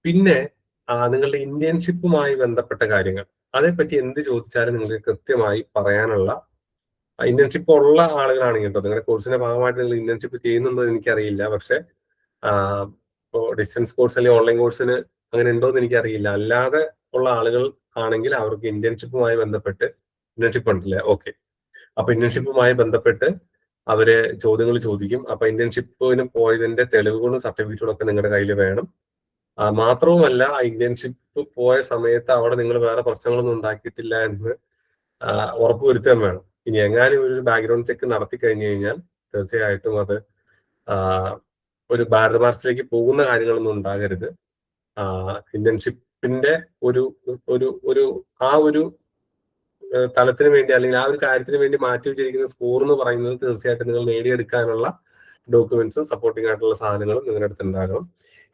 പിന്നെ നിങ്ങളുടെ ഇന്റേൺഷിപ്പുമായി ബന്ധപ്പെട്ട കാര്യങ്ങൾ, അതേപ്പറ്റി എന്ത് ചോദിച്ചാലും നിങ്ങൾക്ക് കൃത്യമായി പറയാനുള്ള, ഇന്റേൺഷിപ്പ് ഉള്ള ആളുകളാണെങ്കിൽ കേട്ടോ, നിങ്ങളുടെ കോഴ്സിന്റെ ഭാഗമായിട്ട് നിങ്ങൾ ഇന്റേൺഷിപ്പ് ചെയ്യുന്നുണ്ടോ എന്ന് എനിക്കറിയില്ല. പക്ഷെ ഇപ്പോൾ ഡിസ്റ്റൻസ് കോഴ്സ് അല്ലെങ്കിൽ ഓൺലൈൻ കോഴ്സിന് അങ്ങനെ ഉണ്ടോ എന്ന് എനിക്കറിയില്ല. അല്ലാതെ ഉള്ള ആളുകൾ ആണെങ്കിൽ അവർക്ക് ഇന്റേൺഷിപ്പുമായി ബന്ധപ്പെട്ട്, ഇന്റേൺഷിപ്പ് ഉണ്ടല്ലേ, ഓക്കെ, അപ്പൊ ഇന്റേൺഷിപ്പുമായി ബന്ധപ്പെട്ട് അവര് ചോദ്യങ്ങൾ ചോദിക്കും. അപ്പൊ ഇന്റേൺഷിപ്പിന് പോയതിന്റെ തെളിവുകളും സർട്ടിഫിക്കറ്റുകളും ഒക്കെ നിങ്ങളുടെ കയ്യിൽ വേണം. മാത്രവുമല്ല ആ ഇന്റേൺഷിപ്പ് പോയ സമയത്ത് അവിടെ നിങ്ങൾ വേറെ പ്രശ്നങ്ങളൊന്നും ഉണ്ടാക്കിയിട്ടില്ല എന്ന് ഉറപ്പുവരുത്താൻ വേണം. ഇനി എങ്ങാനും ഒരു ബാക്ക്ഗ്രൗണ്ട് ചെക്ക് നടത്തി കഴിഞ്ഞു കഴിഞ്ഞാൽ തീർച്ചയായിട്ടും അത് ഒരു ബാഡ് മാർക്സിലേക്ക് പോകുന്ന കാര്യങ്ങളൊന്നും ഉണ്ടാകരുത്. ഇന്റേൺഷിപ്പിന്റെ ഒരു തലത്തിന് വേണ്ടി അല്ലെങ്കിൽ ആ ഒരു കാര്യത്തിന് വേണ്ടി മാറ്റി വെച്ചിരിക്കുന്ന സ്കോർ എന്ന് പറയുന്നത് തീർച്ചയായിട്ടും നിങ്ങൾ നേടിയെടുക്കാനുള്ള ഡോക്യുമെന്റ്സും സപ്പോർട്ടിംഗ് ആയിട്ടുള്ള സാധനങ്ങളും നിങ്ങളുടെ അടുത്ത് ഉണ്ടാകണം.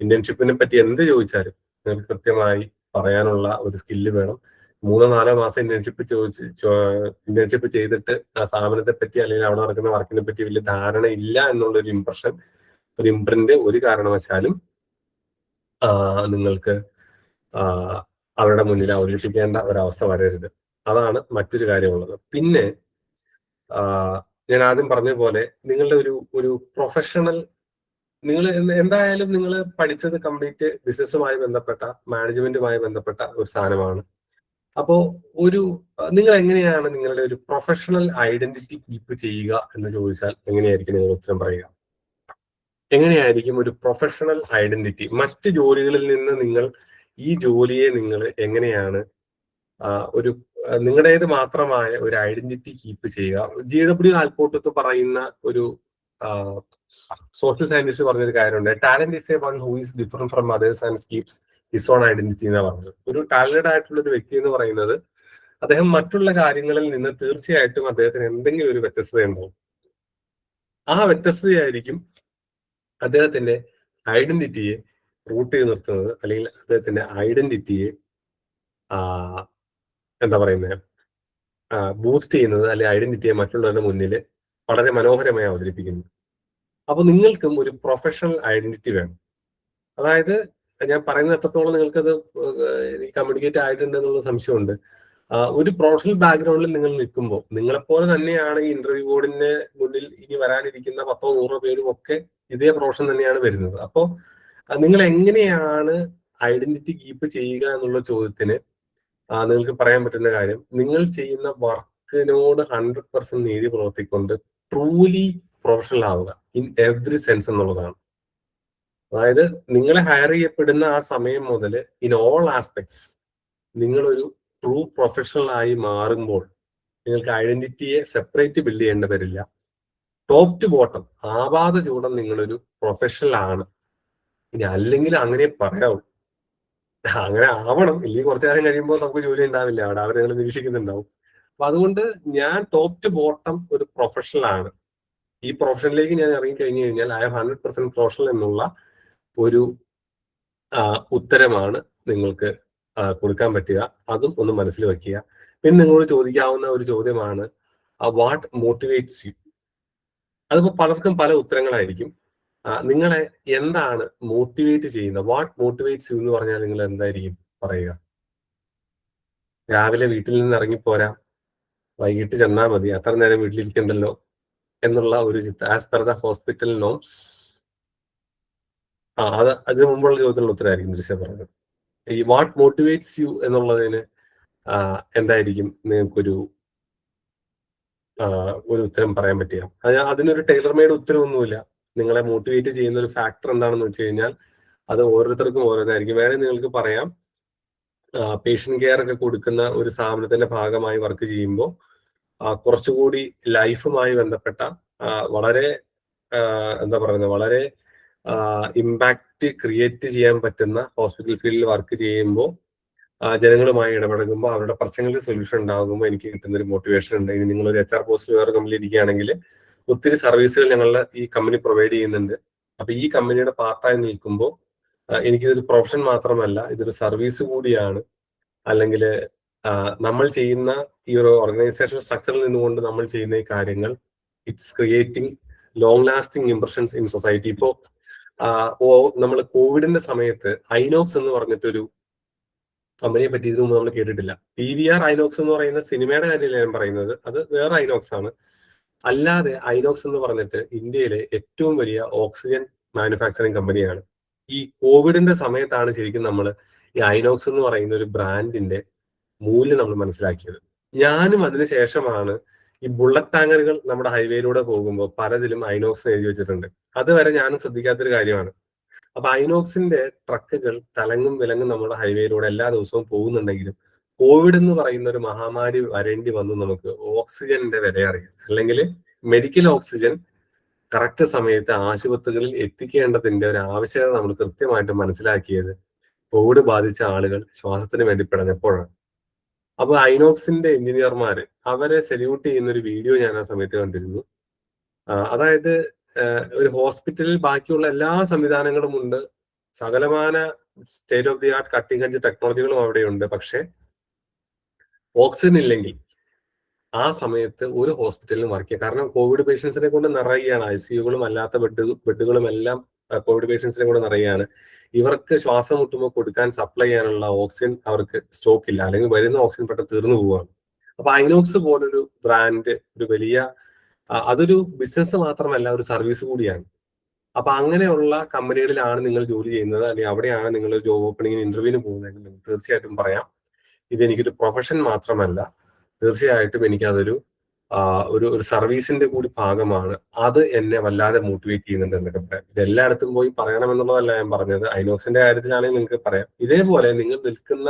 ഇന്റേൺഷിപ്പിനെ പറ്റി എന്ത് ചോദിച്ചാലും നിങ്ങൾക്ക് കൃത്യമായി പറയാനുള്ള ഒരു സ്കില്ല് വേണം. 3-4 മാസം ഇന്റേൺഷിപ്പ് ചെയ്തിട്ട് ആ സ്ഥാപനത്തെ പറ്റി അല്ലെങ്കിൽ അവിടെ നടക്കുന്ന വർക്കിനെ പറ്റി വലിയ ധാരണ ഇല്ല എന്നുള്ളൊരു ഇംപ്രിന്റ് ഒരു കാരണവശാലും നിങ്ങൾക്ക് അവരുടെ മുന്നിൽ അവതരിപ്പിക്കേണ്ട ഒരവസ്ഥ വരരുത്. അതാണ് മറ്റൊരു കാര്യമുള്ളത്. പിന്നെ ഞാൻ ആദ്യം പറഞ്ഞ പോലെ നിങ്ങളുടെ ഒരു പ്രൊഫഷണൽ, നിങ്ങൾ എന്തായാലും നിങ്ങൾ പഠിച്ചത് കംപ്ലീറ്റ് ബിസിനസ്സുമായി ബന്ധപ്പെട്ട, മാനേജ്മെന്റുമായി ബന്ധപ്പെട്ട ഒരു സാധനമാണ്. അപ്പോ നിങ്ങൾ എങ്ങനെയാണ് നിങ്ങളുടെ ഒരു പ്രൊഫഷണൽ ഐഡന്റിറ്റി കീപ്പ് ചെയ്യുക എന്ന് ചോദിച്ചാൽ എങ്ങനെയായിരിക്കും നിങ്ങൾ ഉത്തരം പറയുക? എങ്ങനെയായിരിക്കും ഒരു പ്രൊഫഷണൽ ഐഡന്റിറ്റി, മറ്റ് ജോലികളിൽ നിന്ന് നിങ്ങൾ ഈ ജോലിയെ നിങ്ങൾ എങ്ങനെയാണ് നിങ്ങളുടേത് മാത്രമായ ഒരു ഐഡന്റിറ്റി കീപ്പ് ചെയ്യുക? GW ആൽപോർട്ട് പറയുന്ന ഒരു സോഷ്യൽ സയന്റിസ്റ്റ് പറഞ്ഞൊരു കാര്യമുണ്ട്, talent is A one who is different from others and keeps his own identity എന്നാണ് പറഞ്ഞത്. ഒരു ടാലന്റഡ് ആയിട്ടുള്ള ഒരു വ്യക്തി എന്ന് പറയുന്നത് അദ്ദേഹം മറ്റുള്ള കാര്യങ്ങളിൽ നിന്ന് തീർച്ചയായിട്ടും അദ്ദേഹത്തിന് എന്തെങ്കിലും ഒരു വ്യത്യസ്തത ഉണ്ടാവും. ആ വ്യത്യസ്തതയായിരിക്കും അദ്ദേഹത്തിന്റെ ഐഡന്റിറ്റിയെ റൂട്ട് ചെയ്ത് നിർത്തുന്നത്, അല്ലെങ്കിൽ അദ്ദേഹത്തിന്റെ ഐഡന്റിറ്റിയെ എന്താ പറയുന്നത്, ബൂസ്റ്റ് ചെയ്യുന്നത്, അല്ലെങ്കിൽ ഐഡന്റിറ്റിയെ മറ്റുള്ളവരുടെ മുന്നിൽ വളരെ മനോഹരമായി അവതരിപ്പിക്കുന്നു. അപ്പൊ നിങ്ങൾക്കും ഒരു പ്രൊഫഷണൽ ഐഡന്റിറ്റി വേണം. അതായത് ഞാൻ പറയുന്നത് എത്രത്തോളം നിങ്ങൾക്കത് കമ്മ്യൂണിക്കേറ്റ് ആയിട്ടുണ്ട് എന്നുള്ള സംശയമുണ്ട്. ഒരു പ്രൊഫഷണൽ ബാക്ക്ഗ്രൗണ്ടിൽ നിങ്ങൾ നിൽക്കുമ്പോൾ നിങ്ങളെപ്പോലെ തന്നെയാണ് ഈ ഇന്റർവ്യൂ ബോർഡിന്റെ മുന്നിൽ ഇനി വരാനിരിക്കുന്ന 10-100 പേരും ഒക്കെ ഇതേ പ്രൊഫഷൻ തന്നെയാണ് വരുന്നത്. അപ്പോൾ നിങ്ങൾ എങ്ങനെയാണ് ഐഡന്റിറ്റി കീപ്പ് ചെയ്യുക എന്നുള്ള ചോദ്യത്തിന് നിങ്ങൾക്ക് പറയാൻ പറ്റുന്ന കാര്യം, നിങ്ങൾ ചെയ്യുന്ന വർക്കിനോട് 100% നീതി പ്രവർത്തിക്കൊണ്ട് ട്രൂലി പ്രൊഫഷണൽ ആവുക ഇൻ എവറി സെൻസ് എന്നുള്ളതാണ്. അതായത് നിങ്ങളെ ഹയർ ചെയ്യപ്പെടുന്ന ആ സമയം മുതൽ ഇൻ ഓൾ ആസ്പെക്ട്സ് നിങ്ങളൊരു ട്രൂ പ്രൊഫഷണൽ ആയി മാറുമ്പോൾ നിങ്ങൾക്ക് ഐഡന്റിറ്റിയെ സെപ്പറേറ്റ് ബിൽഡ് ചെയ്യേണ്ടി വരില്ല. ടോപ്പ് ടു ബോട്ടം ആപാത ചൂടം നിങ്ങളൊരു പ്രൊഫഷണൽ ആണ്. ഇനി അല്ലെങ്കിൽ അങ്ങനെ പറയാവൂ, അങ്ങനെ ആവണം, ഇല്ലെങ്കിൽ കുറച്ചു കാലം കഴിയുമ്പോൾ നമുക്ക് ജോലി ഉണ്ടാവില്ല, അവിടെ അവർ നിങ്ങൾ നിരീക്ഷിക്കുന്നുണ്ടാവും. അപ്പൊ അതുകൊണ്ട് ഞാൻ ടോപ്പ് ടു ബോട്ടം ഒരു പ്രൊഫഷണൽ ആണ്. ഈ പ്രൊഫഷനിലേക്ക് ഞാൻ ഇറങ്ങി കഴിഞ്ഞു കഴിഞ്ഞാൽ ഐ ആം 100% പ്രൊഫഷണൽ എന്നുള്ള ഒരു ഉത്തരമാണ് നിങ്ങൾക്ക് കൊടുക്കാൻ പറ്റുക. അതും ഒന്ന് മനസ്സിൽ വെക്കുക. പിന്നെ നിങ്ങളോട് ചോദിക്കാവുന്ന ഒരു ചോദ്യമാണ് വാട്ട് മോട്ടിവേറ്റ്സ് യു. അതിപ്പോ പലർക്കും പല ഉത്തരങ്ങളായിരിക്കും. നിങ്ങളെ എന്താണ് മോട്ടിവേറ്റ് ചെയ്യുന്നത്? വാട്ട് മോട്ടിവേറ്റ്സ് യു എന്ന് പറഞ്ഞാൽ നിങ്ങൾ എന്തായിരിക്കും പറയുക? രാവിലെ വീട്ടിൽ നിന്ന് ഇറങ്ങിപ്പോരാ, വൈകിട്ട് ചെന്നാൽ മതി, അത്ര നേരം വീട്ടിലിരിക്കണ്ടല്ലോ എന്നുള്ള ഒരു as per the hospital norms. അതിന് മുമ്പുള്ള ചോദ്യത്തിനുള്ള ഉത്തരമായിരിക്കും ദൃശ്യം പറഞ്ഞത്. ഈ വാട്ട് മോട്ടിവേറ്റ്സ് യു എന്നുള്ളതിന് എന്തായിരിക്കും നിങ്ങൾക്കൊരു ഉത്തരം പറയാൻ പറ്റുക? അതിനൊരു ടൈലർ മെയ്ഡ് ഉത്തരവൊന്നുമില്ല. നിങ്ങളെ മോട്ടിവേറ്റ് ചെയ്യുന്ന ഒരു ഫാക്ടർ എന്താണെന്ന് വെച്ച് കഴിഞ്ഞാൽ അത് ഓരോരുത്തർക്കും ഓരോന്നായിരിക്കും. വേണേൽ നിങ്ങൾക്ക് പറയാം, പേഷ്യന്റ് കെയർ ഒക്കെ കൊടുക്കുന്ന ഒരു സ്ഥാപനത്തിന്റെ ഭാഗമായി വർക്ക് ചെയ്യുമ്പോൾ കുറച്ചുകൂടി ലൈഫുമായി ബന്ധപ്പെട്ട വളരെ എന്താ പറയുന്നത്, വളരെ ഇമ്പാക്റ്റ് ക്രിയേറ്റ് ചെയ്യാൻ പറ്റുന്ന ഹോസ്പിറ്റൽ ഫീൽഡിൽ വർക്ക് ചെയ്യുമ്പോൾ ജനങ്ങളുമായി ഇടപെടുമ്പോൾ അവരുടെ പ്രശ്നങ്ങൾക്ക് സൊല്യൂഷൻ ഉണ്ടാകുമ്പോൾ എനിക്ക് കിട്ടുന്ന ഒരു മോട്ടിവേഷൻ ഉണ്ട്. ഇനി നിങ്ങളൊരു HR പോസ്റ്റിൽ വേറെ കമ്പനിയിൽ ഇരിക്കുകയാണെങ്കിൽ ഒത്തിരി സർവീസുകൾ ഞങ്ങളുടെ ഈ കമ്പനി പ്രൊവൈഡ് ചെയ്യുന്നുണ്ട്. അപ്പൊ ഈ കമ്പനിയുടെ പാർട്ടായി നിൽക്കുമ്പോൾ എനിക്കിതൊരു പ്രൊഫഷൻ മാത്രമല്ല, ഇതൊരു സർവീസ് കൂടിയാണ്. അല്ലെങ്കിൽ നമ്മൾ ചെയ്യുന്ന ഈ ഒരു ഓർഗനൈസേഷൻ സ്ട്രക്ചറിൽ നിന്നുകൊണ്ട് നമ്മൾ ചെയ്യുന്ന ഈ കാര്യങ്ങൾ it's creating long lasting impressions in society. ഇപ്പോ നമ്മൾ കോവിഡിന്റെ സമയത്ത് ഐനോക്സ് എന്ന് പറഞ്ഞിട്ടൊരു കമ്പനിയെ പറ്റി ഇതിനു മുമ്പ് നമ്മൾ കേട്ടിട്ടില്ല. PVR ഐനോക്സ് എന്ന് പറയുന്ന സിനിമയുടെ കാര്യമല്ല ഞാൻ പറയുന്നത്, അത് വേറെ ഐനോക്സ് ആണ്. അല്ലാതെ ഐനോക്സ് എന്ന് പറഞ്ഞിട്ട് ഇന്ത്യയിലെ ഏറ്റവും വലിയ ഓക്സിജൻ മാനുഫാക്ചറിങ് കമ്പനിയാണ്. ഈ കോവിഡിന്റെ സമയത്താണ് ശരിക്കും നമ്മൾ ഈ ഐനോക്സ് എന്ന് പറയുന്ന ഒരു ബ്രാൻഡിന്റെ മൂല്യം നമ്മൾ മനസ്സിലാക്കിയത്. ഞാനും അതിനുശേഷമാണ് ഈ ബുള്ളറ്റ് ടാങ്കറുകൾ നമ്മുടെ ഹൈവേയിലൂടെ പോകുമ്പോൾ പലതിലും ഐനോക്സ് എഴുതി വെച്ചിട്ടുണ്ട്. അതുവരെ ഞാനും ശ്രദ്ധിക്കാത്തൊരു കാര്യമാണ്. അപ്പൊ ഐനോക്സിന്റെ ട്രക്കുകൾ തലങ്ങും വിലങ്ങും നമ്മുടെ ഹൈവേയിലൂടെ എല്ലാ ദിവസവും പോകുന്നുണ്ടെങ്കിലും കോവിഡ് എന്ന് പറയുന്ന ഒരു മഹാമാരി വരേണ്ടി വന്നു നമുക്ക് ഓക്സിജന്റെ വില അറിയാം. അല്ലെങ്കിൽ മെഡിക്കൽ ഓക്സിജൻ കറക്റ്റ് സമയത്ത് ആശുപത്രികളിൽ എത്തിക്കേണ്ടതിന്റെ ഒരു ആവശ്യകത നമ്മൾ കൃത്യമായിട്ട് മനസ്സിലാക്കിയത് കോവിഡ് ബാധിച്ച ആളുകൾ ശ്വാസത്തിന് വേണ്ടി പെടുന്നപ്പോഴാണ്. അപ്പൊ ഐനോക്സിന്റെ എഞ്ചിനീയർമാര് അവരെ സല്യൂട്ട് ചെയ്യുന്ന ഒരു വീഡിയോ ഞാൻ ആ സമയത്ത് കണ്ടിരുന്നു. അതായത് ഒരു ഹോസ്പിറ്റലിൽ ബാക്കിയുള്ള എല്ലാ സംവിധാനങ്ങളും ഉണ്ട്, സകലമാന state of the art cutting edge ടെക്നോളജികളും അവിടെയുണ്ട്. പക്ഷെ ഓക്സിജൻ ഇല്ലെങ്കിൽ ആ സമയത്ത് ഒരു ഹോസ്പിറ്റലിലും വർക്ക് ചെയ്യുക. കാരണം കോവിഡ് പേഷ്യൻസിനെ കൊണ്ട് നിറയുകയാണ്, ICUകളും അല്ലാത്ത ബെഡുകളും എല്ലാം കോവിഡ് പേഷ്യൻസിനെ കൊണ്ട് നിറയുകയാണ്. ഇവർക്ക് ശ്വാസം മുട്ടുമ്പോൾ കൊടുക്കാൻ സപ്ലൈ ചെയ്യാനുള്ള ഓക്സിജൻ അവർക്ക് സ്റ്റോക്ക് ഇല്ല, അല്ലെങ്കിൽ വരുന്ന ഓക്സിജൻ പെട്ടെന്ന് തീർന്നു പോവുകയാണ്. അപ്പൊ ഐനോക്സ് പോലൊരു ബ്രാൻഡ്, ഒരു വലിയ അതൊരു ബിസിനസ് മാത്രമല്ല, ഒരു സർവീസ് കൂടിയാണ്. അപ്പൊ അങ്ങനെയുള്ള കമ്പനികളിലാണ് നിങ്ങൾ ജോലി ചെയ്യുന്നത്, അല്ലെങ്കിൽ അവിടെയാണ് നിങ്ങൾ ജോബ് ഓപ്പണിങ്ങിന് ഇന്റർവ്യൂവിന് പോകുന്നതെങ്കിൽ നിങ്ങൾക്ക് തീർച്ചയായിട്ടും പറയാം, ഇതെനിക്കൊരു പ്രൊഫഷൻ മാത്രമല്ല, തീർച്ചയായിട്ടും എനിക്കതൊരു ഒരു സർവീസിന്റെ കൂടി ഭാഗമാണ്. അത് എന്നെ വല്ലാതെ മോട്ടിവേറ്റ് ചെയ്യുന്നുണ്ട് എന്നൊക്കെ പറയാം. ഇത് എല്ലായിടത്തും പോയി പറയണമെന്നുള്ളതല്ല ഞാൻ പറഞ്ഞത്. ഐനോക്സിന്റെ കാര്യത്തിലാണെങ്കിൽ നിങ്ങൾക്ക് പറയാം. ഇതേപോലെ നിങ്ങൾ നിൽക്കുന്ന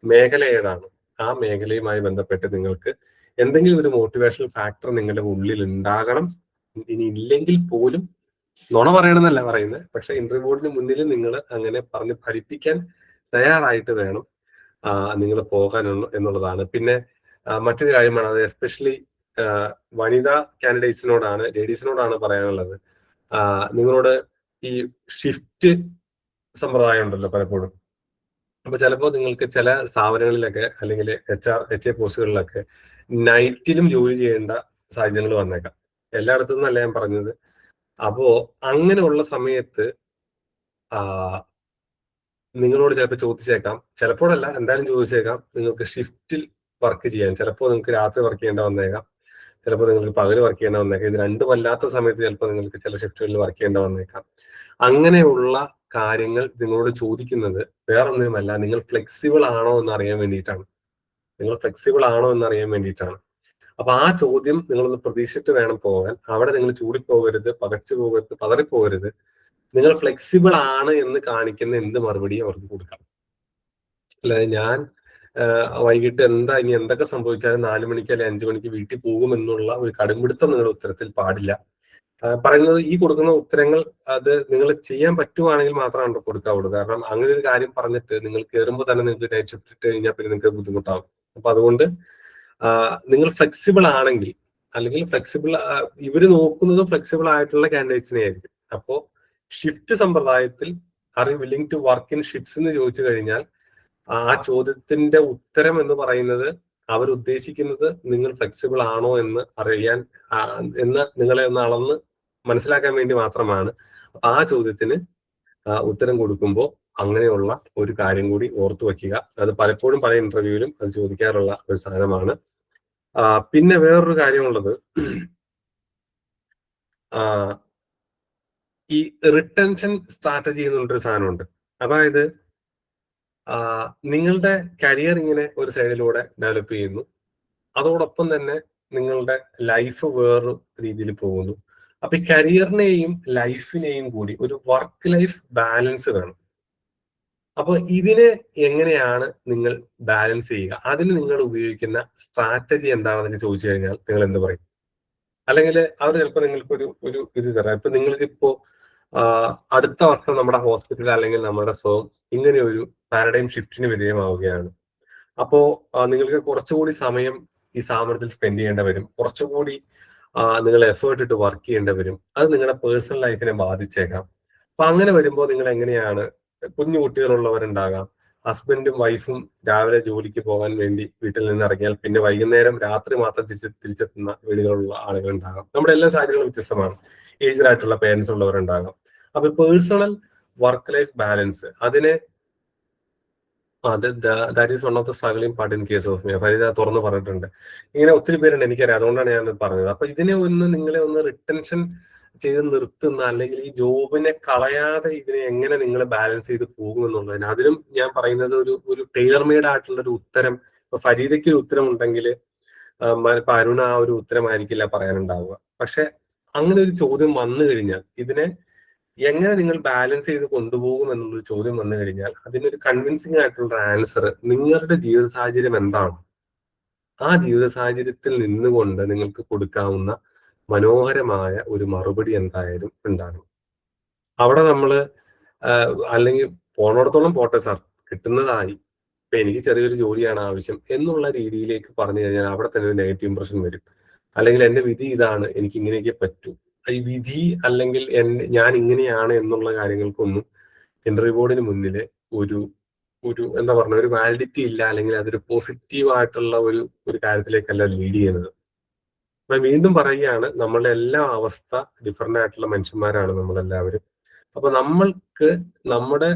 മേഖല ഏതാണ്, ആ മേഖലയുമായി ബന്ധപ്പെട്ട് നിങ്ങൾക്ക് എന്തെങ്കിലും ഒരു മോട്ടിവേഷണൽ ഫാക്ടർ നിങ്ങളുടെ ഉള്ളിൽ ഉണ്ടാകണം. ഇനി ഇല്ലെങ്കിൽ പോലും, നുണ പറയണമെന്നല്ല പറയുന്നത്, പക്ഷെ ഇന്റർവ്യൂ ബോർഡിന് മുന്നിൽ നിങ്ങൾ അങ്ങനെ പറഞ്ഞ് ഫലിപ്പിക്കാൻ തയ്യാറായിട്ട് വേണം നിങ്ങൾ പോകാനുള്ള എന്നുള്ളതാണ്. പിന്നെ മറ്റൊരു കാര്യമാണ്, അത് എസ്പെഷ്യലി വനിതാ കാൻഡിഡേറ്റ്സിനോടാണ്, ലേഡീസിനോടാണ് പറയാനുള്ളത്. നിങ്ങളോട് ഈ ഷിഫ്റ്റ് സമ്പ്രദായം ഉണ്ടല്ലോ പലപ്പോഴും. അപ്പൊ ചിലപ്പോൾ നിങ്ങൾക്ക് ചില സ്ഥാപനങ്ങളിലൊക്കെ അല്ലെങ്കിൽ HA പോസ്റ്റുകളിലൊക്കെ നൈറ്റിലും ജോലി ചെയ്യേണ്ട സാഹചര്യങ്ങൾ വന്നേക്കാം. എല്ലായിടത്തും നിന്നല്ല ഞാൻ പറഞ്ഞത്. അപ്പോ അങ്ങനെയുള്ള സമയത്ത് നിങ്ങളോട് ചിലപ്പോൾ ചോദിച്ചേക്കാം, ചിലപ്പോഴല്ല എന്തായാലും ചോദിച്ചേക്കാം, നിങ്ങൾക്ക് ഷിഫ്റ്റിൽ വർക്ക് ചെയ്യാൻ. ചിലപ്പോൾ നിങ്ങൾക്ക് രാത്രി വർക്ക് ചെയ്യേണ്ട വന്നേക്കാം, ചിലപ്പോൾ നിങ്ങൾക്ക് പകൽ വർക്ക് ചെയ്യേണ്ട വന്നേക്കാം. ഇത് രണ്ടും അല്ലാത്ത സമയത്ത് ചിലപ്പോൾ നിങ്ങൾക്ക് ചില ഷിഫ്റ്റുകളിൽ വർക്ക് ചെയ്യേണ്ട വന്നേക്കാം. അങ്ങനെയുള്ള കാര്യങ്ങൾ നിങ്ങളോട് ചോദിക്കുന്നത് വേറൊന്നുമല്ല, നിങ്ങൾ ഫ്ലെക്സിബിൾ ആണോ എന്ന് അറിയാൻ വേണ്ടിയിട്ടാണ്. അപ്പൊ ആ ചോദ്യം നിങ്ങളൊന്ന് പ്രതീക്ഷിച്ചിട്ട് വേണം പോകാൻ. അവിടെ നിങ്ങൾ ചൂടിപ്പോകരുത്, പകച്ചു പോകരുത്, പതറിപ്പോകരുത്. നിങ്ങൾ ഫ്ലെക്സിബിൾ ആണ് എന്ന് കാണിക്കുന്ന എന്ത് മറുപടിയും അവർക്ക് കൊടുക്കാം. അല്ലാതെ ഞാൻ വൈകിട്ട് ഇനി എന്തൊക്കെ സംഭവിച്ചാലും 4 മണിക്ക് അല്ലെങ്കിൽ 5 മണിക്ക് വീട്ടിൽ പോകുമെന്നുള്ള ഒരു കടുംപിടുത്തം നിങ്ങളുടെ ഉത്തരത്തിൽ പാടില്ല. പറയുന്നത് ഈ കൊടുക്കുന്ന ഉത്തരങ്ങൾ അത് നിങ്ങൾ ചെയ്യാൻ പറ്റുവാണെങ്കിൽ മാത്രമാണ് കൊടുക്കാവുള്ളൂ. കാരണം അങ്ങനെ ഒരു കാര്യം പറഞ്ഞിട്ട് നിങ്ങൾ കയറുമ്പോൾ തന്നെ നിങ്ങൾക്ക് നൈറ്റ് ഷിഫ്റ്റ് ഇട്ട് കഴിഞ്ഞാൽ പിന്നെ നിങ്ങൾക്ക് ബുദ്ധിമുട്ടാവും. അപ്പൊ അതുകൊണ്ട് നിങ്ങൾ ഫ്ലെക്സിബിൾ ആണെങ്കിൽ, അല്ലെങ്കിൽ ഇവര് നോക്കുന്നത് ഫ്ലെക്സിബിൾ ആയിട്ടുള്ള കാൻഡിഡേറ്റ്സിനെ ആയിരിക്കും. അപ്പോ ഷിഫ്റ്റ് സമ്പ്രദായത്തിൽ are you willing to work in shifts എന്ന് ചോദിച്ചു കഴിഞ്ഞാൽ ആ ചോദ്യത്തിന്റെ ഉത്തരം എന്ന് പറയുന്നത് അവരുദ്ദേശിക്കുന്നത് നിങ്ങൾ ഫ്ലെക്സിബിൾ ആണോ എന്ന് അറിയാൻ, എന്ന് നിങ്ങളെ ഒന്ന് അളന്ന് മനസ്സിലാക്കാൻ വേണ്ടി മാത്രമാണ്. അപ്പൊ ആ ചോദ്യത്തിന് ഉത്തരം കൊടുക്കുമ്പോൾ അങ്ങനെയുള്ള ഒരു കാര്യം കൂടി ഓർത്തു വയ്ക്കുക. അത് പലപ്പോഴും പല ഇന്റർവ്യൂവിലും അത് ചോദിക്കാറുള്ള ഒരു സാധനമാണ്. പിന്നെ വേറൊരു കാര്യമുള്ളത്, ഈ റിട്ടൻഷൻ സ്ട്രാറ്റജി എന്നുള്ളൊരു സാധനമുണ്ട്. അതായത് നിങ്ങളുടെ കരിയർ ഇങ്ങനെ ഒരു സൈഡിലൂടെ ഡെവലപ്പ് ചെയ്യുന്നു, അതോടൊപ്പം തന്നെ നിങ്ങളുടെ ലൈഫ് വേറൊരു രീതിയിൽ പോകുന്നു. അപ്പൊ ഈ കരിയറിനെയും ലൈഫിനെയും കൂടി ഒരു വർക്ക് ലൈഫ് ബാലൻസ് വേണം. അപ്പൊ ഇതിനെ എങ്ങനെയാണ് നിങ്ങൾ ബാലൻസ് ചെയ്യുക, അതിന് നിങ്ങൾ ഉപയോഗിക്കുന്ന സ്ട്രാറ്റജി എന്താണെന്ന് ചോദിച്ചു കഴിഞ്ഞാൽ നിങ്ങൾ എന്ത് പറയും? അല്ലെങ്കിൽ അവർ ചിലപ്പോൾ നിങ്ങൾക്കൊരു ഇത് തരാം. ഇപ്പൊ നിങ്ങൾക്കിപ്പോ അടുത്ത വർഷം നമ്മുടെ ഹോസ്പിറ്റൽ അല്ലെങ്കിൽ നമ്മുടെ ഫേം ഇങ്ങനെ ഒരു പാരഡൈം ഷിഫ്റ്റിന് വിധേയമാവുകയാണ്. അപ്പോ നിങ്ങൾക്ക് കുറച്ചുകൂടി സമയം ഈ സ്ഥാപനത്തിൽ സ്പെൻഡ് ചെയ്യേണ്ടി വരും, കുറച്ചുകൂടി നിങ്ങൾ എഫേർട്ട് ഇട്ട് വർക്ക് ചെയ്യേണ്ടി വരും. അത് നിങ്ങളുടെ പേഴ്സണൽ ലൈഫിനെ ബാധിച്ചേക്കാം. അപ്പൊ അങ്ങനെ വരുമ്പോൾ നിങ്ങൾ എങ്ങനെയാണ്, കുഞ്ഞു കുട്ടികളുള്ളവരുണ്ടാകാം, ഹസ്ബൻഡും വൈഫും രാവിലെ ജോലിക്ക് പോകാൻ വേണ്ടി വീട്ടിൽ നിന്ന് ഇറങ്ങിയാൽ പിന്നെ വൈകുന്നേരം രാത്രി മാത്രം തിരിച്ചെത്തുന്ന വീടുകളുള്ള ആളുകളുണ്ടാകാം. നമ്മുടെ എല്ലാ സാഹചര്യങ്ങളും വ്യത്യസ്തമാണ്. ഏജ്ഡ് ആയിട്ടുള്ള പേരൻസ് ഉള്ളവരുണ്ടാകാം. അപ്പൊ പേഴ്സണൽ വർക്ക് ലൈഫ് ബാലൻസ്, അതിനെ that is one of the struggling part in case of me. Fareeda തുറന്ന് പറഞ്ഞിട്ടുണ്ട്. ഇങ്ങനെ ഒത്തിരി പേരുണ്ട്, എനിക്കറിയാം, അതുകൊണ്ടാണ് ഞാൻ പറഞ്ഞത്. അപ്പൊ ഇതിനെ നിങ്ങളെ റിട്ടൻഷൻ ചെയ്ത് നിർത്തുന്ന, അല്ലെങ്കിൽ ഈ ജോബിനെ കളയാതെ ഇതിനെ എങ്ങനെ നിങ്ങൾ ബാലൻസ് ചെയ്ത് പോകുമെന്നുള്ളതിന്, അതിനും ഞാൻ പറയുന്നത് ഒരു ടൈലർ മെയ്ഡ് ആയിട്ടുള്ള ഒരു ഉത്തരം. ഇപ്പൊ ഫരീദയ്ക്ക് ഒരു ഉത്തരം ഉണ്ടെങ്കിൽ ഇപ്പൊ അരുണ ആ ഒരു ഉത്തരമായിരിക്കില്ല പറയാനുണ്ടാവുക. പക്ഷെ അങ്ങനെ ഒരു ചോദ്യം വന്നു കഴിഞ്ഞാൽ, ഇതിനെ എങ്ങനെ നിങ്ങൾ ബാലൻസ് ചെയ്ത് കൊണ്ടുപോകും എന്നുള്ളൊരു ചോദ്യം വന്നു കഴിഞ്ഞാൽ, അതിനൊരു കൺവിൻസിങ് ആയിട്ടുള്ള ആൻസർ നിങ്ങളുടെ ജീവിത സാഹചര്യം എന്താണ്, ആ ജീവിത സാഹചര്യത്തിൽ നിന്നുകൊണ്ട് നിങ്ങൾക്ക് കൊടുക്കാവുന്ന മനോഹരമായ ഒരു മറുപടി എന്തായാലും ഉണ്ടാകും. അവിടെ നമ്മള് അല്ലെങ്കിൽ പോണോടത്തോളം പോട്ടെ സാർ, കിട്ടുന്നതായി, ഇപ്പൊ എനിക്ക് ചെറിയൊരു ജോലിയാണ് ആവശ്യം എന്നുള്ള രീതിയിലേക്ക് പറഞ്ഞു കഴിഞ്ഞാൽ അവിടെ തന്നെ ഒരു നെഗറ്റീവ് ഇംപ്രഷൻ വരും. അല്ലെങ്കിൽ എന്റെ വിധി ഇതാണ്, എനിക്ക് ഇങ്ങനെയൊക്കെ പറ്റൂ. ഈ വിധി അല്ലെങ്കിൽ ഞാൻ ഇങ്ങനെയാണ് എന്നുള്ള കാര്യങ്ങൾക്കൊന്നും ഇന്റർവ്യൂ ബോർഡിന് മുന്നിൽ ഒരു എന്താ പറഞ്ഞ ഒരു വാലിഡിറ്റി ഇല്ല, അല്ലെങ്കിൽ അതൊരു പോസിറ്റീവ് ആയിട്ടുള്ള ഒരു കാര്യത്തിലേക്കല്ല ലീഡ് ചെയ്യുന്നത്. അപ്പൊ വീണ്ടും പറയുകയാണ്, നമ്മളുടെ എല്ലാ അവസ്ഥ ഡിഫറെന്റ് ആയിട്ടുള്ള മനുഷ്യന്മാരാണ് നമ്മളെല്ലാവരും. അപ്പൊ നമ്മൾക്ക് നമ്മുടെ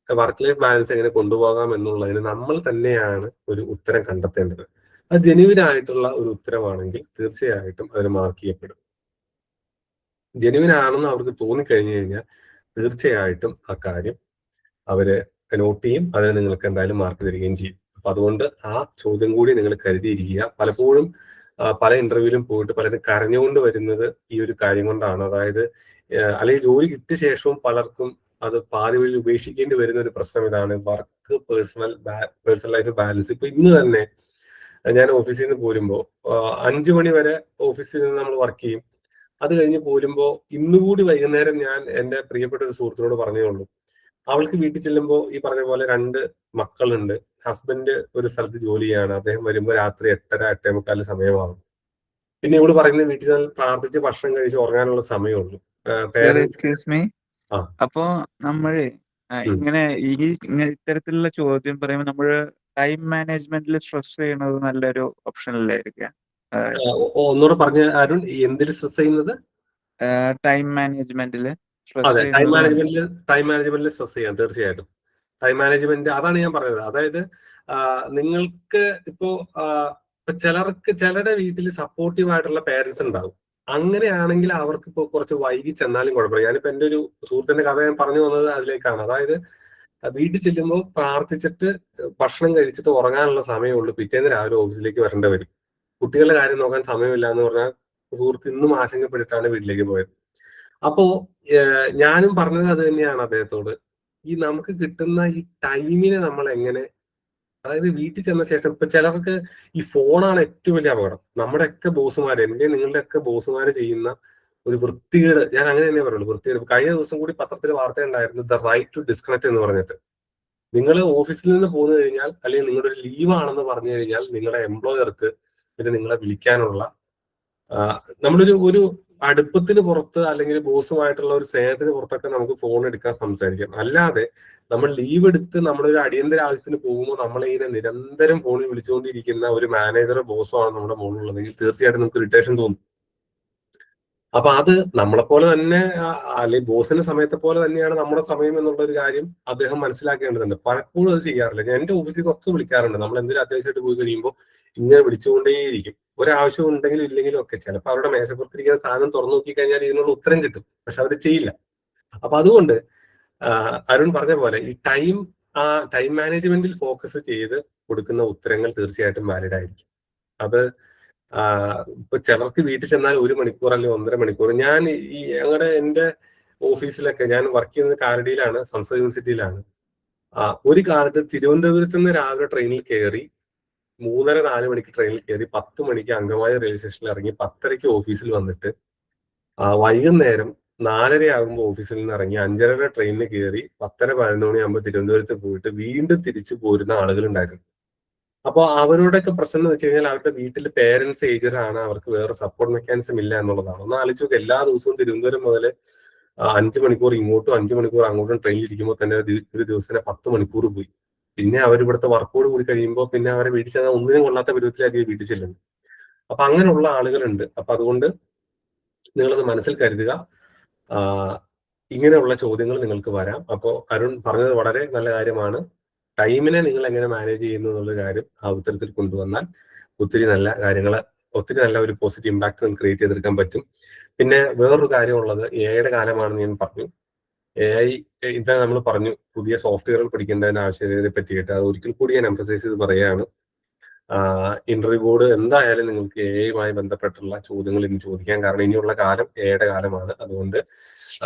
വർക്ക് ലൈഫ് ബാലൻസ് എങ്ങനെ കൊണ്ടുപോകാം എന്നുള്ളതിന് നമ്മൾ തന്നെയാണ് ഒരു ഉത്തരം കണ്ടെത്തേണ്ടത്. അത് ജെന്യുവിൻ ആയിട്ടുള്ള ഒരു ഉത്തരമാണെങ്കിൽ തീർച്ചയായിട്ടും അതിന് മാർക്ക് ചെയ്യപ്പെടും. ജെനുവിൻ ആണെന്ന് അവർക്ക് തോന്നിക്കഴിഞ്ഞു കഴിഞ്ഞാൽ തീർച്ചയായിട്ടും ആ കാര്യം അവര് നോട്ട് ചെയ്യും, അതിന് നിങ്ങൾക്ക് എന്തായാലും മാർക്ക് തരികയും ചെയ്യും. അപ്പൊ അതുകൊണ്ട് ആ ചോദ്യം കൂടി നിങ്ങൾ കരുതിയിരിക്കുക. പലപ്പോഴും പല ഇന്റർവ്യൂവിലും പോയിട്ട് പലരും കരഞ്ഞുകൊണ്ട് വരുന്നത് ഈ ഒരു കാര്യം കൊണ്ടാണ്. അതായത് അല്ലെങ്കിൽ ജോലി കിട്ടിയ ശേഷവും പലർക്കും അത് പാതി വഴി ഉപേക്ഷിക്കേണ്ടി വരുന്ന ഒരു പ്രശ്നം ഇതാണ്, വർക്ക് പേഴ്സണൽ ലൈഫ് ബാലൻസ്. ഇപ്പൊ ഇന്ന് തന്നെ ഞാൻ ഓഫീസിൽ നിന്ന് പോരുമ്പോൾ 5 മണി വരെ ഓഫീസിൽ നിന്ന് നമ്മൾ വർക്ക് ചെയ്യും. അത് കഴിഞ്ഞ് പോരുമ്പോൾ ഇന്നുകൂടി വൈകുന്നേരം ഞാൻ എന്റെ പ്രിയപ്പെട്ട ഒരു സുഹൃത്തിനോട് പറഞ്ഞേ ഉള്ളൂ, അവൾക്ക് വീട്ടിൽ ചെല്ലുമ്പോൾ ഈ പറഞ്ഞ പോലെ 2 മക്കളുണ്ട്, ഹസ്ബൻഡ് ഒരു സ്ഥലത്ത് ജോലി ചെയ്യാണ്, അദ്ദേഹം വരുമ്പോൾ രാത്രി 8:30-8:45 സമയമാകും. പിന്നെ ഇവിടെ പറയുന്നത് വീട്ടിൽ ചെന്ന് പ്രാർത്ഥിച്ച് ഭക്ഷണം കഴിച്ച് ഉറങ്ങാനുള്ള സമയമുള്ളൂ. എക്സ്ക്യൂസ് മീ, ആ. അപ്പോ നമ്മള് ഇങ്ങനെ ഇത്തരത്തിലുള്ള ചോദ്യം പറയുമ്പോൾ നമ്മള് ടൈം മാനേജ്മെന്റിൽ സ്ട്രെസ് ചെയ്യുന്നത് നല്ലൊരു ഓപ്ഷൻ അല്ലായിരിക്കാം. ഒന്നുകൂടെ പറഞ്ഞ അരുൺ, എന്തിൽ സ്ട്രെസ് ചെയ്യുന്നത്? ടൈം മാനേജ്മെന്റില് അതെ, ടൈം മാനേജ്മെന്റിൽ സ്ട്രെസ് ചെയ്യാം തീർച്ചയായിട്ടും. ടൈം മാനേജ്മെന്റ്, അതാണ് ഞാൻ പറഞ്ഞത്. അതായത് നിങ്ങൾക്ക് ഇപ്പോ ചിലരുടെ വീട്ടിൽ സപ്പോർട്ടീവ് ആയിട്ടുള്ള പേരൻസ് ഉണ്ടാവും. അങ്ങനെയാണെങ്കിൽ അവർക്ക് ഇപ്പോൾ കുറച്ച് വൈകി ചെന്നാലും കുഴപ്പമില്ല. ഞാനിപ്പോ എന്റെ ഒരു സുഹൃത്തിന്റെ കഥ ഞാൻ പറഞ്ഞു വന്നത് അതിലേക്കാണ്. അതായത് വീട്ടിൽ ചെല്ലുമ്പോൾ പ്രാർത്ഥിച്ചിട്ട് ഭക്ഷണം കഴിച്ചിട്ട് ഉറങ്ങാനുള്ള സമയമുള്ളൂ, പിറ്റേന്ന് രാവിലെ ഓഫീസിലേക്ക് വരേണ്ടി വരും. കുട്ടികളുടെ കാര്യം നോക്കാൻ സമയമില്ല എന്ന് പറഞ്ഞാൽ സുഹൃത്ത് ഇന്നും ആശങ്കപ്പെട്ടിട്ടാണ് വീട്ടിലേക്ക് പോയത്. അപ്പോ ഞാനും പറഞ്ഞത് അത് തന്നെയാണ് അദ്ദേഹത്തോട്. ഈ നമുക്ക് കിട്ടുന്ന ഈ ടൈമിനെ നമ്മൾ എങ്ങനെ, അതായത് വീട്ടിൽ ചെന്ന ശേഷം ഇപ്പൊ ചിലർക്ക് ഈ ഫോണാണ് ഏറ്റവും വലിയ അപകടം. നമ്മുടെയൊക്കെ ബോസുമാര്, എന്റെ നിങ്ങളുടെ ഒക്കെ ബോസുമാര് ചെയ്യുന്ന ഒരു വൃത്തികേട്, ഞാൻ അങ്ങനെ തന്നെ പറയുള്ളൂ, വൃത്തികേട്. കഴിഞ്ഞ ദിവസം കൂടി പത്രത്തിൽ വാർത്ത ഉണ്ടായിരുന്നു, ദ റൈറ്റ് ടു ഡിസ്കണക്ട് എന്ന് പറഞ്ഞിട്ട്. നിങ്ങൾ ഓഫീസിൽ നിന്ന് പോന്നു കഴിഞ്ഞാൽ അല്ലെങ്കിൽ നിങ്ങളുടെ ഒരു ലീവ് ആണെന്ന് പറഞ്ഞു കഴിഞ്ഞാൽ നിങ്ങളുടെ എംപ്ലോയർക്ക് പിന്നെ നിങ്ങളെ വിളിക്കാനുള്ള നമ്മളൊരു അടുപ്പത്തിന് പുറത്ത് അല്ലെങ്കിൽ ബോസുമായിട്ടുള്ള ഒരു സ്നേഹത്തിന് പുറത്തൊക്കെ നമുക്ക് ഫോൺ എടുക്കാൻ സംസാരിക്കാം. അല്ലാതെ നമ്മൾ ലീവ് എടുത്ത് നമ്മളൊരു അടിയന്തര ആവശ്യത്തിന് പോകുമ്പോൾ നമ്മളിങ്ങനെ നിരന്തരം ഫോണിൽ വിളിച്ചുകൊണ്ടിരിക്കുന്ന ഒരു മാനേജറോ ബോസോ ആണ് നമ്മുടെ മുകളിലുള്ളതെങ്കിൽ തീർച്ചയായിട്ടും നമുക്ക് ഇറിറ്റേഷൻ തോന്നും. അപ്പൊ അത് നമ്മളെ പോലെ തന്നെ അല്ലെങ്കിൽ ബോസിന്റെ സമയത്തെ പോലെ തന്നെയാണ് നമ്മുടെ സമയം എന്നുള്ള ഒരു കാര്യം അദ്ദേഹം മനസ്സിലാക്കേണ്ടതുണ്ട്. പലപ്പോഴും അത് ചെയ്യാറില്ല. ഞാൻ എന്റെ ഓഫീസിൽ നിന്നൊക്കെ വിളിക്കാറുണ്ട്. നമ്മൾ എന്തെങ്കിലും അത്യാവശ്യമായിട്ട് പോയി കഴിയുമ്പോൾ ഇങ്ങനെ വിളിച്ചുകൊണ്ടേയിരിക്കും. ഒരാവശ്യം ഉണ്ടെങ്കിലും ഇല്ലെങ്കിലും ഒക്കെ. ചിലപ്പോൾ അവരുടെ മേശപ്പുറത്തിരിക്കുന്ന സാധനം തുറന്നു നോക്കി കഴിഞ്ഞാൽ ഇതിനുള്ള ഉത്തരം കിട്ടും, പക്ഷെ അവർ ചെയ്യില്ല. അപ്പൊ അതുകൊണ്ട് അരുൺ പറഞ്ഞ പോലെ ഈ ടൈം മാനേജ്മെന്റിൽ ഫോക്കസ് ചെയ്ത് കൊടുക്കുന്ന ഉത്തരങ്ങൾ തീർച്ചയായിട്ടും വാലിഡ് ആയിരിക്കും. അത് ഇപ്പൊ ചിലർക്ക് വീട്ടിൽ ചെന്നാൽ 1 മണിക്കൂർ അല്ലെങ്കിൽ 1.5 മണിക്കൂർ. ഞാൻ എന്റെ ഓഫീസിലൊക്കെ ഞാൻ വർക്ക് ചെയ്യുന്നത് കാലടിയിലാണ്, സംസ്കൃത യൂണിവേഴ്സിറ്റിയിലാണ്. ഒരു കാലത്ത് തിരുവനന്തപുരത്ത് നിന്ന് രാവിലെ ട്രെയിനിൽ കയറി 3:30-4 മണിക്ക് ട്രെയിനിൽ കയറി 10 മണിക്ക് അങ്കമാലി റെയിൽവേ സ്റ്റേഷനിൽ ഇറങ്ങി 10:30 ഓഫീസിൽ വന്നിട്ട് വൈകുന്നേരം 4:30 ആകുമ്പോൾ ഓഫീസിൽ നിന്ന് ഇറങ്ങി 5:30 ട്രെയിനിൽ കയറി 10:30-11 മണിയാകുമ്പോൾ തിരുവനന്തപുരത്ത് പോയിട്ട് വീണ്ടും തിരിച്ചു പോരുന്ന ആളുകളുണ്ടായിരുന്നു. അപ്പോൾ അവരുടെയൊക്കെ പ്രശ്നം എന്ന് വെച്ച് കഴിഞ്ഞാൽ അവരുടെ വീട്ടിൽ പേരൻസ് ഏജഡ് ആണ്, അവർക്ക് വേറെ സപ്പോർട്ട് മെക്കാനിസം ഇല്ല എന്നുള്ളതാണ്. ഒന്ന് ആലോചിച്ച് നോക്കുക, എല്ലാ ദിവസവും തിരുവനന്തപുരം മുതൽ 5 മണിക്കൂർ ഇങ്ങോട്ടും 5 മണിക്കൂർ അങ്ങോട്ടും ട്രെയിനിൽ ഇരിക്കുമ്പോൾ തന്നെ ഒരു ദിവസത്തിന് 10 മണിക്കൂർ പോയി. പിന്നെ അവർ ഇവിടുത്തെ വർക്കോട് കൂടി കഴിയുമ്പോൾ പിന്നെ അവരെ വീട്ടിൽ ചെന്നാൽ ഒന്നിനും കൊള്ളാത്ത പരുവത്തിലായിരിക്കും വീട്ടിൽ ചെല്ലുന്നത്. അപ്പൊ അങ്ങനെയുള്ള ആളുകളുണ്ട്. അപ്പൊ അതുകൊണ്ട് നിങ്ങളത് മനസ്സിൽ കരുതുക. ഇങ്ങനെയുള്ള ചോദ്യങ്ങൾ നിങ്ങൾക്ക് വരാം. അപ്പോൾ അരുൺ പറഞ്ഞത് വളരെ നല്ല കാര്യമാണ്. ടൈമിനെ നിങ്ങൾ എങ്ങനെ മാനേജ് ചെയ്യുന്നു എന്നുള്ള കാര്യം ആ ഉത്തരത്തിൽ കൊണ്ടുവന്നാൽ ഒത്തിരി നല്ല ഒരു പോസിറ്റീവ് ഇമ്പാക്ട് നമുക്ക് ക്രിയേറ്റ് ചെയ്തെടുക്കാൻ പറ്റും. പിന്നെ വേറൊരു കാര്യമുള്ളത്, എഐയുടെ കാലമാണെന്ന് ഞാൻ പറഞ്ഞു. AI ഇതാ നമ്മൾ പറഞ്ഞു, പുതിയ സോഫ്റ്റ്വെയറുകൾ പഠിക്കേണ്ടതിന്റെ ആവശ്യകതയെ പറ്റിയിട്ട് അത് ഒരിക്കൽ കൂടി ഞാൻ എംഫസൈസ് ചെയ്ത് പറയുകയാണ്. ഇന്റർവ്യൂ ബോർഡ് എന്തായാലും നിങ്ങൾക്ക് എഐയുമായി ബന്ധപ്പെട്ടുള്ള ചോദ്യങ്ങൾ ഇനി ചോദിക്കാൻ, കാരണം ഇനിയുള്ള കാലം എഐയുടെ കാലമാണ്. അതുകൊണ്ട്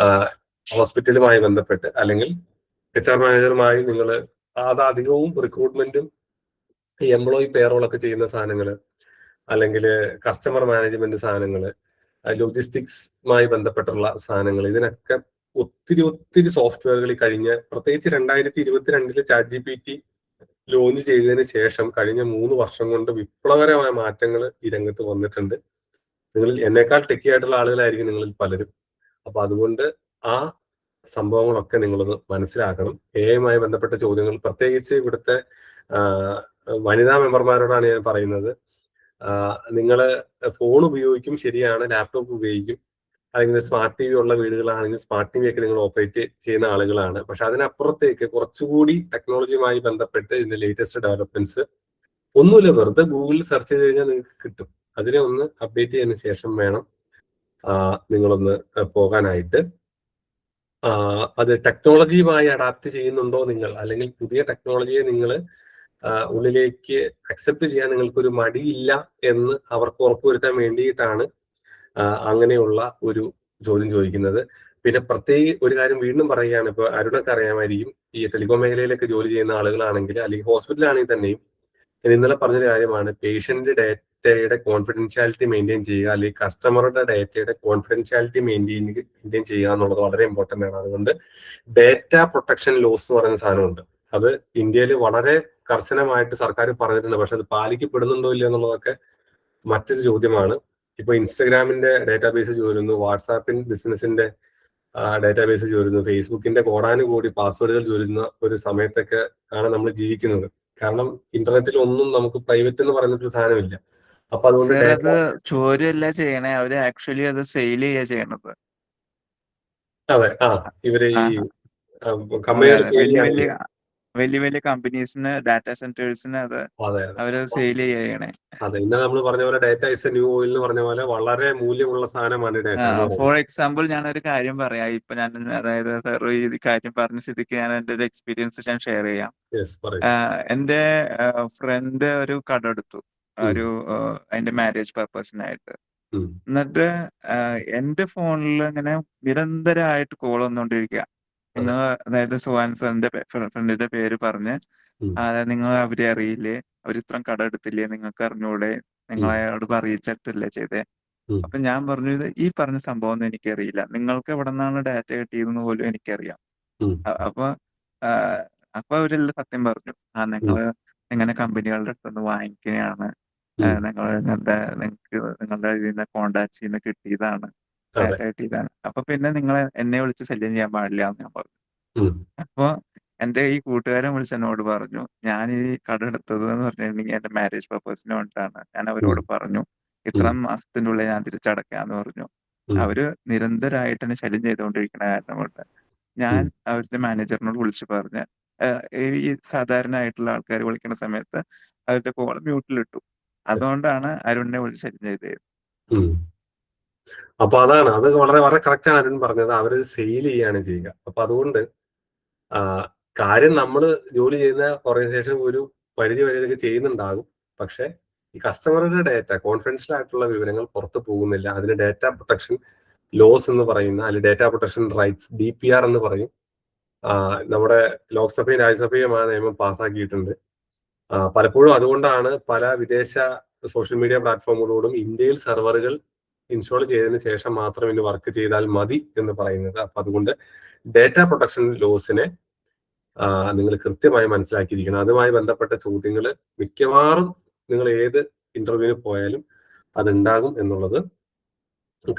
ഹോസ്പിറ്റലുമായി ബന്ധപ്പെട്ട് അല്ലെങ്കിൽ HR മാനേജറുമായി നിങ്ങൾ അത് അധികവും റിക്രൂട്ട്മെന്റും എംപ്ലോയി പേറോളൊക്കെ ചെയ്യുന്ന സാധനങ്ങൾ, അല്ലെങ്കിൽ കസ്റ്റമർ മാനേജ്മെന്റ് സാധനങ്ങൾ, ലോജിസ്റ്റിക്സുമായി ബന്ധപ്പെട്ടുള്ള സാധനങ്ങൾ, ഇതിനൊക്കെ ഒത്തിരി സോഫ്റ്റ്വെയറുകൾ കഴിഞ്ഞ പ്രത്യേകിച്ച് 2022 ChatGPT ലോഞ്ച് ചെയ്തതിന് ശേഷം കഴിഞ്ഞ 3 വർഷം കൊണ്ട് വിപ്ലവകരമായ മാറ്റങ്ങൾ ഈ രംഗത്ത് വന്നിട്ടുണ്ട്. നിങ്ങളിൽ എന്നേക്കാൾ ടെക്കി ആയിട്ടുള്ള ആളുകളായിരിക്കും നിങ്ങളിൽ പലരും. അപ്പൊ അതുകൊണ്ട് ആ സംഭവങ്ങളൊക്കെ നിങ്ങളൊന്ന് മനസ്സിലാക്കണം. എഐയുമായി ബന്ധപ്പെട്ട ചോദ്യങ്ങൾ, പ്രത്യേകിച്ച് ഇവിടുത്തെ വനിതാ മെമ്പർമാരോടാണ് ഞാൻ പറയുന്നത്. നിങ്ങൾ ഫോൺ ഉപയോഗിക്കും, ശരിയാണ്, ലാപ്ടോപ്പ് ഉപയോഗിക്കും, അല്ലെങ്കിൽ സ്മാർട്ട് TV ഉള്ള വീടുകളാണെങ്കിൽ സ്മാർട്ട് TV ഒക്കെ നിങ്ങൾ ഓപ്പറേറ്റ് ചെയ്യുന്ന ആളുകളാണ്. പക്ഷെ അതിനപ്പുറത്തേക്ക് കുറച്ചുകൂടി ടെക്നോളജിയുമായി ബന്ധപ്പെട്ട് ഇതിന്റെ ലേറ്റസ്റ്റ് ഡെവലപ്മെന്റ്സ് ഒന്നുമില്ല, വെറുതെ ഗൂഗിളിൽ സെർച്ച് ചെയ്ത് കഴിഞ്ഞാൽ നിങ്ങൾക്ക് കിട്ടും. അതിനെ ഒന്ന് അപ്ഡേറ്റ് ചെയ്തതിനു ശേഷം വേണം നിങ്ങളൊന്ന് പോകാനായിട്ട്. അത് ടെക്നോളജിയുമായി അഡാപ്റ്റ് ചെയ്യുന്നുണ്ടോ നിങ്ങൾ, അല്ലെങ്കിൽ പുതിയ ടെക്നോളജിയെ നിങ്ങൾ ഉള്ളിലേക്ക് അക്സെപ്റ്റ് ചെയ്യാൻ നിങ്ങൾക്കൊരു മടിയില്ല എന്ന് അവർക്ക് ഉറപ്പുവരുത്താൻ വേണ്ടിയിട്ടാണ് അങ്ങനെയുള്ള ഒരു ചോദ്യം ചോദിക്കുന്നത്. പിന്നെ ഒരു കാര്യം വീണ്ടും പറയുകയാണ്, ഇപ്പൊ അരുണൊക്കെ അറിയാമായിരിക്കും, ഈ ടെലികോം മേഖലയിലൊക്കെ ജോലി ചെയ്യുന്ന ആളുകളാണെങ്കിൽ, അല്ലെങ്കിൽ ഹോസ്പിറ്റലാണെങ്കിൽ തന്നെയും ഇന്നലെ പറഞ്ഞൊരു കാര്യമാണ്, പേഷ്യന്റ് ഡേറ്റയുടെ കോൺഫിഡൻഷ്യാലിറ്റി മെയിൻറ്റെയിൻ ചെയ്യുക, അല്ലെങ്കിൽ കസ്റ്റമറുടെ ഡേറ്റയുടെ കോൺഫിഡൻഷ്യാലിറ്റി മെയിൻറ്റെയിൻ ചെയ്യുക എന്നുള്ളത് വളരെ ഇമ്പോർട്ടന്റ് ആണ്. അതുകൊണ്ട് ഡേറ്റ പ്രൊട്ടക്ഷൻ ലോസ് എന്ന് പറയുന്ന സാധനമുണ്ട്. അത് ഇന്ത്യയിൽ വളരെ കർശനമായിട്ട് സർക്കാർ പറഞ്ഞിട്ടുണ്ട്. പക്ഷെ അത് പാലിക്കപ്പെടുന്നുണ്ടോ ഇല്ലയോ എന്നുള്ളതൊക്കെ മറ്റൊരു ചോദ്യമാണ്. ഇപ്പൊ ഇൻസ്റ്റഗ്രാമിന്റെ ഡേറ്റാബേസ് ചോരുന്നു, വാട്സാപ്പിൻ ബിസിനസിന്റെ ഡേറ്റാബേസ് ചോരുന്നു, ഫേസ്ബുക്കിന്റെ കോടാനുകൂടി പാസ്വേഡുകൾ ചോരുന്ന ഒരു സമയത്തൊക്കെ ആണ് നമ്മൾ ജീവിക്കുന്നത്. കാരണം ഇന്റർനെറ്റിൽ ഒന്നും നമുക്ക് പ്രൈവറ്റ് എന്ന് പറയുന്നൊരു സാധനമില്ല. അപ്പൊ അതുകൊണ്ട് അത് ചോരല്ല ചെയ്യണേ, അവര് ആക്ച്വലി അത് സെയിൽ ചെയ്യാ ചെയ്യണത്. അതെ, ഇവര് ഈ വലിയ വലിയ കമ്പനീസിന്, ഡാറ്റാ സെന്റേഴ്സിന് അത് അവര് സെയിൽ ചെയ്യണേ. അതെ, ഇന്ന് നമ്മൾ പറഞ്ഞ പോലെ data is A new oil എന്ന് പറഞ്ഞ പോലെ വളരെ മൂല്യമുള്ള സാധനമാണ് ഡാറ്റ. ഫോർ എക്സാമ്പിൾ ഞാനൊരു കാര്യം പറയാം. ഇപ്പൊ ഞാൻ, അതായത് ഈ കാര്യം പറഞ്ഞ സ്ഥിതിക്ക് ഞാൻ എന്റെ ഒരു എക്സ്പീരിയൻസ് ഞാൻ ഷെയർ ചെയ്യാം. എന്റെ ഫ്രണ്ട് ഒരു കട എടുത്തു, അതിന്റെ മാരേജ് പർപ്പസിനായിട്ട്. എന്നിട്ട് എന്റെ ഫോണിൽ ഇങ്ങനെ നിരന്തരമായിട്ട് കോൾ വന്നുകൊണ്ടിരിക്കുക. നിങ്ങൾ, അതായത് സുഹാൻസന്റെ ഫ്രണ്ടിന്റെ പേര് പറഞ്ഞ്, അതായത് നിങ്ങൾ അവരെ അറിയില്ലേ, അവരിത്രയും കട എടുത്തില്ലേ, നിങ്ങൾക്ക് അറിഞ്ഞൂടെ, നിങ്ങൾ അയാളോട് അറിയിച്ചിട്ടില്ലേ ചെയ്തേ. അപ്പൊ ഞാൻ പറഞ്ഞു, ഈ പറഞ്ഞ സംഭവം ഒന്നും എനിക്കറിയില്ല, നിങ്ങൾക്ക് എവിടെ നിന്നാണ് ഡാറ്റ കിട്ടിയതെന്ന് പോലും എനിക്കറിയാം. അപ്പൊ അവരെല്ലാം സത്യം പറഞ്ഞു, നിങ്ങൾ എങ്ങനെ കമ്പനികളുടെ അടുത്തുനിന്ന് വാങ്ങിക്കുകയാണ്, നിങ്ങൾക്ക് നിങ്ങളുടെ ഇതിൽ നിന്ന് കോണ്ടാക്ട്സിൽ നിന്ന് കിട്ടിയതാണ്, ഡാറ്റ കിട്ടിയതാണ്. അപ്പൊ പിന്നെ നിങ്ങൾ എന്നെ വിളിച്ച് ശല്യം ചെയ്യാൻ പാടില്ല എന്ന് ഞാൻ പറഞ്ഞു. അപ്പൊ എന്റെ ഈ കൂട്ടുകാരൻ വിളിച്ച് എന്നോട് പറഞ്ഞു, ഞാൻ ഈ കട എടുത്തത് എന്ന് പറഞ്ഞിട്ടുണ്ടെങ്കിൽ എന്റെ മാരേജ് പർപ്പസിന് വേണ്ടിയിട്ടാണ്. ഞാൻ അവരോട് പറഞ്ഞു, ഇത്ര മാസത്തിന്റെ ഉള്ളിൽ ഞാൻ തിരിച്ചടക്കാന്ന് പറഞ്ഞു. അവര് നിരന്തരമായിട്ട് എന്നെ ശല്യം ചെയ്തുകൊണ്ടിരിക്കുന്ന കാരണം കൊണ്ട് ഞാൻ അവരുടെ മാനേജറിനോട് വിളിച്ചു പറഞ്ഞ്, ഈ സാധാരണ ആയിട്ടുള്ള ആൾക്കാർ വിളിക്കുന്ന സമയത്ത് അവരുടെ കോൾ മ്യൂട്ടിലിട്ടു. അതുകൊണ്ടാണ് അരുണിനെ വിളിച്ച് ശല്യം ചെയ്തത്. അപ്പൊ അതാണ്, അത് വളരെ വളരെ കറക്റ്റ് ആണ് അരുൺ പറഞ്ഞത്. അവര് സെയിൽ ചെയ്യാണ് ചെയ്യുക. അപ്പൊ അതുകൊണ്ട് കാര്യം നമ്മൾ ജോലി ചെയ്യുന്ന ഓർഗനൈസേഷൻ ഒരു പരിധി വരെ ചെയ്യുന്നുണ്ടാകും. പക്ഷെ ഈ കസ്റ്റമറുടെ ഡേറ്റ, കോൺഫിഡൻഷ്യൽ ആയിട്ടുള്ള വിവരങ്ങൾ പുറത്തു പോകുന്നില്ല. അതിന് ഡാറ്റ പ്രൊട്ടക്ഷൻ ലോസ് എന്ന് പറയുന്ന, അല്ലെങ്കിൽ ഡാറ്റ പ്രൊട്ടക്ഷൻ റൈറ്റ്സ്, DPR എന്ന് പറയും, നമ്മുടെ ലോക്സഭയും രാജ്യസഭയും ആ നിയമം പാസ്സാക്കിയിട്ടുണ്ട്. പലപ്പോഴും അതുകൊണ്ടാണ് പല വിദേശ സോഷ്യൽ മീഡിയ പ്ലാറ്റ്ഫോമുകളോടും ഇന്ത്യയിൽ സെർവറുകൾ ഇൻസ്റ്റാൾ ചെയ്തതിന് ശേഷം മാത്രം ഇനി വർക്ക് ചെയ്താൽ മതി എന്ന് പറയുന്നത്. അപ്പൊ അതുകൊണ്ട് ഡാറ്റ പ്രൊട്ടക്ഷൻ ലോസിനെ നിങ്ങൾ കൃത്യമായി മനസ്സിലാക്കിയിരിക്കണം. അതുമായി ബന്ധപ്പെട്ട ചോദ്യങ്ങൾ മിക്കവാറും നിങ്ങൾ ഏത് ഇന്റർവ്യൂവിന് പോയാലും അതുണ്ടാകും എന്നുള്ളത്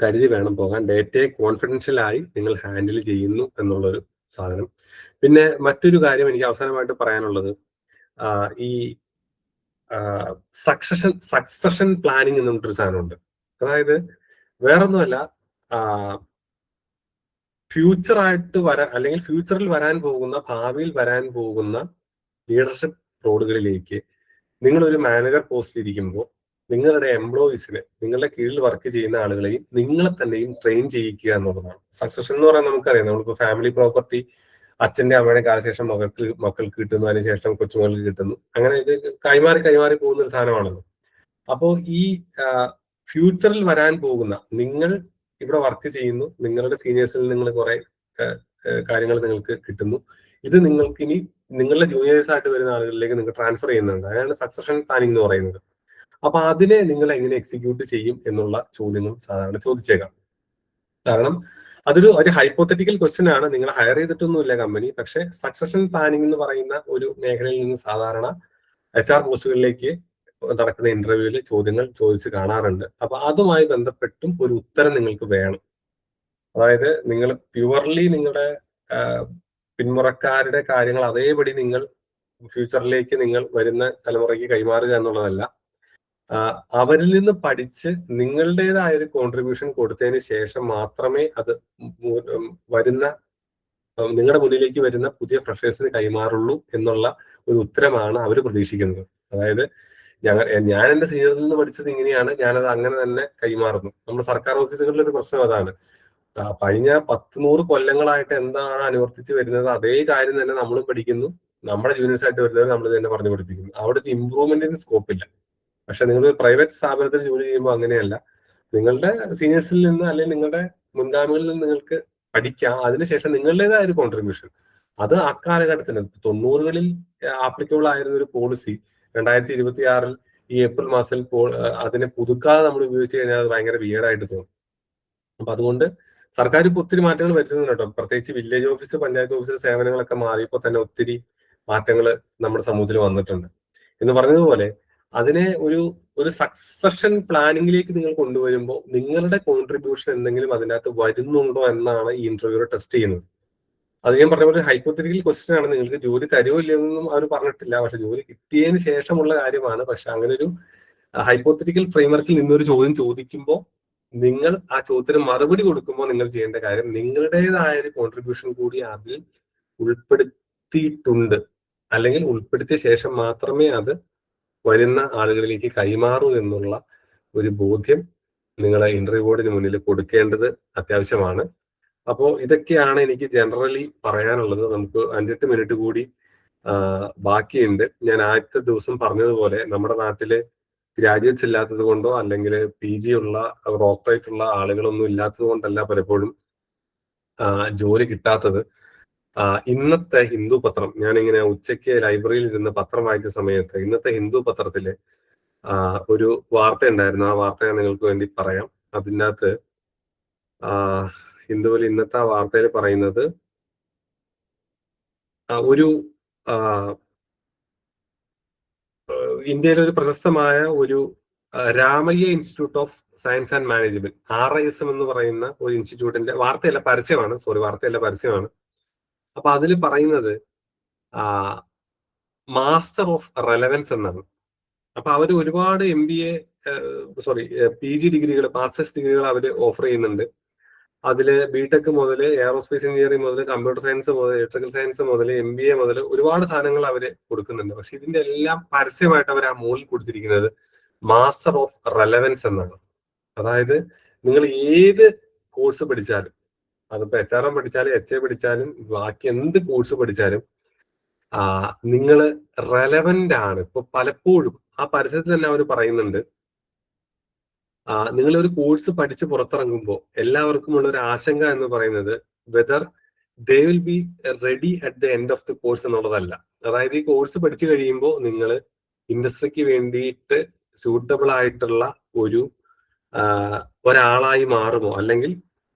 കരുതി വേണം പോകാൻ. ഡേറ്റയെ കോൺഫിഡൻഷ്യലായി നിങ്ങൾ ഹാൻഡിൽ ചെയ്യുന്നു എന്നുള്ളൊരു സാധനം. പിന്നെ മറ്റൊരു കാര്യം എനിക്ക് അവസാനമായിട്ട് പറയാനുള്ളത്, ഈ സക്സഷൻ പ്ലാനിങ് എന്ന് പറഞ്ഞിട്ടൊരു സാധനമുണ്ട്. അതായത് വേറൊന്നുമല്ല, ഫ്യൂച്ചറായിട്ട് അല്ലെങ്കിൽ ഫ്യൂച്ചറിൽ വരാൻ പോകുന്ന, ഭാവിയിൽ വരാൻ പോകുന്ന ലീഡർഷിപ്പ് റോളുകളിലേക്ക് നിങ്ങളൊരു മാനേജർ പോസ്റ്റിൽ ഇരിക്കുമ്പോൾ നിങ്ങളുടെ എംപ്ലോയീസിനെ, നിങ്ങളുടെ കീഴിൽ വർക്ക് ചെയ്യുന്ന ആളുകളെയും നിങ്ങളെ തന്നെയും ട്രെയിൻ ചെയ്യിക്കുക എന്നുള്ളതാണ്. സക്സഷൻ എന്ന് പറയാൻ നമുക്കറിയാം, നമ്മളിപ്പോ ഫാമിലി പ്രോപ്പർട്ടി അച്ഛന്റെ അമ്മയുടെ കാലശേഷം മക്കൾക്ക് കിട്ടുന്നു, അതിനുശേഷം കൊച്ചുമകൾക്ക് കിട്ടുന്നു, അങ്ങനെ ഇത് കൈമാറി പോകുന്ന ഒരു സാധനമാണല്ലോ. അപ്പോൾ ഈ ഫ്യൂച്ചറിൽ വരാൻ പോകുന്ന, നിങ്ങൾ ഇവിടെ വർക്ക് ചെയ്യുന്നു, നിങ്ങളുടെ സീനിയേഴ്സിൽ നിങ്ങൾ കുറെ കാര്യങ്ങൾ നിങ്ങൾക്ക് കിട്ടുന്നു, ഇത് നിങ്ങൾക്ക് ഇനി നിങ്ങളുടെ ജൂനിയേഴ്സ് ആയിട്ട് വരുന്ന ആളുകളിലേക്ക് നിങ്ങൾ ട്രാൻസ്ഫർ ചെയ്യുന്നുണ്ട്. അതാണ് സക്സഷൻ പ്ലാനിങ് എന്ന് പറയുന്നത്. അപ്പൊ അതിനെ നിങ്ങൾ എങ്ങനെ എക്സിക്യൂട്ട് ചെയ്യും എന്നുള്ള ചോദ്യങ്ങൾ സാധാരണ ചോദിച്ചേക്കാം. കാരണം അതൊരു ഹൈപ്പോത്തറ്റിക്കൽ ക്വസ്റ്റ്യൻ ആണ്. നിങ്ങൾ ഹയർ ചെയ്തിട്ടൊന്നുമില്ല കമ്പനി, പക്ഷെ സക്സഷൻ പ്ലാനിങ് എന്ന് പറയുന്ന ഒരു മേഖലയിൽ നിന്ന് സാധാരണ HR പോസ്റ്റുകളിലേക്ക് നടക്കുന്ന ഇന്റർവ്യൂവിൽ ചോദ്യങ്ങൾ ചോദിച്ച് കാണാറുണ്ട്. അപ്പൊ അതുമായി ബന്ധപ്പെട്ടും ഒരു ഉത്തരം നിങ്ങൾക്ക് വേണം. അതായത് നിങ്ങൾ പ്യുവർലി നിങ്ങളുടെ പിന്മുറക്കാരുടെ കാര്യങ്ങൾ അതേപടി നിങ്ങൾ ഫ്യൂച്ചറിലേക്ക് നിങ്ങൾ വരുന്ന തലമുറയ്ക്ക് കൈമാറുക എന്നുള്ളതല്ല. അവരിൽ നിന്ന് പഠിച്ച് നിങ്ങളുടേതായ ഒരു കോൺട്രിബ്യൂഷൻ കൊടുത്തതിന് ശേഷം മാത്രമേ അത് നിങ്ങളുടെ മുന്നിലേക്ക് വരുന്ന പുതിയ ഫ്രഷേഴ്സിന് കൈമാറുള്ളൂ എന്നുള്ള ഒരു ഉത്തരമാണ് അവർ പ്രതീക്ഷിക്കുന്നത്. അതായത് ഞാൻ എന്റെ സീനിയറിൽ നിന്ന് പഠിച്ചത് ഇങ്ങനെയാണ്, ഞാനത് അങ്ങനെ തന്നെ കൈമാറുന്നു. നമ്മുടെ സർക്കാർ ഓഫീസുകളിലെ ഒരു പ്രശ്നം അതാണ്. കഴിഞ്ഞ 100 കൊല്ലങ്ങളായിട്ട് എന്താണ് അനുവർത്തിച്ച് വരുന്നത് അതേ കാര്യം തന്നെ നമ്മളും പഠിക്കുന്നു, നമ്മുടെ ജൂനിയേഴ്സ് ആയിട്ട് വരുന്നത് നമ്മൾ തന്നെ പറഞ്ഞു പഠിപ്പിക്കുന്നു. അവിടെ ഒരു ഇമ്പ്രൂവ്മെന്റിന് സ്കോപ്പ് ഇല്ല. പക്ഷെ നിങ്ങൾ പ്രൈവറ്റ് സ്ഥാപനത്തിൽ ജോലി ചെയ്യുമ്പോൾ അങ്ങനെയല്ല. നിങ്ങളുടെ സീനിയേഴ്സിൽ നിന്ന് അല്ലെങ്കിൽ നിങ്ങളുടെ മുൻഗാമികളിൽ നിന്ന് നിങ്ങൾക്ക് പഠിക്കാം. അതിനുശേഷം നിങ്ങളുടേതായ ഒരു കോൺട്രിബ്യൂഷൻ, അത് അക്കാലഘട്ടത്തിന് 90കളിൽ ആപ്ലിക്കബിൾ ആയിരുന്ന ഒരു പോളിസി 2026 ഈ ഏപ്രിൽ മാസത്തിൽ അതിനെ പുതുക്കാതെ നമ്മൾ ഉപയോഗിച്ച് കഴിഞ്ഞാൽ അത് ഭയങ്കര വിയേഡായിട്ട് തോന്നും. അപ്പൊ അതുകൊണ്ട് സർക്കാർ ഇപ്പൊ ഒത്തിരി മാറ്റങ്ങൾ വരുത്തുന്നുണ്ട് കേട്ടോ. പ്രത്യേകിച്ച് വില്ലേജ് ഓഫീസ്, പഞ്ചായത്ത് ഓഫീസ് സേവനങ്ങളൊക്കെ മാറിയപ്പോൾ തന്നെ ഒത്തിരി മാറ്റങ്ങൾ നമ്മുടെ സമൂഹത്തിൽ വന്നിട്ടുണ്ട്. എന്ന് പറഞ്ഞതുപോലെ അതിനെ ഒരു സക്സഷൻ പ്ലാനിങ്ങിലേക്ക് നിങ്ങൾ കൊണ്ടുവരുമ്പോൾ നിങ്ങളുടെ കോൺട്രിബ്യൂഷൻ എന്തെങ്കിലും അതിനകത്ത് വരുന്നുണ്ടോ എന്നാണ് ഈ ഇന്റർവ്യൂർ ടെസ്റ്റ് ചെയ്യുന്നത്. അത് ഞാൻ പറഞ്ഞ പോലെ ഹൈപ്പോത്തറ്റിക്കൽ ക്വസ്റ്റ്യൻ ആണ്. നിങ്ങൾക്ക് ജോലി തരുമോ ഇല്ലെന്നൊന്നും അവർ പറഞ്ഞിട്ടില്ല, പക്ഷെ ജോലി കിട്ടിയതിന് ശേഷമുള്ള കാര്യമാണ്. പക്ഷെ അങ്ങനെ ഒരു ഹൈപ്പോത്തറ്റിക്കൽ ഫ്രെയിംവർക്കിൽ നിന്നൊരു ചോദ്യം ചോദിക്കുമ്പോൾ നിങ്ങൾ ആ ചോദ്യത്തിന് മറുപടി കൊടുക്കുമ്പോൾ നിങ്ങൾ ചെയ്യേണ്ട കാര്യം നിങ്ങളുടേതായ ഒരു കോൺട്രിബ്യൂഷൻ കൂടി അതിൽ ഉൾപ്പെടുത്തിയിട്ടുണ്ട്, അല്ലെങ്കിൽ ഉൾപ്പെടുത്തിയ ശേഷം മാത്രമേ അത് വരുന്ന ആളുകളിലേക്ക് കൈമാറൂ എന്നുള്ള ഒരു ബോധ്യം നിങ്ങളെ ഇന്റർവ്യൂ ബോർഡിന് മുന്നിൽ കൊടുക്കേണ്ടത് അത്യാവശ്യമാണ്. അപ്പോൾ ഇതൊക്കെയാണ് എനിക്ക് ജനറലി പറയാനുള്ളത്. നമുക്ക് 5-8 മിനിറ്റ് കൂടി ബാക്കിയുണ്ട്. ഞാൻ ആദ്യത്തെ ദിവസം പറഞ്ഞതുപോലെ നമ്മുടെ നാട്ടില് ഗ്രാജുവേറ്റ്സ് ഇല്ലാത്തത് കൊണ്ടോ അല്ലെങ്കിൽ PG ഉള്ള ഡോക്ടറേറ്റ് ഉള്ള ആളുകളൊന്നും ഇല്ലാത്തത് കൊണ്ടല്ല പലപ്പോഴും ജോലി കിട്ടാത്തത്. ഇന്നത്തെ ഹിന്ദു പത്രം, ഞാനിങ്ങനെ ഉച്ചയ്ക്ക് ലൈബ്രറിയിൽ ഇരുന്ന് പത്രം വായിച്ച സമയത്ത് ഇന്നത്തെ ഹിന്ദു പത്രത്തില് ഒരു വാർത്ത ഉണ്ടായിരുന്നു. ആ വാർത്ത ഞാൻ നിങ്ങൾക്ക് വേണ്ടി പറയാം. അതിനകത്ത് ഹിന്ദുവിൽ ഇന്നത്തെ ആ വാർത്തയിൽ പറയുന്നത് ഒരു ഇന്ത്യയിലെ ഒരു പ്രശസ്തമായ ഒരു Ramaiah institute of science and management, RISM എന്ന് പറയുന്ന ഒരു ഇൻസ്റ്റിറ്റ്യൂട്ടിന്റെ വാർത്തയല്ല പരസ്യമാണ്, പരസ്യമാണ്. അപ്പൊ അതിൽ പറയുന്നത് മാസ്റ്റർ ഓഫ് റെലവൻസ് എന്നാണ്. അപ്പൊ അവര് ഒരുപാട് MBA PG ഡിഗ്രികൾ, മാസ്റ്റേഴ്സ് ഡിഗ്രികൾ അവര് ഓഫർ ചെയ്യുന്നുണ്ട്. അതില് ബിടെക് മുതൽ എയറോസ്പേസ് എഞ്ചിനീയറിംഗ് മുതൽ കമ്പ്യൂട്ടർ സയൻസ് മുതൽ ഇലക്ട്രിക്കൽ സയൻസ് മുതൽ MBA മുതൽ ഒരുപാട് സാധനങ്ങൾ അവര് കൊടുക്കുന്നുണ്ട്. പക്ഷെ ഇതിന്റെ എല്ലാം പരസ്യമായിട്ട് അവർ ആ മുകളിൽ കൊടുത്തിരിക്കുന്നത് മാസ്റ്റർ ഓഫ് റെലവൻസ് എന്നാണ്. അതായത് നിങ്ങൾ ഏത് കോഴ്സ് പഠിച്ചാലും, അതിപ്പോ HRM പഠിച്ചാലും HA പഠിച്ചാലും ബാക്കി എന്ത് കോഴ്സ് പഠിച്ചാലും നിങ്ങൾ റെലവന്റ് ആണ്. ഇപ്പൊ പലപ്പോഴും ആ പരസ്യത്തിൽ തന്നെ അവർ പറയുന്നുണ്ട്, നിങ്ങൾ ഒരു കോഴ്സ് പഠിച്ച് പുറത്തിറങ്ങുമ്പോൾ എല്ലാവർക്കും ഉള്ള ഒരു ആശങ്ക എന്ന് പറയുന്നത് whether they will be ready at the end of the course എന്നുള്ളതല്ല. അതായത് ഈ കോഴ്സ് പഠിച്ചു കഴിയുമ്പോൾ നിങ്ങൾ ഇൻഡസ്ട്രിക്ക് വേണ്ടിയിട്ട് സ്യൂട്ടബിൾ ആയിട്ടുള്ള ഒരാളായി മാറുമോ, അല്ലെങ്കിൽ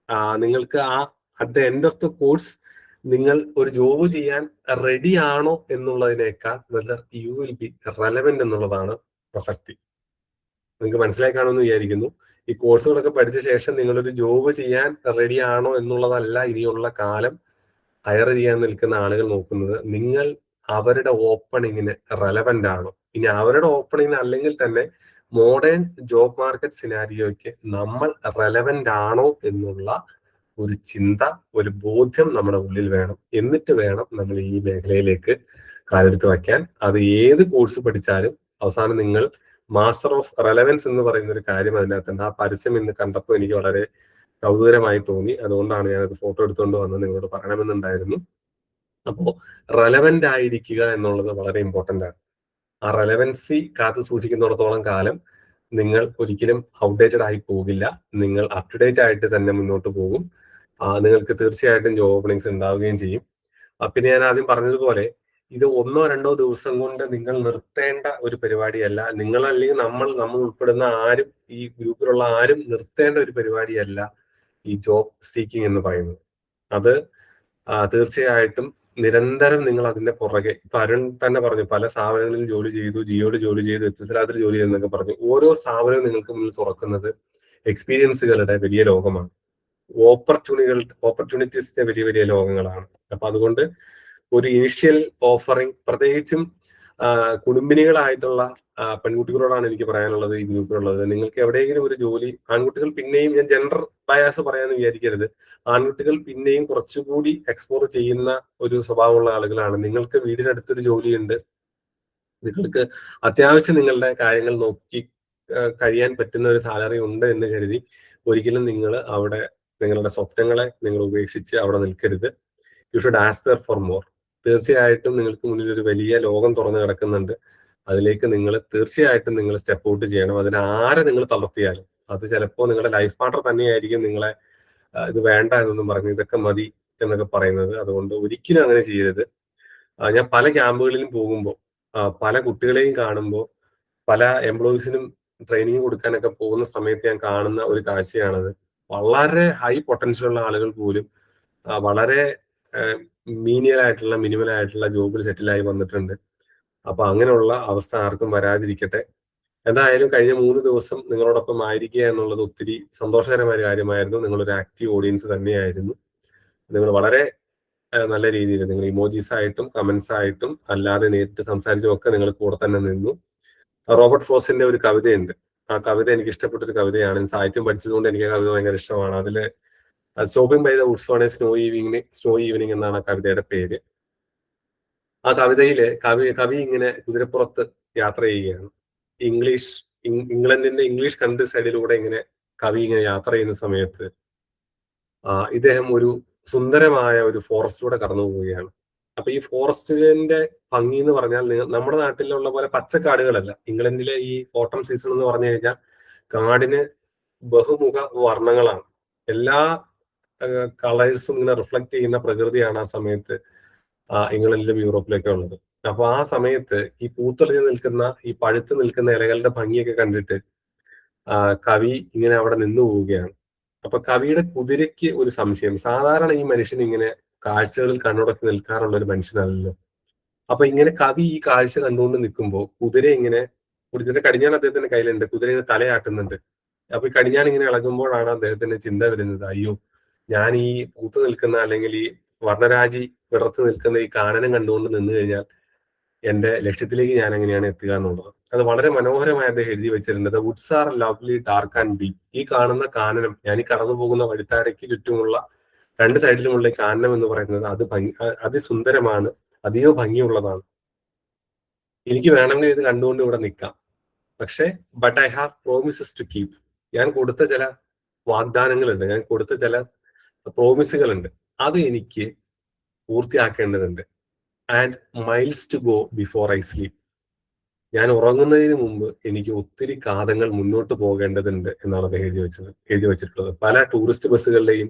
നിങ്ങൾക്ക് at the end of the course നിങ്ങൾ ഒരു ജോബ് ചെയ്യാൻ റെഡി ആണോ എന്നുള്ളതിനേക്കാൾ whether you will be relevant എന്നുള്ളതാണ് പ്രസക്തി. നിങ്ങൾക്ക് മനസ്സിലായി കാണുമെന്ന് വിചാരിക്കുന്നു. ഈ കോഴ്സുകളൊക്കെ പഠിച്ച ശേഷം നിങ്ങളൊരു ജോബ് ചെയ്യാൻ റെഡി ആണോ എന്നുള്ളതല്ല ഇനിയുള്ള കാലം ഹയർ ചെയ്യാൻ നിൽക്കുന്ന ആളുകൾ നോക്കുന്നത്, നിങ്ങൾ അവരുടെ ഓപ്പണിങ്ങിന് റെലവന്റ് ആണോ. ഇനി അവരുടെ ഓപ്പണിങ്ങിന് അല്ലെങ്കിൽ തന്നെ മോഡേൺ ജോബ് മാർക്കറ്റ് സിനാരിയോയ്ക്ക് നമ്മൾ റെലവന്റ് ആണോ എന്നുള്ള ഒരു ചിന്ത, ഒരു ബോധ്യം നമ്മുടെ ഉള്ളിൽ വേണം. എന്നിട്ട് വേണം നമ്മൾ ഈ മേഖലയിലേക്ക് കാലെടുത്ത് വയ്ക്കാൻ. അത് ഏത് കോഴ്സ് പഠിച്ചാലും അവസാനം നിങ്ങൾ മാസ്റ്റർ ഓഫ് റെലവൻസ് എന്ന് പറയുന്ന ഒരു കാര്യം അതിനകത്തുണ്ട്. ആ പരസ്യം ഇന്ന് കണ്ടപ്പോൾ എനിക്ക് വളരെ കൗതുകരമായി തോന്നി. അതുകൊണ്ടാണ് ഞാനത് ഫോട്ടോ എടുത്തുകൊണ്ട് വന്ന് നിങ്ങളോട് പറയണമെന്നുണ്ടായിരുന്നു. അപ്പോൾ റെലവന്റ് ആയിരിക്കുക എന്നുള്ളത് വളരെ ഇമ്പോർട്ടന്റ് ആണ്. ആ റെലവൻസി കാത്തു സൂക്ഷിക്കുന്നിടത്തോളം കാലം നിങ്ങൾ ഒരിക്കലും ഔട്ട്ഡേറ്റഡ് ആയി പോകില്ല. നിങ്ങൾ അപ് ടു ഡേറ്റ് ആയിട്ട് തന്നെ മുന്നോട്ട് പോകും. നിങ്ങൾക്ക് തീർച്ചയായിട്ടും ജോബ് ഓപ്പണിങ്സ് ഉണ്ടാവുകയും ചെയ്യും. പിന്നെ ഞാൻ ആദ്യം പറഞ്ഞതുപോലെ ഇത് 1-2 ദിവസം കൊണ്ട് നിങ്ങൾ നിർത്തേണ്ട ഒരു പരിപാടിയല്ല. നിങ്ങൾ അല്ലെങ്കിൽ നമ്മൾ ഉൾപ്പെടുന്ന ആരും, ഈ ഗ്രൂപ്പിലുള്ള ആരും നിർത്തേണ്ട ഒരു പരിപാടിയല്ല ഈ ജോബ് സീക്കിംഗ് എന്ന് പറയുന്നത്. അത് തീർച്ചയായിട്ടും നിരന്തരം നിങ്ങൾ അതിന്റെ പുറകെ, ഇപ്പൊ അരുൺ തന്നെ പറഞ്ഞു പല സ്ഥാപനങ്ങളിൽ ജോലി ചെയ്തു, ജിയോയിൽ ജോലി ചെയ്തു, എത്തിസലാത്തിൽ ജോലി ചെയ്തെന്നൊക്കെ പറഞ്ഞു. ഓരോ സ്ഥാപനവും നിങ്ങൾക്ക് മുന്നിൽ തുറക്കുന്നത് എക്സ്പീരിയൻസുകളുടെ വലിയ ലോകമാണ്, ഓപ്പർച്യൂണിറ്റീസിന്റെ വലിയ വലിയ ലോകങ്ങളാണ്. അപ്പൊ അതുകൊണ്ട് ഒരു ഇനിഷ്യൽ ഓഫറിങ്, പ്രത്യേകിച്ചും കുടുംബിനികളായിട്ടുള്ള പെൺകുട്ടികളോടാണ് എനിക്ക് പറയാനുള്ളത്, ഈ ഗ്രൂപ്പിലുള്ളത്. നിങ്ങൾക്ക് എവിടെയെങ്കിലും ഒരു ജോലി, ആൺകുട്ടികൾ പിന്നെയും, ഞാൻ ജെൻഡർ ബയാസ് പറയാന്ന് വിചാരിക്കരുത്, ആൺകുട്ടികൾ പിന്നെയും കുറച്ചുകൂടി എക്സ്പ്ലോർ ചെയ്യുന്ന ഒരു സ്വഭാവമുള്ള ആളുകളാണ്. നിങ്ങൾക്ക് വീടിനടുത്തൊരു ജോലിയുണ്ട്, നിങ്ങൾക്ക് അത്യാവശ്യം നിങ്ങളുടെ കാര്യങ്ങൾ നോക്കി കഴിയാൻ പറ്റുന്ന ഒരു സാലറി ഉണ്ട് എന്ന് കരുതി ഒരിക്കലും നിങ്ങൾ അവിടെ നിങ്ങളുടെ സ്വപ്നങ്ങളെ നിങ്ങൾ ഉപേക്ഷിച്ച് അവിടെ നിൽക്കരുത്. You should aspire for more. തീർച്ചയായിട്ടും നിങ്ങൾക്ക് മുന്നിൽ ഒരു വലിയ ലോകം തുറന്നു കിടക്കുന്നുണ്ട്. അതിലേക്ക് നിങ്ങൾ തീർച്ചയായിട്ടും നിങ്ങൾ സ്റ്റെപ്പ് ഔട്ട് ചെയ്യണം. അതിന് ആരെ നിങ്ങൾ തളർത്തിയാലും, അത് ചിലപ്പോൾ നിങ്ങളുടെ ലൈഫ് പാർട്ണർ തന്നെയായിരിക്കും നിങ്ങളെ ഇത് വേണ്ട എന്നൊന്നും പറഞ്ഞ് ഇതൊക്കെ മതി എന്നൊക്കെ പറയുന്നത്. അതുകൊണ്ട് ഒരിക്കലും അങ്ങനെ ചെയ്യരുത്. ഞാൻ പല ക്യാമ്പുകളിലും പോകുമ്പോൾ പല കുട്ടികളെയും കാണുമ്പോൾ, പല എംപ്ലോയീസിനും ട്രെയിനിങ് കൊടുക്കാനൊക്കെ പോകുന്ന സമയത്ത് ഞാൻ കാണുന്ന ഒരു കാഴ്ചയാണത്. വളരെ ഹൈ പൊട്ടൻഷ്യൽ ഉള്ള ആളുകൾ പോലും വളരെ മിനിമൽ ആയിട്ടുള്ള ജോബിൽ സെറ്റിലായി വന്നിട്ടുണ്ട്. അപ്പൊ അങ്ങനെയുള്ള അവസ്ഥ ആർക്കും വരാതിരിക്കട്ടെ. എന്തായാലും കഴിഞ്ഞ 3 ദിവസം നിങ്ങളോടൊപ്പം ആയിരിക്കുക എന്നുള്ളത് ഒത്തിരി സന്തോഷകരമായ ഒരു കാര്യമായിരുന്നു. നിങ്ങളൊരു ആക്റ്റീവ് ഓഡിയൻസ് തന്നെയായിരുന്നു. നിങ്ങൾ വളരെ നല്ല രീതിയിൽ നിങ്ങൾ ഇമോജീസ് ആയിട്ടും കമന്റ്സ് ആയിട്ടും അല്ലാതെ നേരിട്ട് സംസാരിച്ചും ഒക്കെ നിങ്ങൾ കൂടെ തന്നെ നിന്നു. റോബർട്ട് ഫ്രോസ്റ്റിന്റെ ഒരു കവിതയുണ്ട്. ആ കവിത എനിക്ക് ഇഷ്ടപ്പെട്ട ഒരു കവിതയാണ്. സാഹിത്യം പഠിച്ചതുകൊണ്ട് എനിക്ക് ആ കവിത ഭയങ്കര ഇഷ്ടമാണ്. അതില് stopping by the woods on a snow evening എന്നാണ് ആ കവിതയുടെ പേര്. ആ കവിതയില് കവി ഇങ്ങനെ കുതിരപ്പുറത്ത് യാത്ര ചെയ്യുകയാണ്. ഇംഗ്ലണ്ടിന്റെ ഇംഗ്ലീഷ് കൺട്രി സൈഡിലൂടെ ഇങ്ങനെ കവി ഇങ്ങനെ യാത്ര ചെയ്യുന്ന സമയത്ത് ഇദ്ദേഹം ഒരു സുന്ദരമായ ഒരു ഫോറസ്റ്റിലൂടെ കടന്നു പോവുകയാണ്. അപ്പൊ ഈ ഫോറസ്റ്റിന്റെ ഭംഗി എന്ന് പറഞ്ഞാൽ നമ്മുടെ നാട്ടിലുള്ള പോലെ പച്ചക്കാടുകളല്ല. ഇംഗ്ലണ്ടിലെ ഈ ഓട്ടം സീസൺ എന്ന് പറഞ്ഞു കഴിഞ്ഞാൽ കാടിന് ബഹുമുഖ വർണ്ണങ്ങളാണ്. എല്ലാ കളേഴ്സും ഇങ്ങനെ റിഫ്ലക്ട് ചെയ്യുന്ന പ്രകൃതിയാണ് ആ സമയത്ത് ഇംഗ്ലണ്ടിലും യൂറോപ്പിലൊക്കെ ഉള്ളത്. അപ്പൊ ആ സമയത്ത് ഈ പൂത്തൊളിഞ്ഞ് നിൽക്കുന്ന ഈ പഴുത്ത് നിൽക്കുന്ന ഇലകളുടെ ഭംഗിയൊക്കെ കണ്ടിട്ട് കവി ഇങ്ങനെ അവിടെ നിന്നു പോവുകയാണ്. അപ്പൊ കവിയുടെ കുതിരയ്ക്ക് ഒരു സംശയം. സാധാരണ ഈ മനുഷ്യൻ ഇങ്ങനെ കാഴ്ചകളിൽ കണ്ണുടക്കി നിൽക്കാറുള്ള ഒരു മനുഷ്യനല്ലല്ലോ. അപ്പൊ ഇങ്ങനെ കവി ഈ കാഴ്ച കണ്ടുകൊണ്ട് നിൽക്കുമ്പോൾ കുതിര കടിഞ്ഞാൻ അദ്ദേഹത്തിന്റെ കയ്യിലുണ്ട്. കുതിര ഇങ്ങനെ തലയാട്ടുന്നുണ്ട്. അപ്പൊ ഈ കടിഞ്ഞാൻ ഇങ്ങനെ ഇളകുമ്പോഴാണ് അദ്ദേഹത്തിന് ചിന്ത വരുന്നത്, അയ്യോ, ഞാൻ ഈ പൂത്തു നിൽക്കുന്ന അല്ലെങ്കിൽ ഈ വർണ്ണരാജി വിടർത്ത് നിൽക്കുന്ന ഈ കാനനം കണ്ടുകൊണ്ട് നിന്നു കഴിഞ്ഞാൽ എന്റെ ലക്ഷ്യത്തിലേക്ക് ഞാൻ എങ്ങനെയാണ് എത്തുക എന്നുള്ളത്. അത് വളരെ മനോഹരമായി അദ്ദേഹം എഴുതി വെച്ചിട്ടുണ്ട്. The woods are lovely dark and deep. ഈ കാണുന്ന കാനനം, ഞാൻ ഈ കടന്നു പോകുന്ന വഴിത്താരയ്ക്ക് ചുറ്റുമുള്ള 2 സൈഡിലുമുള്ള ഈ കാനനം എന്ന് പറയുന്നത് അതിസുന്ദരമാണ്, അതീവ ഭംഗിയുള്ളതാണ്. എനിക്ക് വേണമെങ്കിൽ ഇത് കണ്ടുകൊണ്ട് ഇവിടെ നിൽക്കാം. പക്ഷെ but I have promises to keep. ഞാൻ കൊടുത്ത ചില വാഗ്ദാനങ്ങളുണ്ട്, ഞാൻ കൊടുത്ത ചില പ്രോമിസുകളുണ്ട്. അത് എനിക്ക് പൂർത്തിയാക്കേണ്ടതുണ്ട്. And miles to go before I sleep. ഞാൻ ഉറങ്ങുന്നതിന് മുമ്പ് എനിക്ക് ഒത്തിരി കാതങ്ങൾ മുന്നോട്ട് പോകേണ്ടതുണ്ട് എന്നാണ് അദ്ദേഹം എഴുതി വെച്ചിട്ടുള്ളത്. പല ടൂറിസ്റ്റ് ബസ്സുകളുടെയും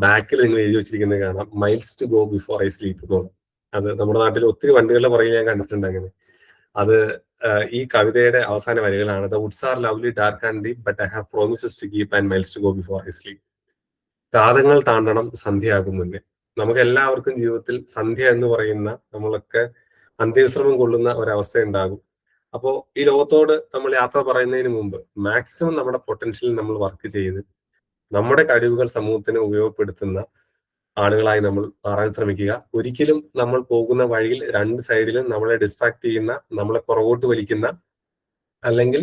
ബാക്കിൽ നിങ്ങൾ എഴുതി വെച്ചിരിക്കുന്നത് കാണാം, miles to go before I sleep എന്നുള്ളത്. അത് നമ്മുടെ നാട്ടിൽ ഒത്തിരി വണ്ടികളുടെ പുറകിൽ ഞാൻ കണ്ടിട്ടുണ്ട് അങ്ങനെ. അത് ഈ കവിതയുടെ അവസാന വരികളാണ്. The woods are lovely dark and deep but I have promises to keep and miles to go before I sleep. കാതങ്ങൾ താണ്ടണം സന്ധ്യയാകും മുന്നേ. നമുക്ക് എല്ലാവർക്കും ജീവിതത്തിൽ സന്ധ്യ എന്ന് പറയുന്ന, നമ്മളൊക്കെ അന്ത്യവിശ്രമം കൊള്ളുന്ന ഒരവസ്ഥ ഉണ്ടാകും. അപ്പോൾ ഈ ലോകത്തോട് നമ്മൾ യാത്ര പറയുന്നതിന് മുമ്പ് മാക്സിമം നമ്മുടെ പൊട്ടൻഷ്യലിൽ നമ്മൾ വർക്ക് ചെയ്ത് നമ്മുടെ കഴിവുകൾ സമൂഹത്തിന് ഉപയോഗപ്പെടുത്തുന്ന ആളുകളായി നമ്മൾ മാറാൻ ശ്രമിക്കുക. ഒരിക്കലും നമ്മൾ പോകുന്ന വഴിയിൽ 2 സൈഡിലും നമ്മളെ ഡിസ്ട്രാക്ട് ചെയ്യുന്ന, നമ്മളെ പുറകോട്ട് വലിക്കുന്ന, അല്ലെങ്കിൽ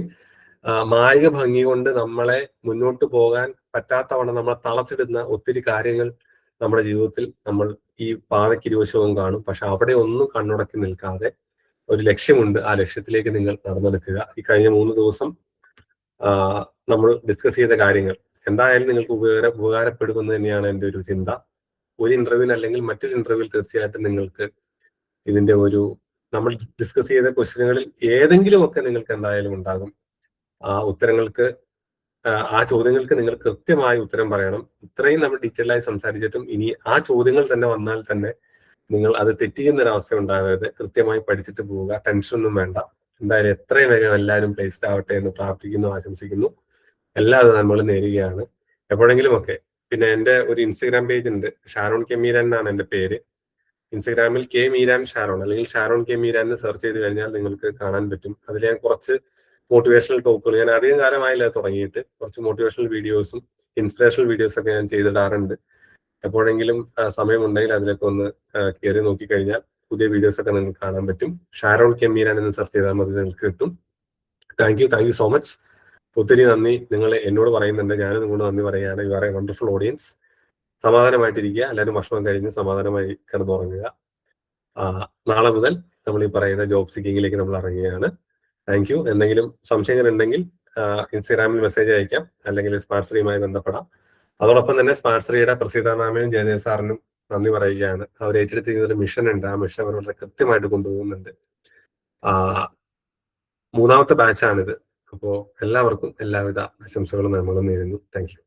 മായിക ഭംഗി കൊണ്ട് നമ്മളെ മുന്നോട്ട് പോകാൻ പറ്റാത്തവണ്ണം നമ്മളെ തളച്ചിടുന്ന ഒത്തിരി കാര്യങ്ങൾ നമ്മുടെ ജീവിതത്തിൽ നമ്മൾ ഈ പാതയ്ക്ക് ഇരുവശവും കാണും. പക്ഷെ അവിടെ ഒന്നും കണ്ണുടക്കി നിൽക്കാതെ ഒരു ലക്ഷ്യമുണ്ട്, ആ ലക്ഷ്യത്തിലേക്ക് നിങ്ങൾ നടന്നെടുക്കുക. ഈ കഴിഞ്ഞ 3 ദിവസം നമ്മൾ ഡിസ്കസ് ചെയ്ത കാര്യങ്ങൾ എന്തായാലും നിങ്ങൾക്ക് ഉപകാരപ്പെടുമെന്ന് തന്നെയാണ് എൻ്റെ ഒരു ചിന്ത. ഒരു ഇന്റർവ്യൂവിന് അല്ലെങ്കിൽ മറ്റൊരു ഇന്റർവ്യൂവിൽ തീർച്ചയായിട്ടും നിങ്ങൾക്ക് ഇതിന്റെ നമ്മൾ ഡിസ്കസ് ചെയ്ത ക്വസ്റ്റ്യനുകളിൽ ഏതെങ്കിലുമൊക്കെ നിങ്ങൾക്ക് എന്തായാലും ഉണ്ടാകും. ആ ചോദ്യങ്ങൾക്ക് നിങ്ങൾ കൃത്യമായി ഉത്തരം പറയണം. ഇത്രയും നമ്മൾ ഡീറ്റെയിൽ ആയി സംസാരിച്ചിട്ടും ഇനി ആ ചോദ്യങ്ങൾ തന്നെ വന്നാൽ തന്നെ നിങ്ങൾ അത് തെറ്റിക്കുന്ന ഒരവസ്ഥ ഉണ്ടാകരുത്. കൃത്യമായി പഠിച്ചിട്ട് പോവുക, ടെൻഷനൊന്നും വേണ്ട. എന്തായാലും എത്രയും വേഗം എല്ലാവരും പ്ലേസ്ഡ് ആവട്ടെ എന്ന് പ്രാർത്ഥിക്കുന്നു, ആശംസിക്കുന്നു. എല്ലാവരും നമ്മൾ നേരുകയാണ് എപ്പോഴെങ്കിലും ഒക്കെ. പിന്നെ എൻ്റെ ഒരു ഇൻസ്റ്റഗ്രാം പേജ് ഉണ്ട്, ഷാരോൺ കെ മീരാൻ എന്നാണ് എൻ്റെ പേര്. ഇൻസ്റ്റഗ്രാമിൽ കെ മീരാൻ ഷാരോൺ അല്ലെങ്കിൽ ഷാരോൺ കെ മീരാൻ എന്ന് സെർച്ച് ചെയ്ത് കഴിഞ്ഞാൽ നിങ്ങൾക്ക് കാണാൻ പറ്റും. അതിൽ ഞാൻ കുറച്ച് മോട്ടിവേഷണൽ ടോക്കുകൾ, ഞാൻ അധികം കാലമായില്ല തുടങ്ങിയിട്ട്, കുറച്ച് മോട്ടിവേഷണൽ വീഡിയോസും ഇൻസ്പിറേഷണൽ വീഡിയോസ് ഒക്കെ ഞാൻ ചെയ്തിടാറുണ്ട്. എപ്പോഴെങ്കിലും സമയമുണ്ടെങ്കിൽ അതിലൊക്കെ ഒന്ന് കയറി നോക്കിക്കഴിഞ്ഞാൽ പുതിയ വീഡിയോസ് ഒക്കെ നിങ്ങൾക്ക് കാണാൻ പറ്റും. ഷാരോൺ കെ മീരാൻ എന്ന് സെർച്ച് ചെയ്താൽ മതി, നിങ്ങൾക്ക് കിട്ടും. Thank you so much. ഒത്തിരി നന്ദി. നിങ്ങൾ എന്നോട് പറയുന്നുണ്ട്, ഞാനും നിങ്ങളോട് നന്ദി പറയുകയാണ്. You are a wonderful audience. സമാധാനമായിട്ടിരിക്കുക. എല്ലാവരും ഭക്ഷണം കഴിഞ്ഞ് സമാധാനമായി കിടന്നുറങ്ങുക. നാളെ മുതൽ നമ്മൾ ഈ പറയുന്ന ജോബ് സീക്കിങ്ങിലേക്ക് നമ്മൾ ഇറങ്ങുകയാണ്. Thank you. എന്തെങ്കിലും സംശയങ്ങൾ ഉണ്ടെങ്കിൽ ഇൻസ്റ്റാഗ്രാമിൽ മെസ്സേജ് അയക്കാം, അല്ലെങ്കിൽ സ്മാർട്ട് ശ്രീയുമായി ബന്ധപ്പെടാം. അതോടൊപ്പം തന്നെ സ്മാർട്ട് ശ്രീയുടെ പ്രസീത മാമിനും ജയദേവ് സാറിനും നന്ദി പറയുകയാണ്. അവർ ഏറ്റെടുത്തിരിക്കുന്ന ഒരു മിഷൻ ഉണ്ട്, ആ മിഷൻ അവർ വളരെ കൃത്യമായിട്ട് കൊണ്ടുപോകുന്നുണ്ട്. 3ാമത്തെ ബാച്ചാണിത്. അപ്പോൾ എല്ലാവർക്കും എല്ലാവിധ ആശംസകളും നമ്മളും നേരുന്നു. Thank you.